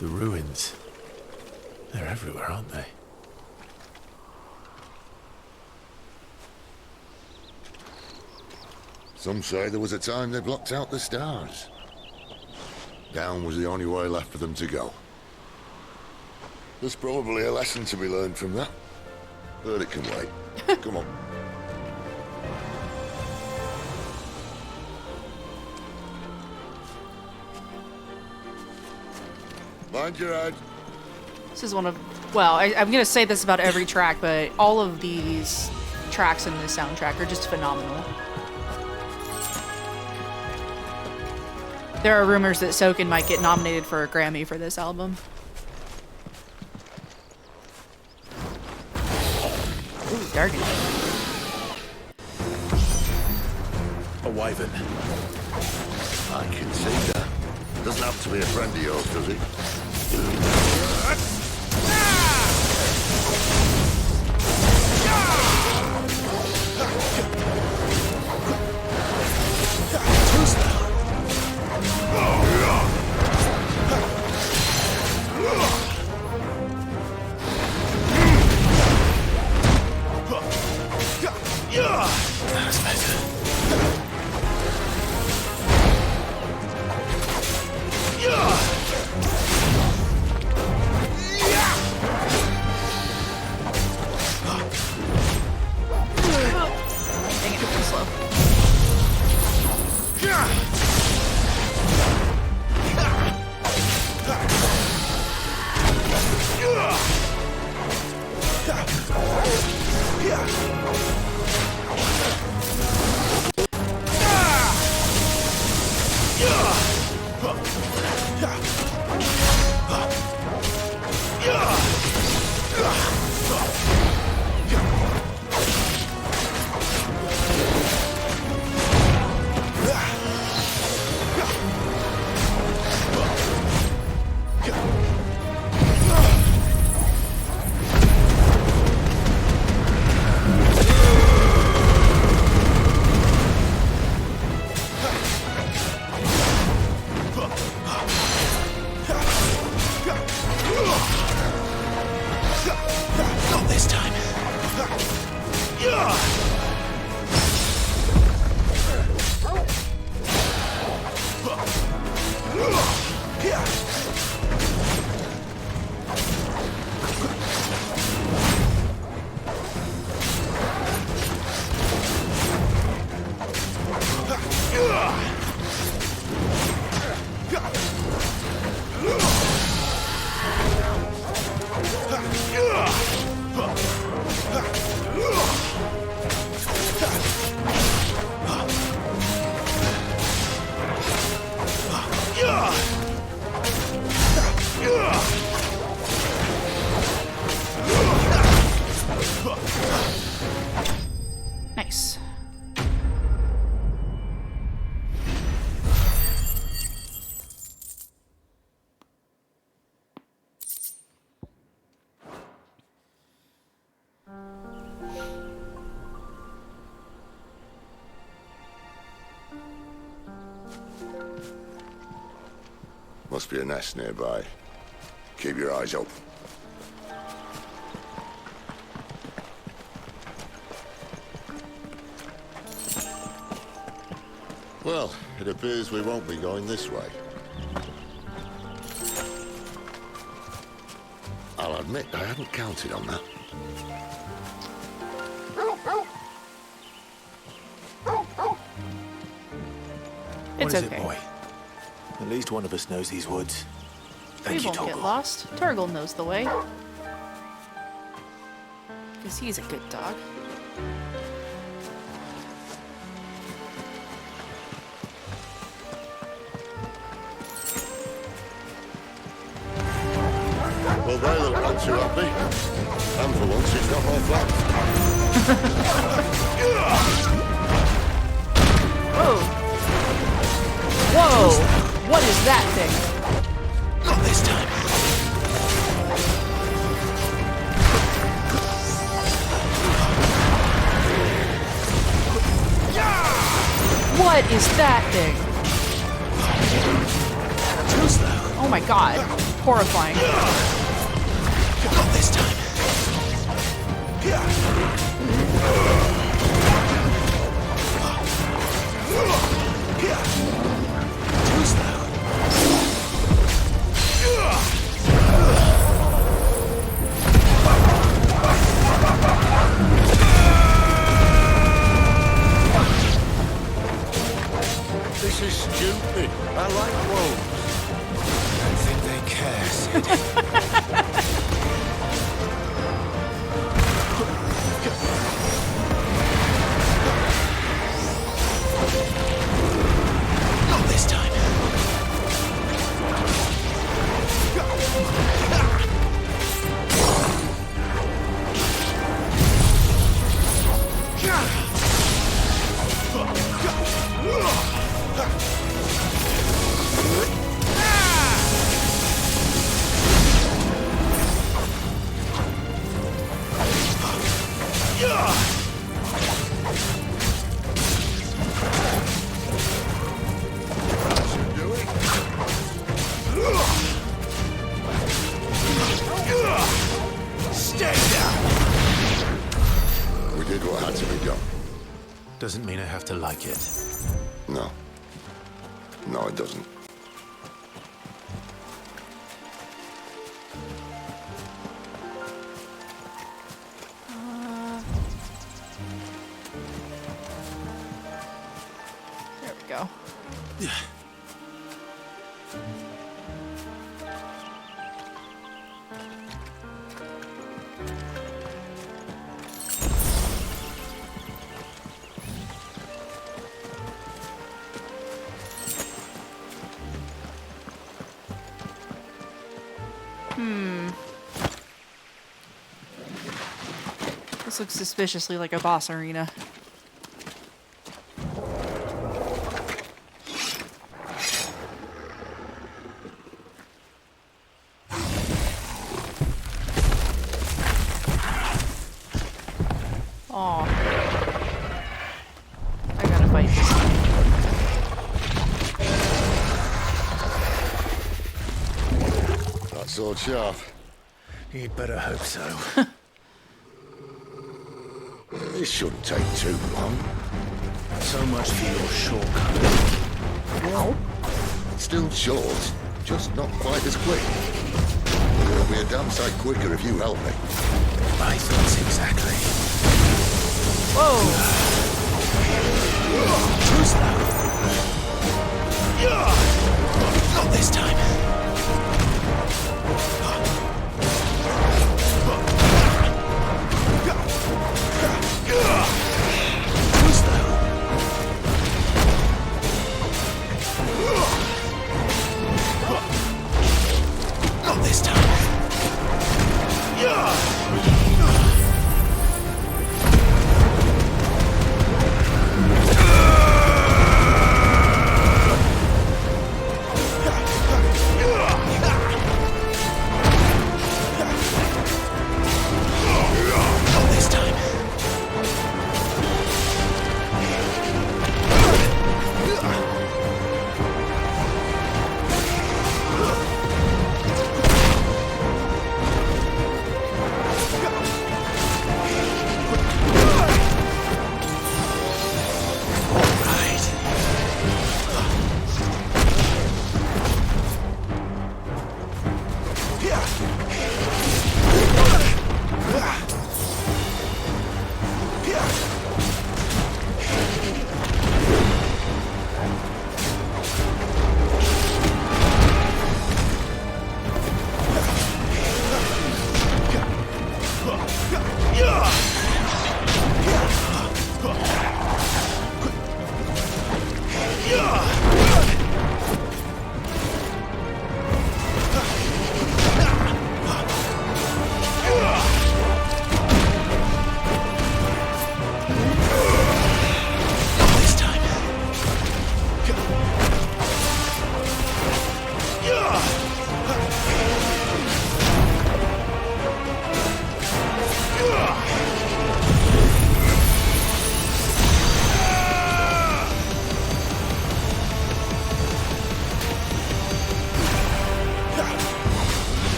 The ruins. They're everywhere, aren't they? Some say there was a time they blocked out the stars. Down was the only way left for them to go. There's probably a lesson to be learned from that. But it can wait. Come on. Mind your head. This is one of, well, I'm going to say this about every track, but all of these tracks in this soundtrack are just phenomenal. There are rumors that Soken might get nominated for a Grammy for this album. Ooh, Dargan. A wyvern. I can see that. Doesn't have to be a friend of yours, does it? That's better. Dang it, too slow. Must be a nest nearby. Keep your eyes open. Well, it appears we won't be going this way. I'll admit I hadn't counted on that. It's What is okay. it, boy? At least one of us knows these woods. We Thank you, won't get Torgal. lost. Torgal knows the way. Because he's a good dog. Well, they look not too happy. And for once, it's not my flat. Whoa! Whoa! What is that thing? Not this time. What is that thing? Too slow. Oh my god. Horrifying. Not this time. Too slow. This is stupid. I like wolves. I don't think they care, Sid. Not this time. Stay down. We did what had to be done. Doesn't mean I have to like it. No. No, it doesn't. There we go. This looks suspiciously like a boss arena. Aw. I gotta fight this thing. That sword sharp. You'd better hope so. This shouldn't take too long. So much for your shortcut. Well, still short, just not quite as quick. It'll be a damn sight quicker if you help me. My thoughts exactly. Whoa! Too slow. Not this time. Too slow. Not this time. Not this time.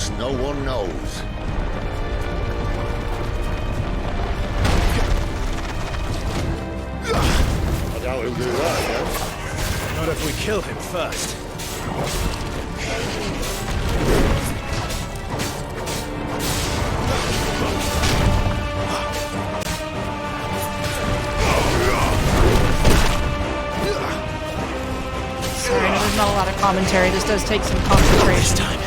else no one knows. I doubt he'll do that again. Not if we kill him first. Sorry, I know there's not a lot of commentary. This does take some concentration. Time.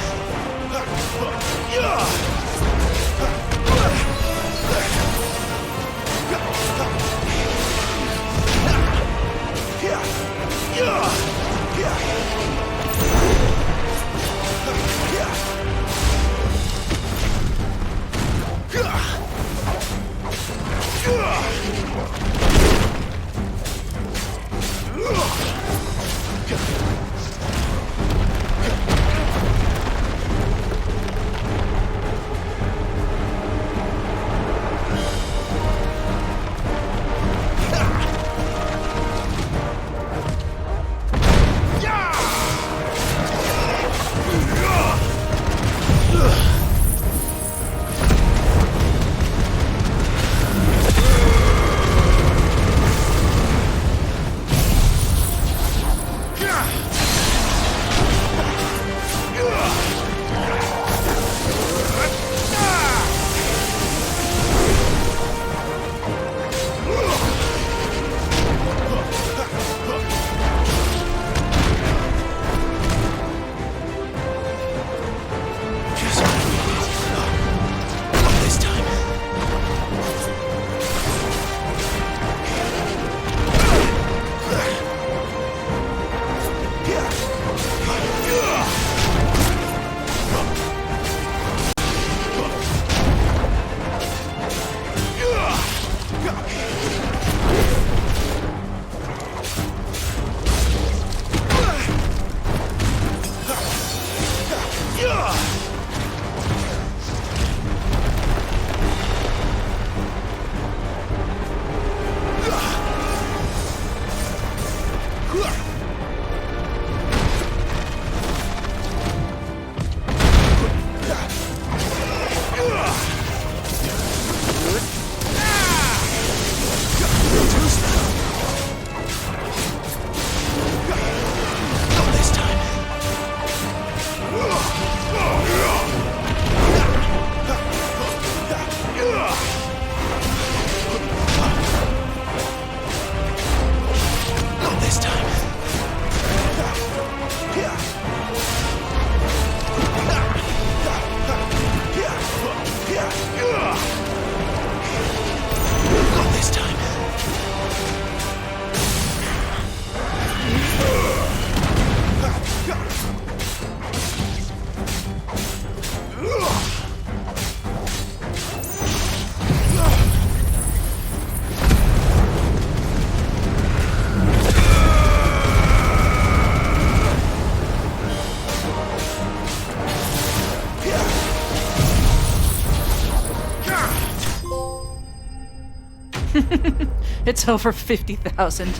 It's over 50,000.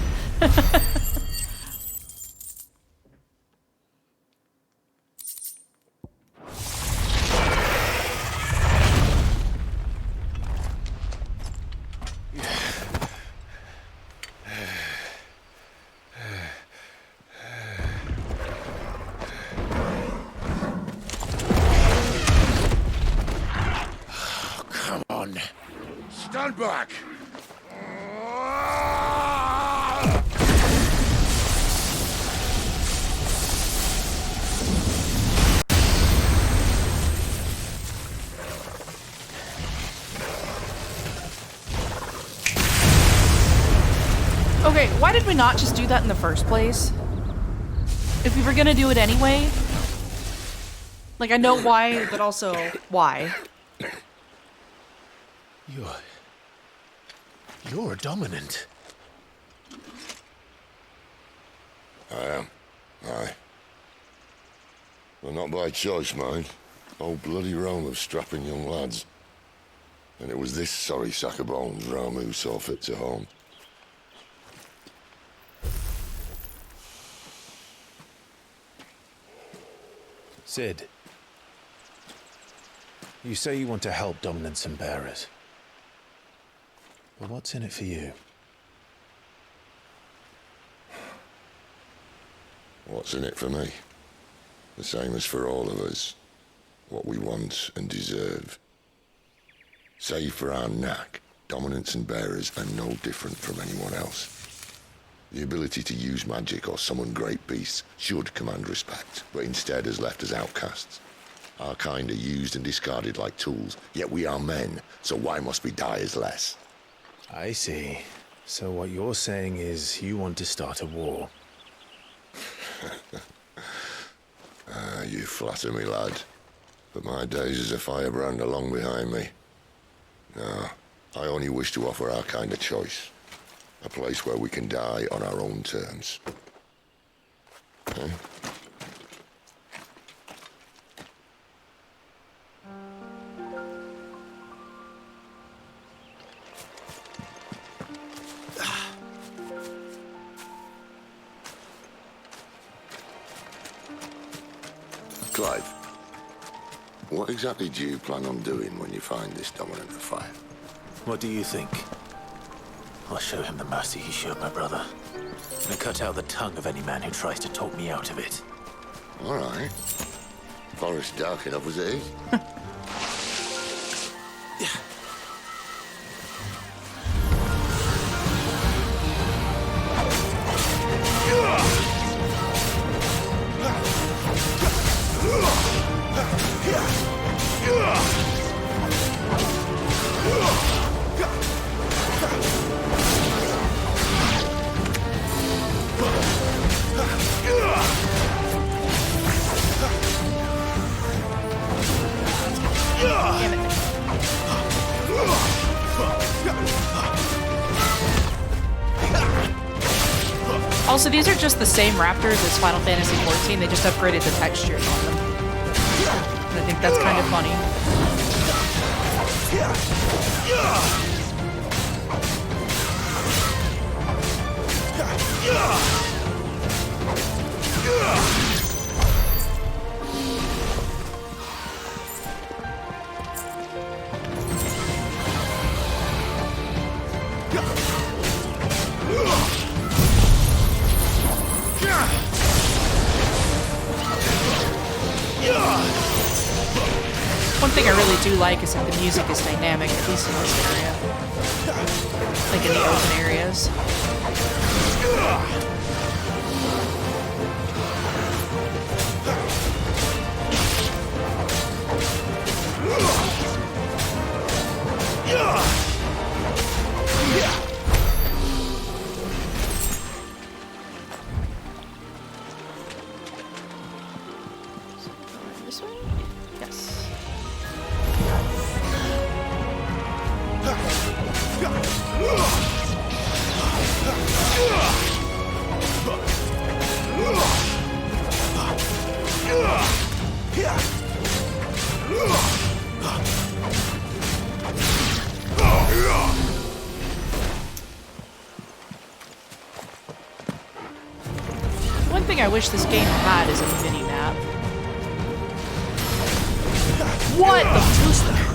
Come on. Stand back. Okay, why did we not just do that in the first place? If we were gonna do it anyway? Like, I know why, but also, why? You're dominant. I am. Aye. Well, not by choice, mind. Old bloody Rome of strapping young lads. And it was this sorry sack of bones Rome who saw fit to home. Sid. You say you want to help dominants and bearers. But what's in it for you? What's in it for me? The same as for all of us. What we want and deserve. Save for our knack, dominants and bearers are no different from anyone else. The ability to use magic or summon great beasts should command respect, but instead has left us outcasts. Our kind are used and discarded like tools, yet we are men, so why must we die as less? I see. So what you're saying is you want to start a war. You flatter me, lad. But my days as a firebrand are long behind me. No, I only wish to offer our kind a choice. A place where we can die on our own terms. Okay? Clive, what exactly do you plan on doing when you find this dominant of fire? What do you think? I'll show him the mercy he showed my brother. And cut out the tongue of any man who tries to talk me out of it. All right. Forest dark enough as it is. Also, these are just the same raptors as Final Fantasy XIV, they just upgraded the textures on them. And I think that's kind of funny. One thing I really do like is that the music is dynamic, at least in this area. Like in the open areas. This way? Yes. One thing I wish this game had is a mini-map. What the who's that?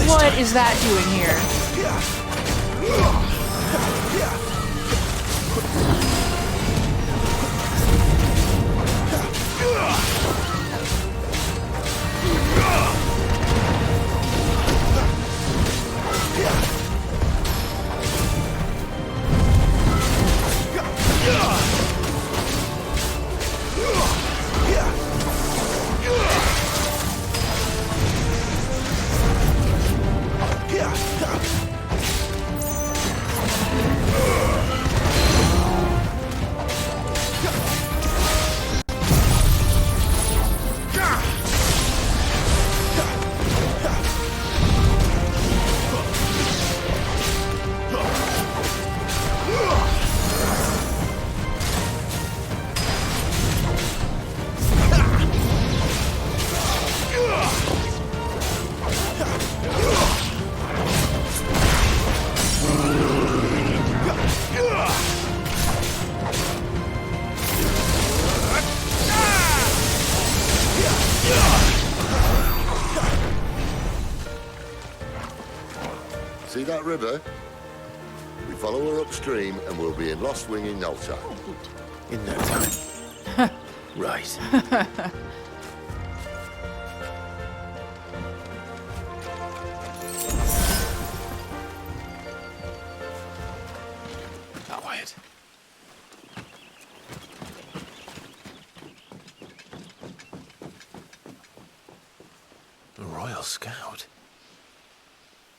What is that doing here? See that river? We follow her upstream and we'll be in Lost Wing in no time. In no time. Right. Quiet. A Royal Scout.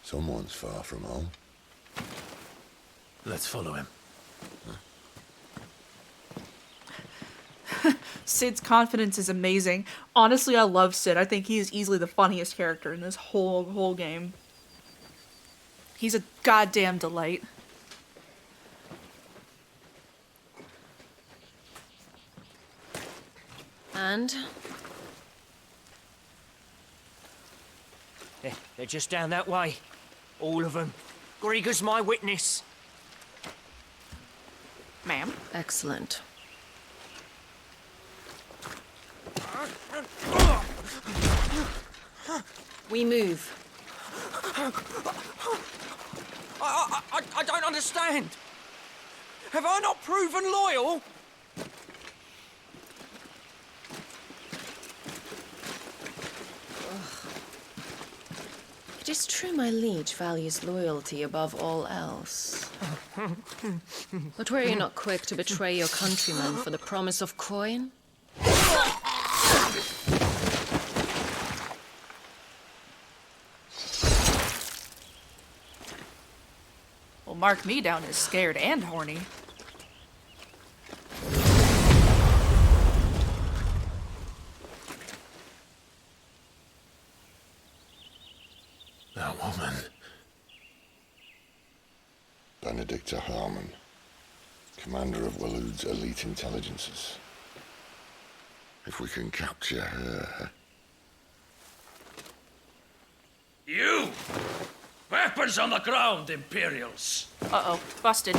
Someone's far from home. Let's follow him. Sid's confidence is amazing. Honestly, I love Sid. I think he is easily the funniest character in this whole game. He's a goddamn delight. And? They're just down that way. All of them. Grieger's my witness. Ma'am? Excellent. We move. I don't understand. Have I not proven loyal? It is true my liege values loyalty above all else. But were you not quick to betray your countrymen for the promise of coin? Well, mark me down as scared and horny. That woman. Benedicta Harmon, commander of Waloed's elite intelligences. If we can capture her... You! Weapons on the ground, Imperials! Uh-oh, busted.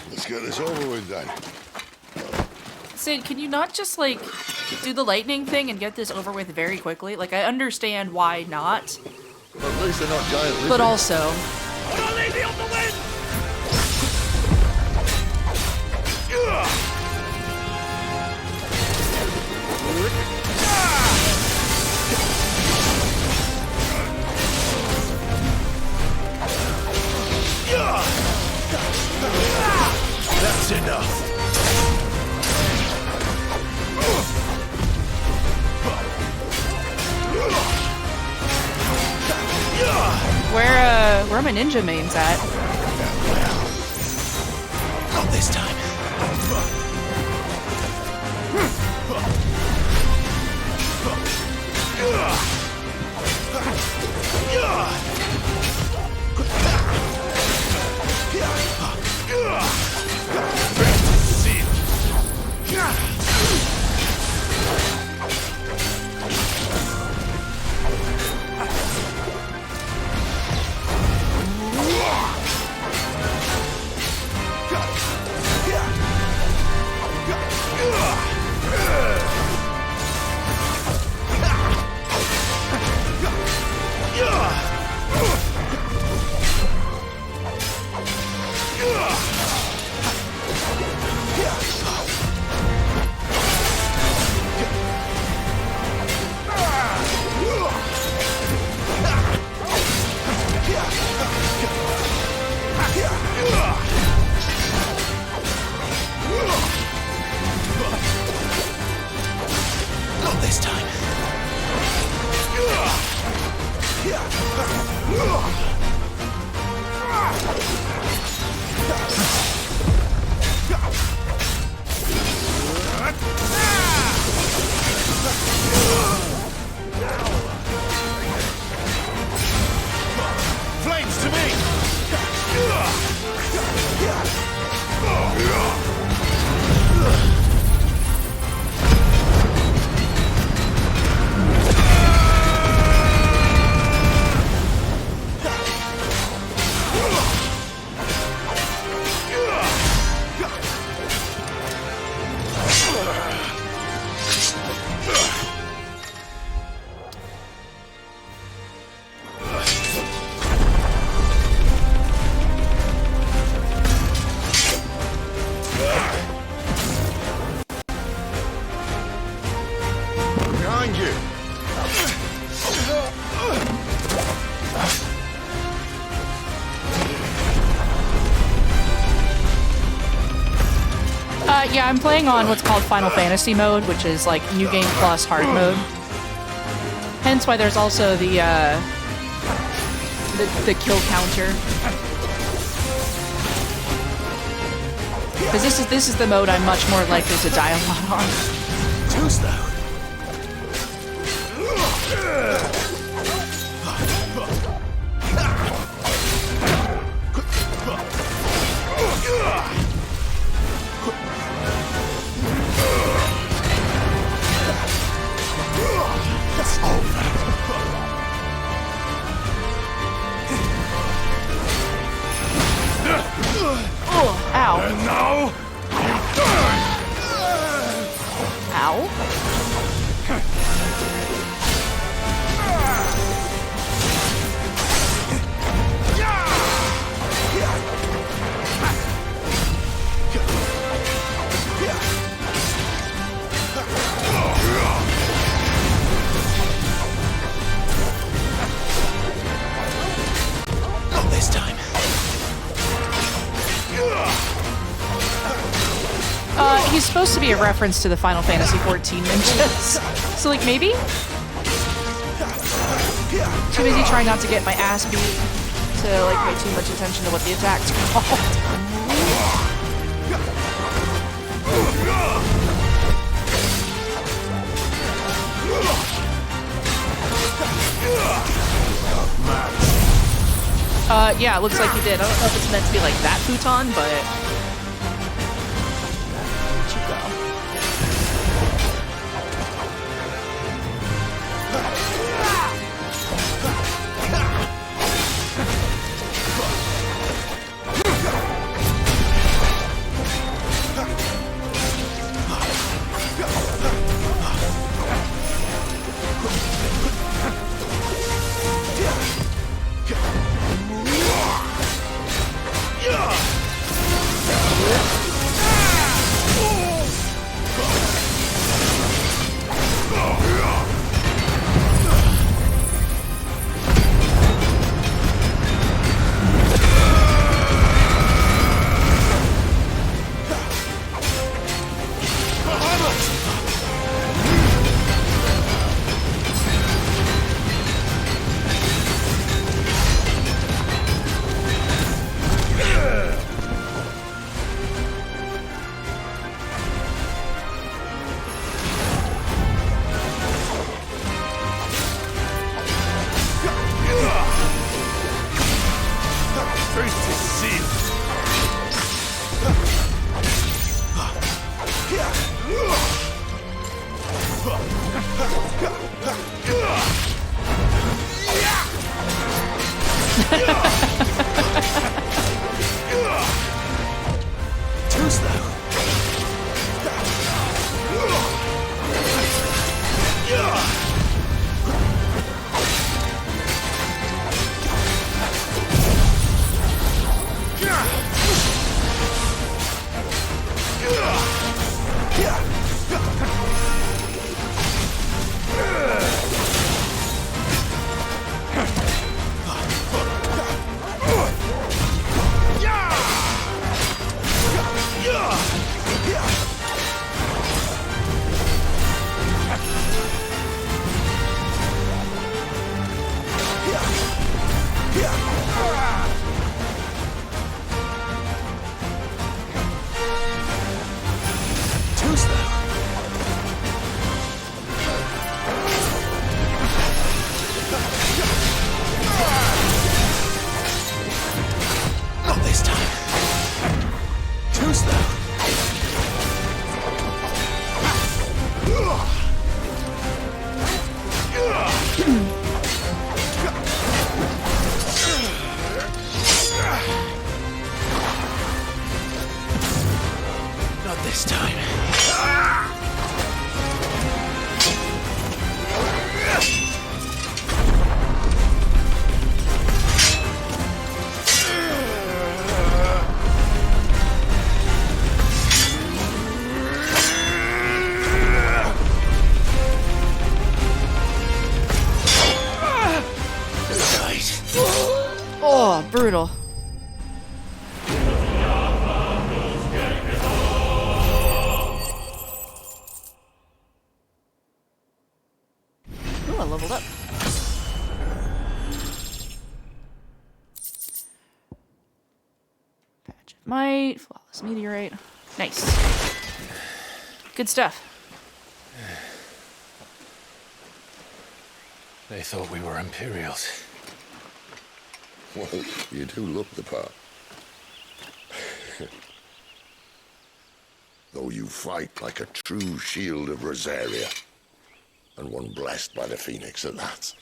Let's get this over with then. Sid, can you not just, like, do the lightning thing and get this over with very quickly? Like, I understand why not. At least they're not giant lizards. But also... That's enough. Where are my ninja mains at? Not this time. Yeah, I'm playing on what's called Final Fantasy mode, which is like New Game Plus hard mode. Hence why there's also the kill counter. Because this is the mode I'm much more likely to die a lot on. Too slow. It's over. Oh, ow. And now, you die! Ow. Not this time. He's supposed to be a reference to the Final Fantasy XIV ninjas. So, like, maybe? Too busy trying not to get my ass beat to, like, pay too much attention to what the attacks are called. Yeah, it looks like he did. I don't know if it's meant to be like that futon, but... Where'd you go? Too slow. Not this time. Oh, brutal. Smite. Flawless meteorite. Nice. Good stuff. They thought we were Imperials. Well, you do look the part. Though you fight like a true shield of Rosaria. And one blessed by the Phoenix at that.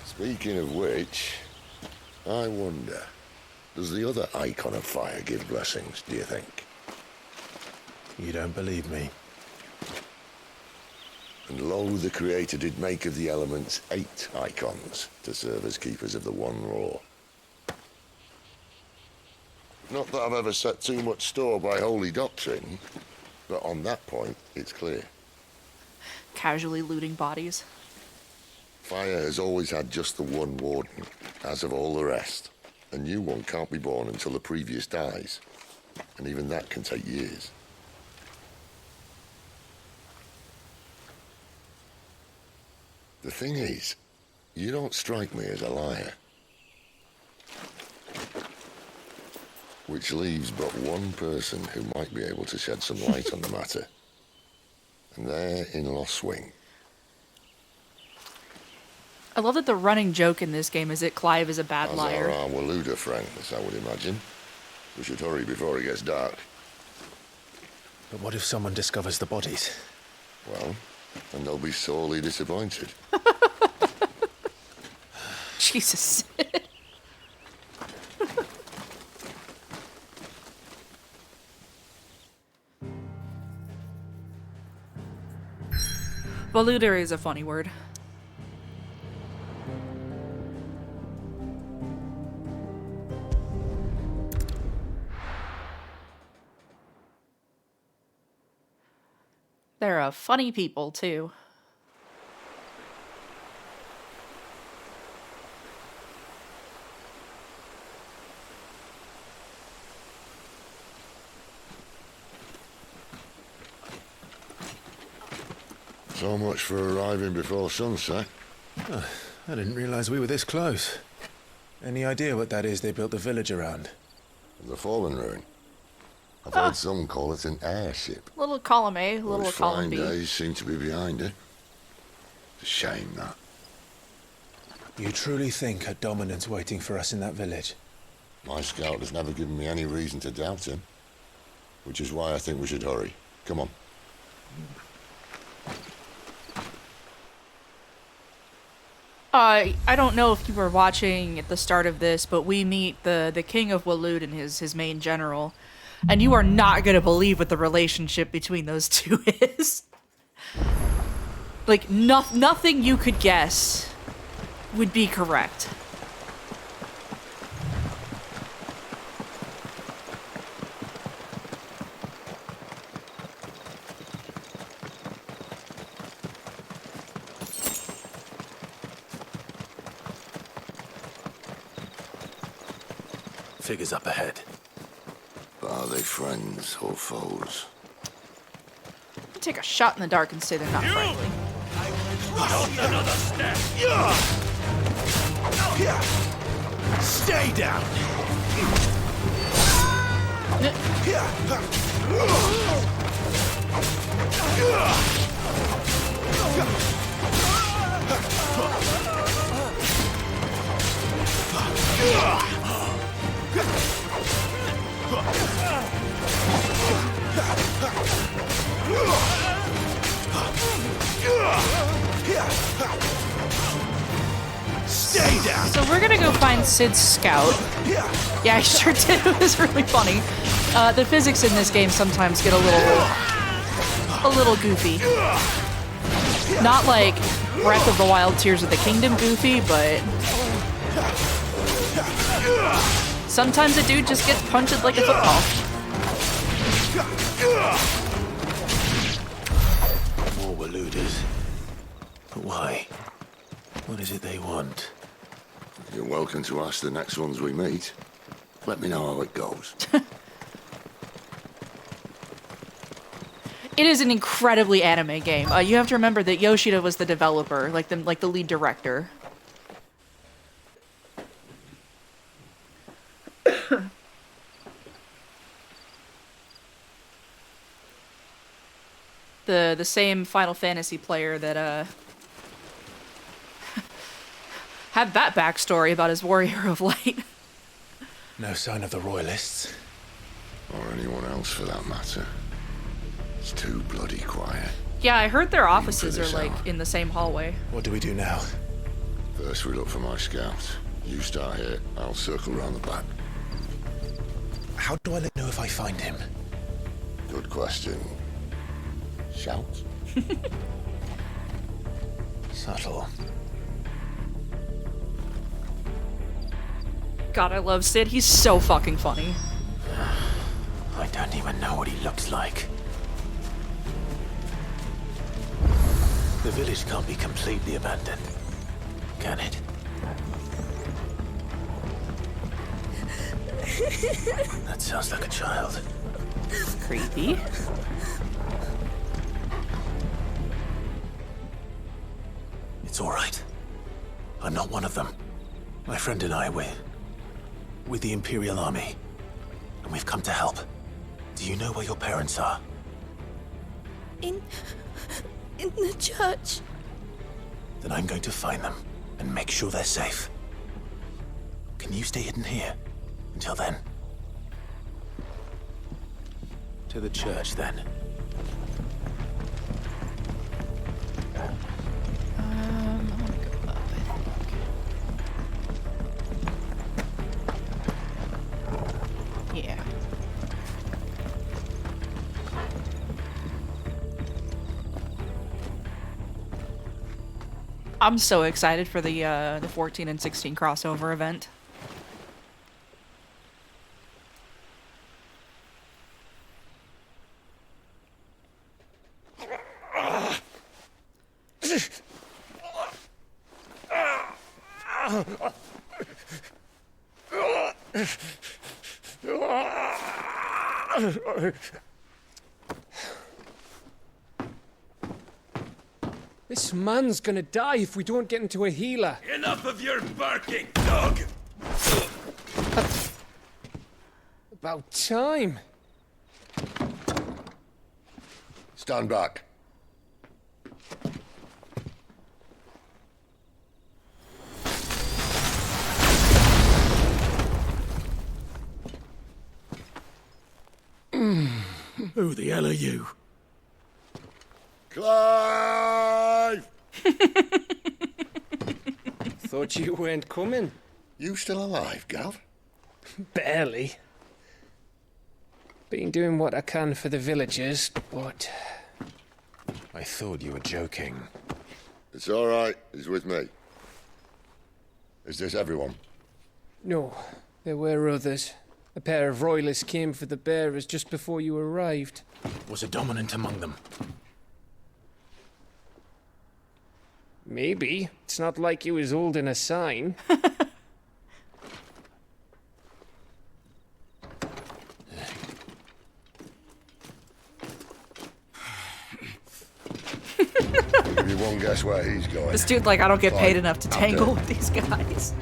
Speaking of which, I wonder, does the other icon of fire give blessings, do you think? You don't believe me? And lo, the Creator did make of the elements 8 icons to serve as keepers of the one law. Not that I've ever set too much store by holy doctrine, but on that point, it's clear. Casually looting bodies. Fire has always had just the one warden, as of all the rest. A new one can't be born until the previous dies, and even that can take years. The thing is, you don't strike me as a liar. Which leaves but one person who might be able to shed some light on the matter. And they're in Lost Swing. I love that the running joke in this game is that Clive is a bad As liar. are our Waluda friends, I would imagine. We should hurry before it gets dark. But what if someone discovers the bodies? Well, and they'll be sorely disappointed. Jesus. Waluda is a funny word. They're funny people, too. So much for arriving before sunset. Oh, I didn't realize we were this close. Any idea what that is they built the village around? The fallen ruin. I've heard some call it an airship. Little column A, little Those column fine B. days seem to be behind it. It's a shame, that. You truly think a dominant's waiting for us in that village? My scout has never given me any reason to doubt him. Which is why I think we should hurry. Come on. I don't know if you were watching at the start of this, but we meet the king of Walud and his main general. And you are not going to believe what the relationship between those two is. Like, nothing you could guess would be correct. Figures up ahead. But are they friends or foes? Take a shot in the dark and say they're not friendly. Not another step. Stay down. Stay down. So we're gonna go find Sid's scout. Yeah, I sure did. It was really funny. The physics in this game sometimes get a little goofy. Not like Breath of the Wild, Tears of the Kingdom goofy, but sometimes a dude just gets punched like a football. More Waludas. But why? What is it they want? You're welcome to ask the next ones we meet. Let me know how it goes. It is an incredibly anime game. You have to remember that Yoshida was the developer, like the lead director. the same Final Fantasy player that had that backstory about his Warrior of Light. No sign of the Royalists. Or anyone else for that matter. It's too bloody quiet. Yeah, I heard their offices are like in the same hallway. What do we do now? First we look for my scout. You start here, I'll circle round the back. How do I know if I find him? Good question. Shout? Subtle. God, I love Sid. He's so fucking funny. I don't even know what he looks like. The village can't be completely abandoned, can it? That sounds like a child. Creepy. It's all right. I'm not one of them. My friend and I, we're with the Imperial Army, and we've come to help. Do you know where your parents are? In the church. Then I'm going to find them and make sure they're safe. Can you stay hidden here until then? To the church, then. I'm gonna go up, I think. Yeah. I'm so excited for the 14 and 16 crossover event. This man's gonna die if we don't get into a healer. Enough of your barking, dog! About time. Stand back. Who the hell are you? Clive! Thought you weren't coming. You still alive, Gav? Barely. Been doing what I can for the villagers, but... I thought you were joking. It's all right. He's with me. Is this everyone? No, there were others. A pair of royalists came for the bearers just before you arrived. Was a dominant among them? Maybe. It's not like he was holding a sign. I'll give you one guess where he's going. This dude, like, I don't get paid Fine. enough to I'm tangle dead. with these guys.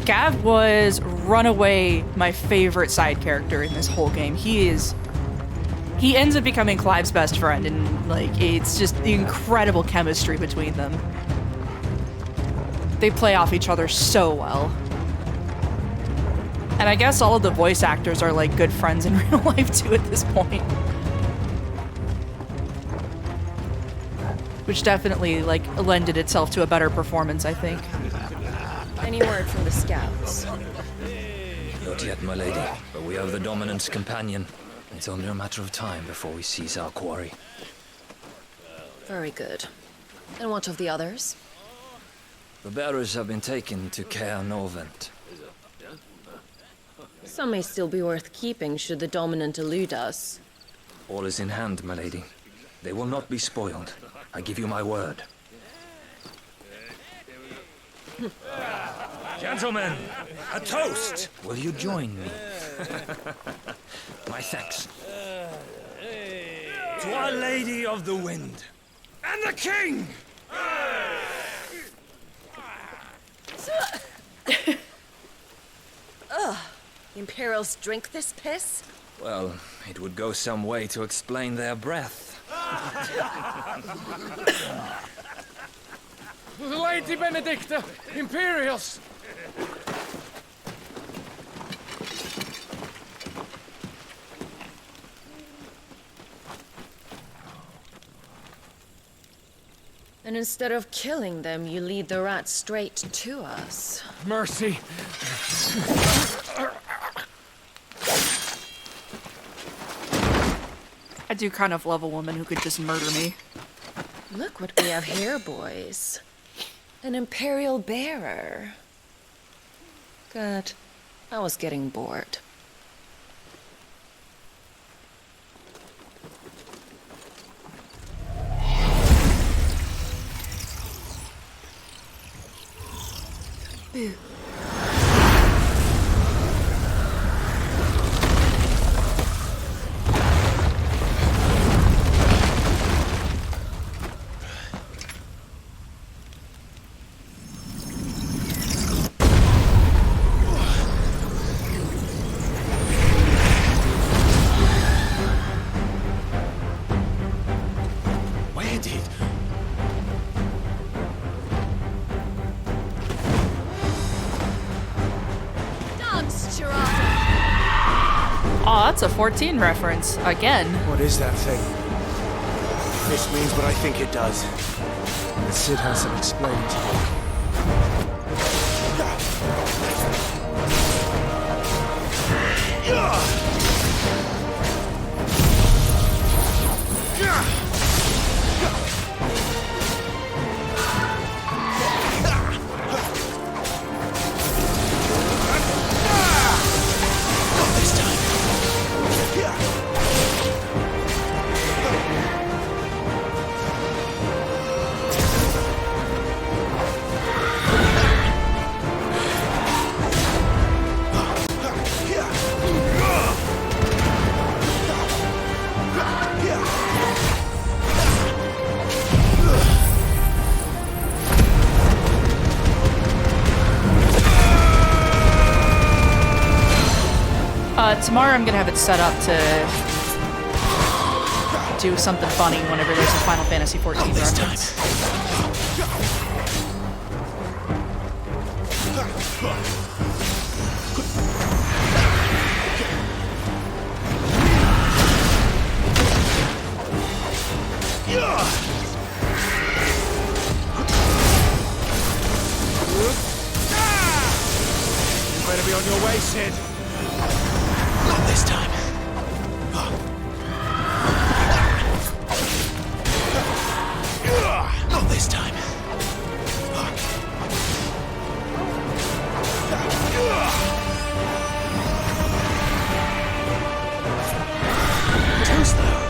Gav was runaway my favorite side character in this whole game. He ends up becoming Clive's best friend, and like it's just the incredible chemistry between them. They play off each other so well. And I guess all of the voice actors are like good friends in real life too at this point. Which definitely like lended itself to a better performance, I think. Any word from the scouts? Not yet, my lady, but we have the Dominant's companion. It's only a matter of time before we seize our quarry. Very good. And what of the others? The bearers have been taken to Caer Novent. Some may still be worth keeping should the Dominant elude us. All is in hand, my lady. They will not be spoiled. I give you my word. Gentlemen, a toast! Will you join me? My thanks. To Our Lady of the Wind. And the King! Ugh. Imperials drink this piss? Well, it would go some way to explain their breath. Lady Benedicta! Imperials! And instead of killing them, you lead the rats straight to us. Mercy! I do kind of love a woman who could just murder me. Look what we have here, boys. An Imperial bearer. Good. I was getting bored. Boo. Where did? Oh, that's a 14 reference. Again. What is that thing? This means what I think it does. The Cid has some explaining to do. Tomorrow I'm gonna have it set up to do something funny whenever there's a Final Fantasy XIV reference. You better be on your way, Cid. Not this time. Not this time. Too slow.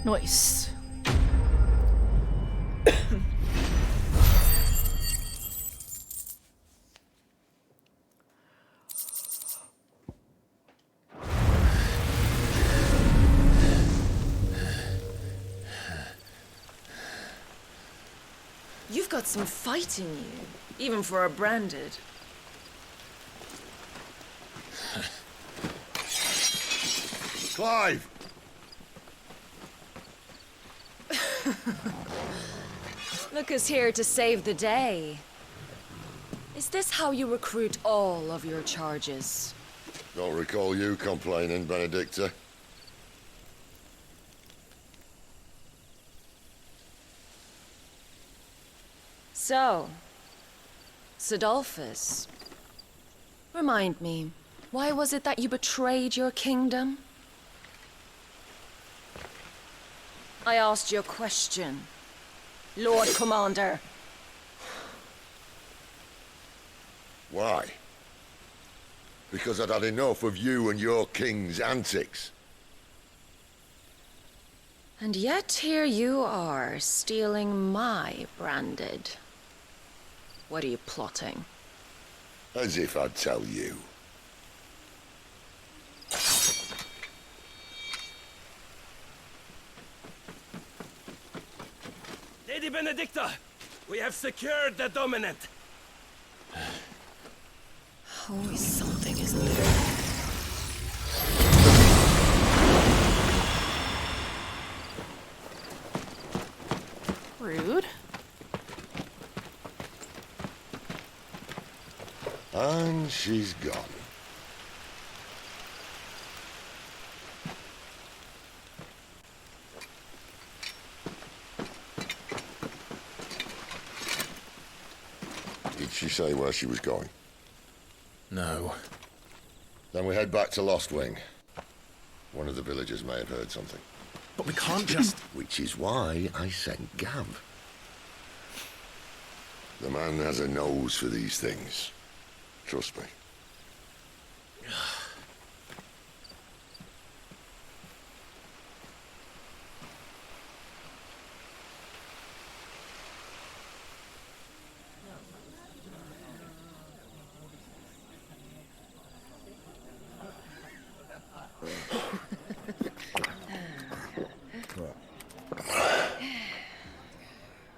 Nice. You've got some fight in you, even for a branded. Clive! Look who's here to save the day. Is this how you recruit all of your charges? Don't recall you complaining, Benedicta. So, Sidolphus, remind me, why was it that you betrayed your kingdom? I asked you a question, Lord Commander. Why? Because I'd had enough of you and your king's antics. And yet here you are, stealing my branded. What are you plotting? As if I'd tell you. Lady Benedicta, we have secured the dominant. Always something, isn't there? Rude. And she's gone. Did she say where she was going? No. Then we head back to Lost Wing. One of the villagers may have heard something. But we can't just... Which is why I sent Gav. The man has a nose for these things. Trust me.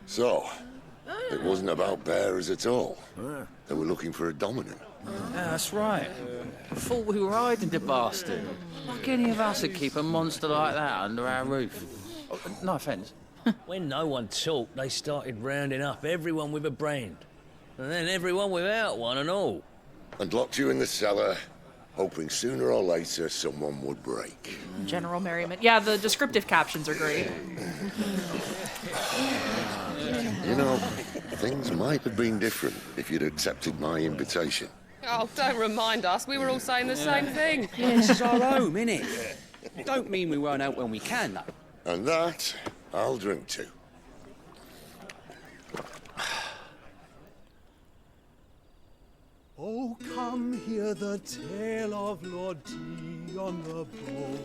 So, it wasn't about bearers at all. They were looking for a dominant. Yeah, that's right. I thought we were hiding the bastard. Like any of us would keep a monster like that under our roof. Oh, no offence. When no one talked, they started rounding up everyone with a brand. And then everyone without one and all. And locked you in the cellar, hoping sooner or later someone would break. General merriment. Yeah, the descriptive captions are great. You know, things might have been different if you'd accepted my invitation. Oh, don't remind us. We were all saying the same thing. Yeah, this is our home, innit? Don't mean we won't out when we can, though. And that, I'll drink to. Oh, come hear the tale of Lord Dion the Bold,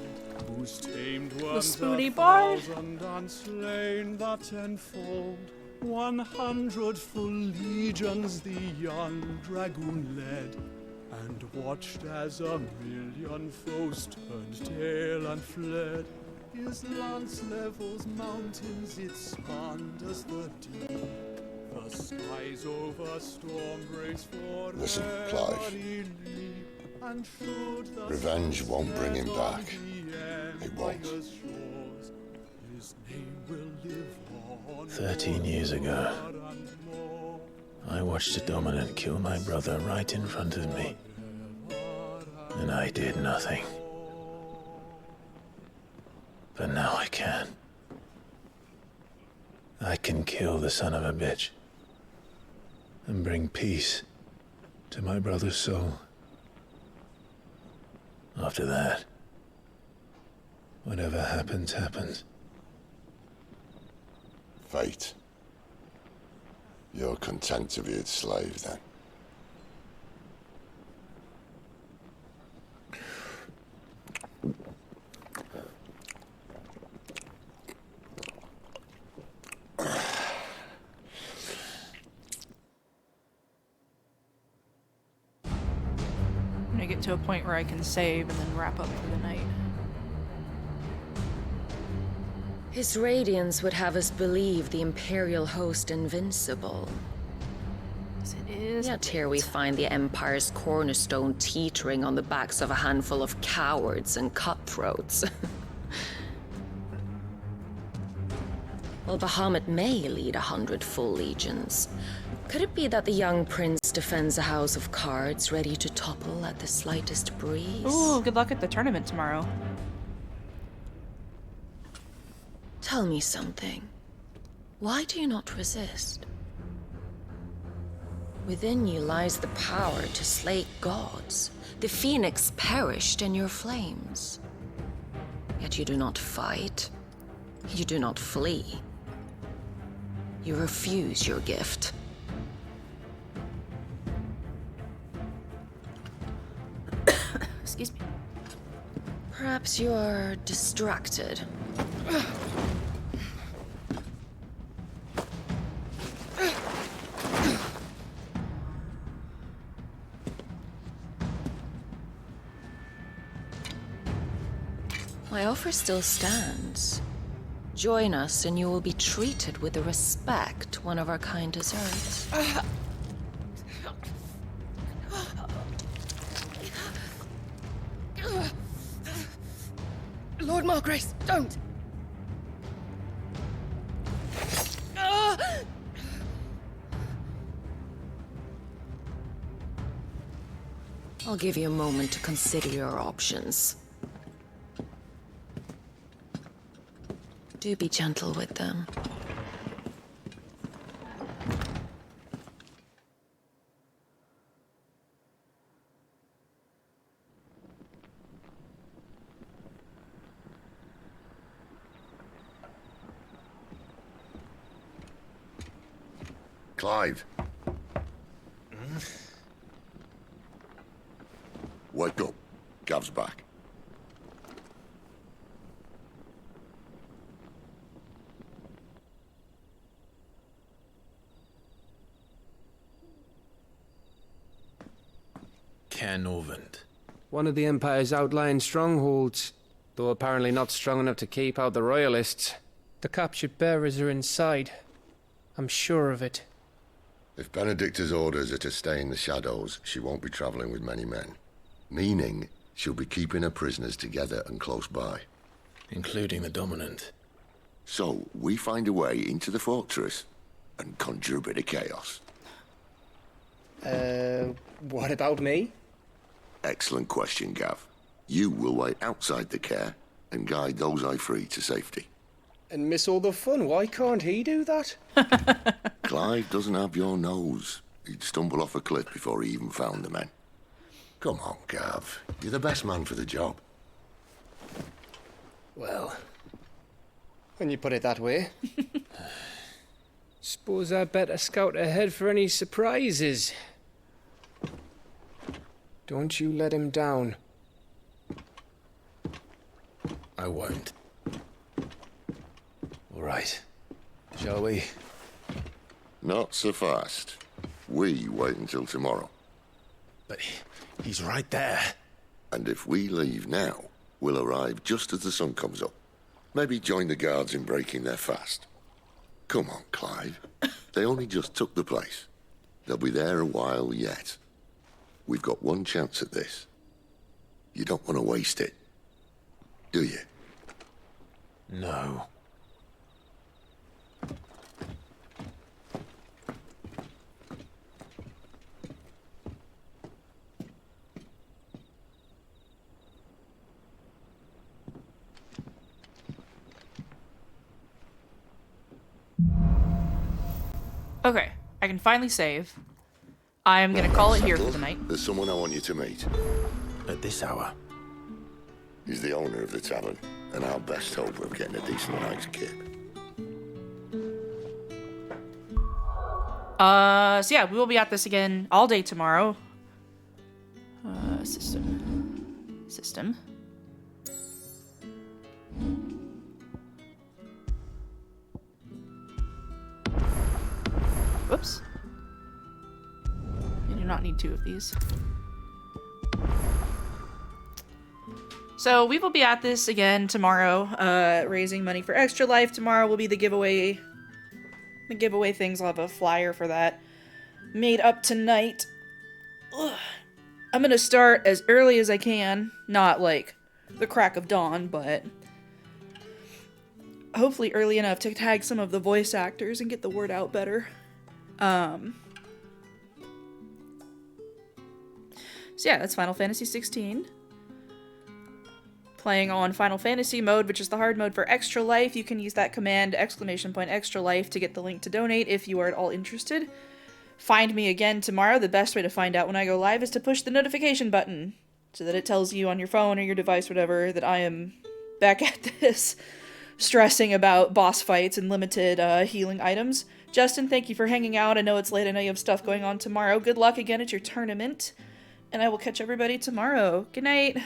who's tamed worms spoony bard. 1,000 and slain the tenfold. 100 full legions the young dragoon led, and watched as 1,000,000 foes turned tail and fled. His lance levels mountains, it spanders the deep. The skies over storm breaks for Listen, Clive. Revenge won't bring him back. It won't. 13 years ago, I watched a dominant kill my brother right in front of me. And I did nothing. But now I can. I can kill the son of a bitch. And bring peace to my brother's soul. After that, whatever happens, happens. Fate. You're content to be its slave, then? I'm gonna get to a point where I can save and then wrap up for the night. His radiance would have us believe the Imperial host invincible. Yes, it is. Yet here we find the Empire's cornerstone teetering on the backs of a handful of cowards and cutthroats. Well, Bahamut may lead 100 full legions. Could it be that the young prince defends a house of cards ready to topple at the slightest breeze? Ooh, good luck at the tournament tomorrow. Tell me something. Why do you not resist? Within you lies the power to slay gods. The phoenix perished in your flames. Yet you do not fight. You do not flee. You refuse your gift. Excuse me. Perhaps you're distracted. My offer still stands. Join us and you will be treated with the respect one of our kind deserves. Lord Margrace, don't! I'll give you a moment to consider your options. Do be gentle with them. Clive. Wake up. Gav's back. Caernarvon. One of the Empire's outlying strongholds, though apparently not strong enough to keep out the Royalists. The captured bearers are inside. I'm sure of it. If Benedicta's orders are to stay in the shadows, she won't be travelling with many men. Meaning, she'll be keeping her prisoners together and close by. Including the Dominant. So, we find a way into the fortress and conjure a bit of chaos. What about me? Excellent question, Gav. You will wait outside the care and guide those I free to safety. And miss all the fun. Why can't he do that? Clive doesn't have your nose. He'd stumble off a cliff before he even found the men. Come on, Gav. You're the best man for the job. Well, when you put it that way. Suppose I'd better scout ahead for any surprises. Don't you let him down. I won't. All right. Shall we? Not so fast. We wait until tomorrow. But he's right there. And if we leave now, we'll arrive just as the sun comes up. Maybe join the guards in breaking their fast. Come on, Clive. They only just took the place. They'll be there a while yet. We've got one chance at this. You don't want to waste it, do you? No. Okay, I can finally save. I am gonna call it here for the night. There's someone I want you to meet. At this hour? He's the owner of the tavern, and our best hope of getting a decent night's kip. So yeah, we will be at this again all day tomorrow. System. Whoops. You do not need two of these. So we will be at this again tomorrow, raising money for Extra Life. Tomorrow will be the giveaway. The giveaway things. I'll have a flyer for that made up tonight. Ugh. I'm gonna start as early as I can. Not like the crack of dawn, but hopefully early enough to tag some of the voice actors and get the word out better. So yeah, that's Final Fantasy 16. Playing on Final Fantasy mode, which is the hard mode for Extra Life. You can use that command, !Extra Life, to get the link to donate if you are at all interested. Find me again tomorrow. The best way to find out when I go live is to push the notification button so that it tells you on your phone or your device, whatever, that I am back at this, stressing about boss fights and limited healing items. Justin, thank you for hanging out. I know it's late. I know you have stuff going on tomorrow. Good luck again at your tournament. and I will catch everybody tomorrow. Good night.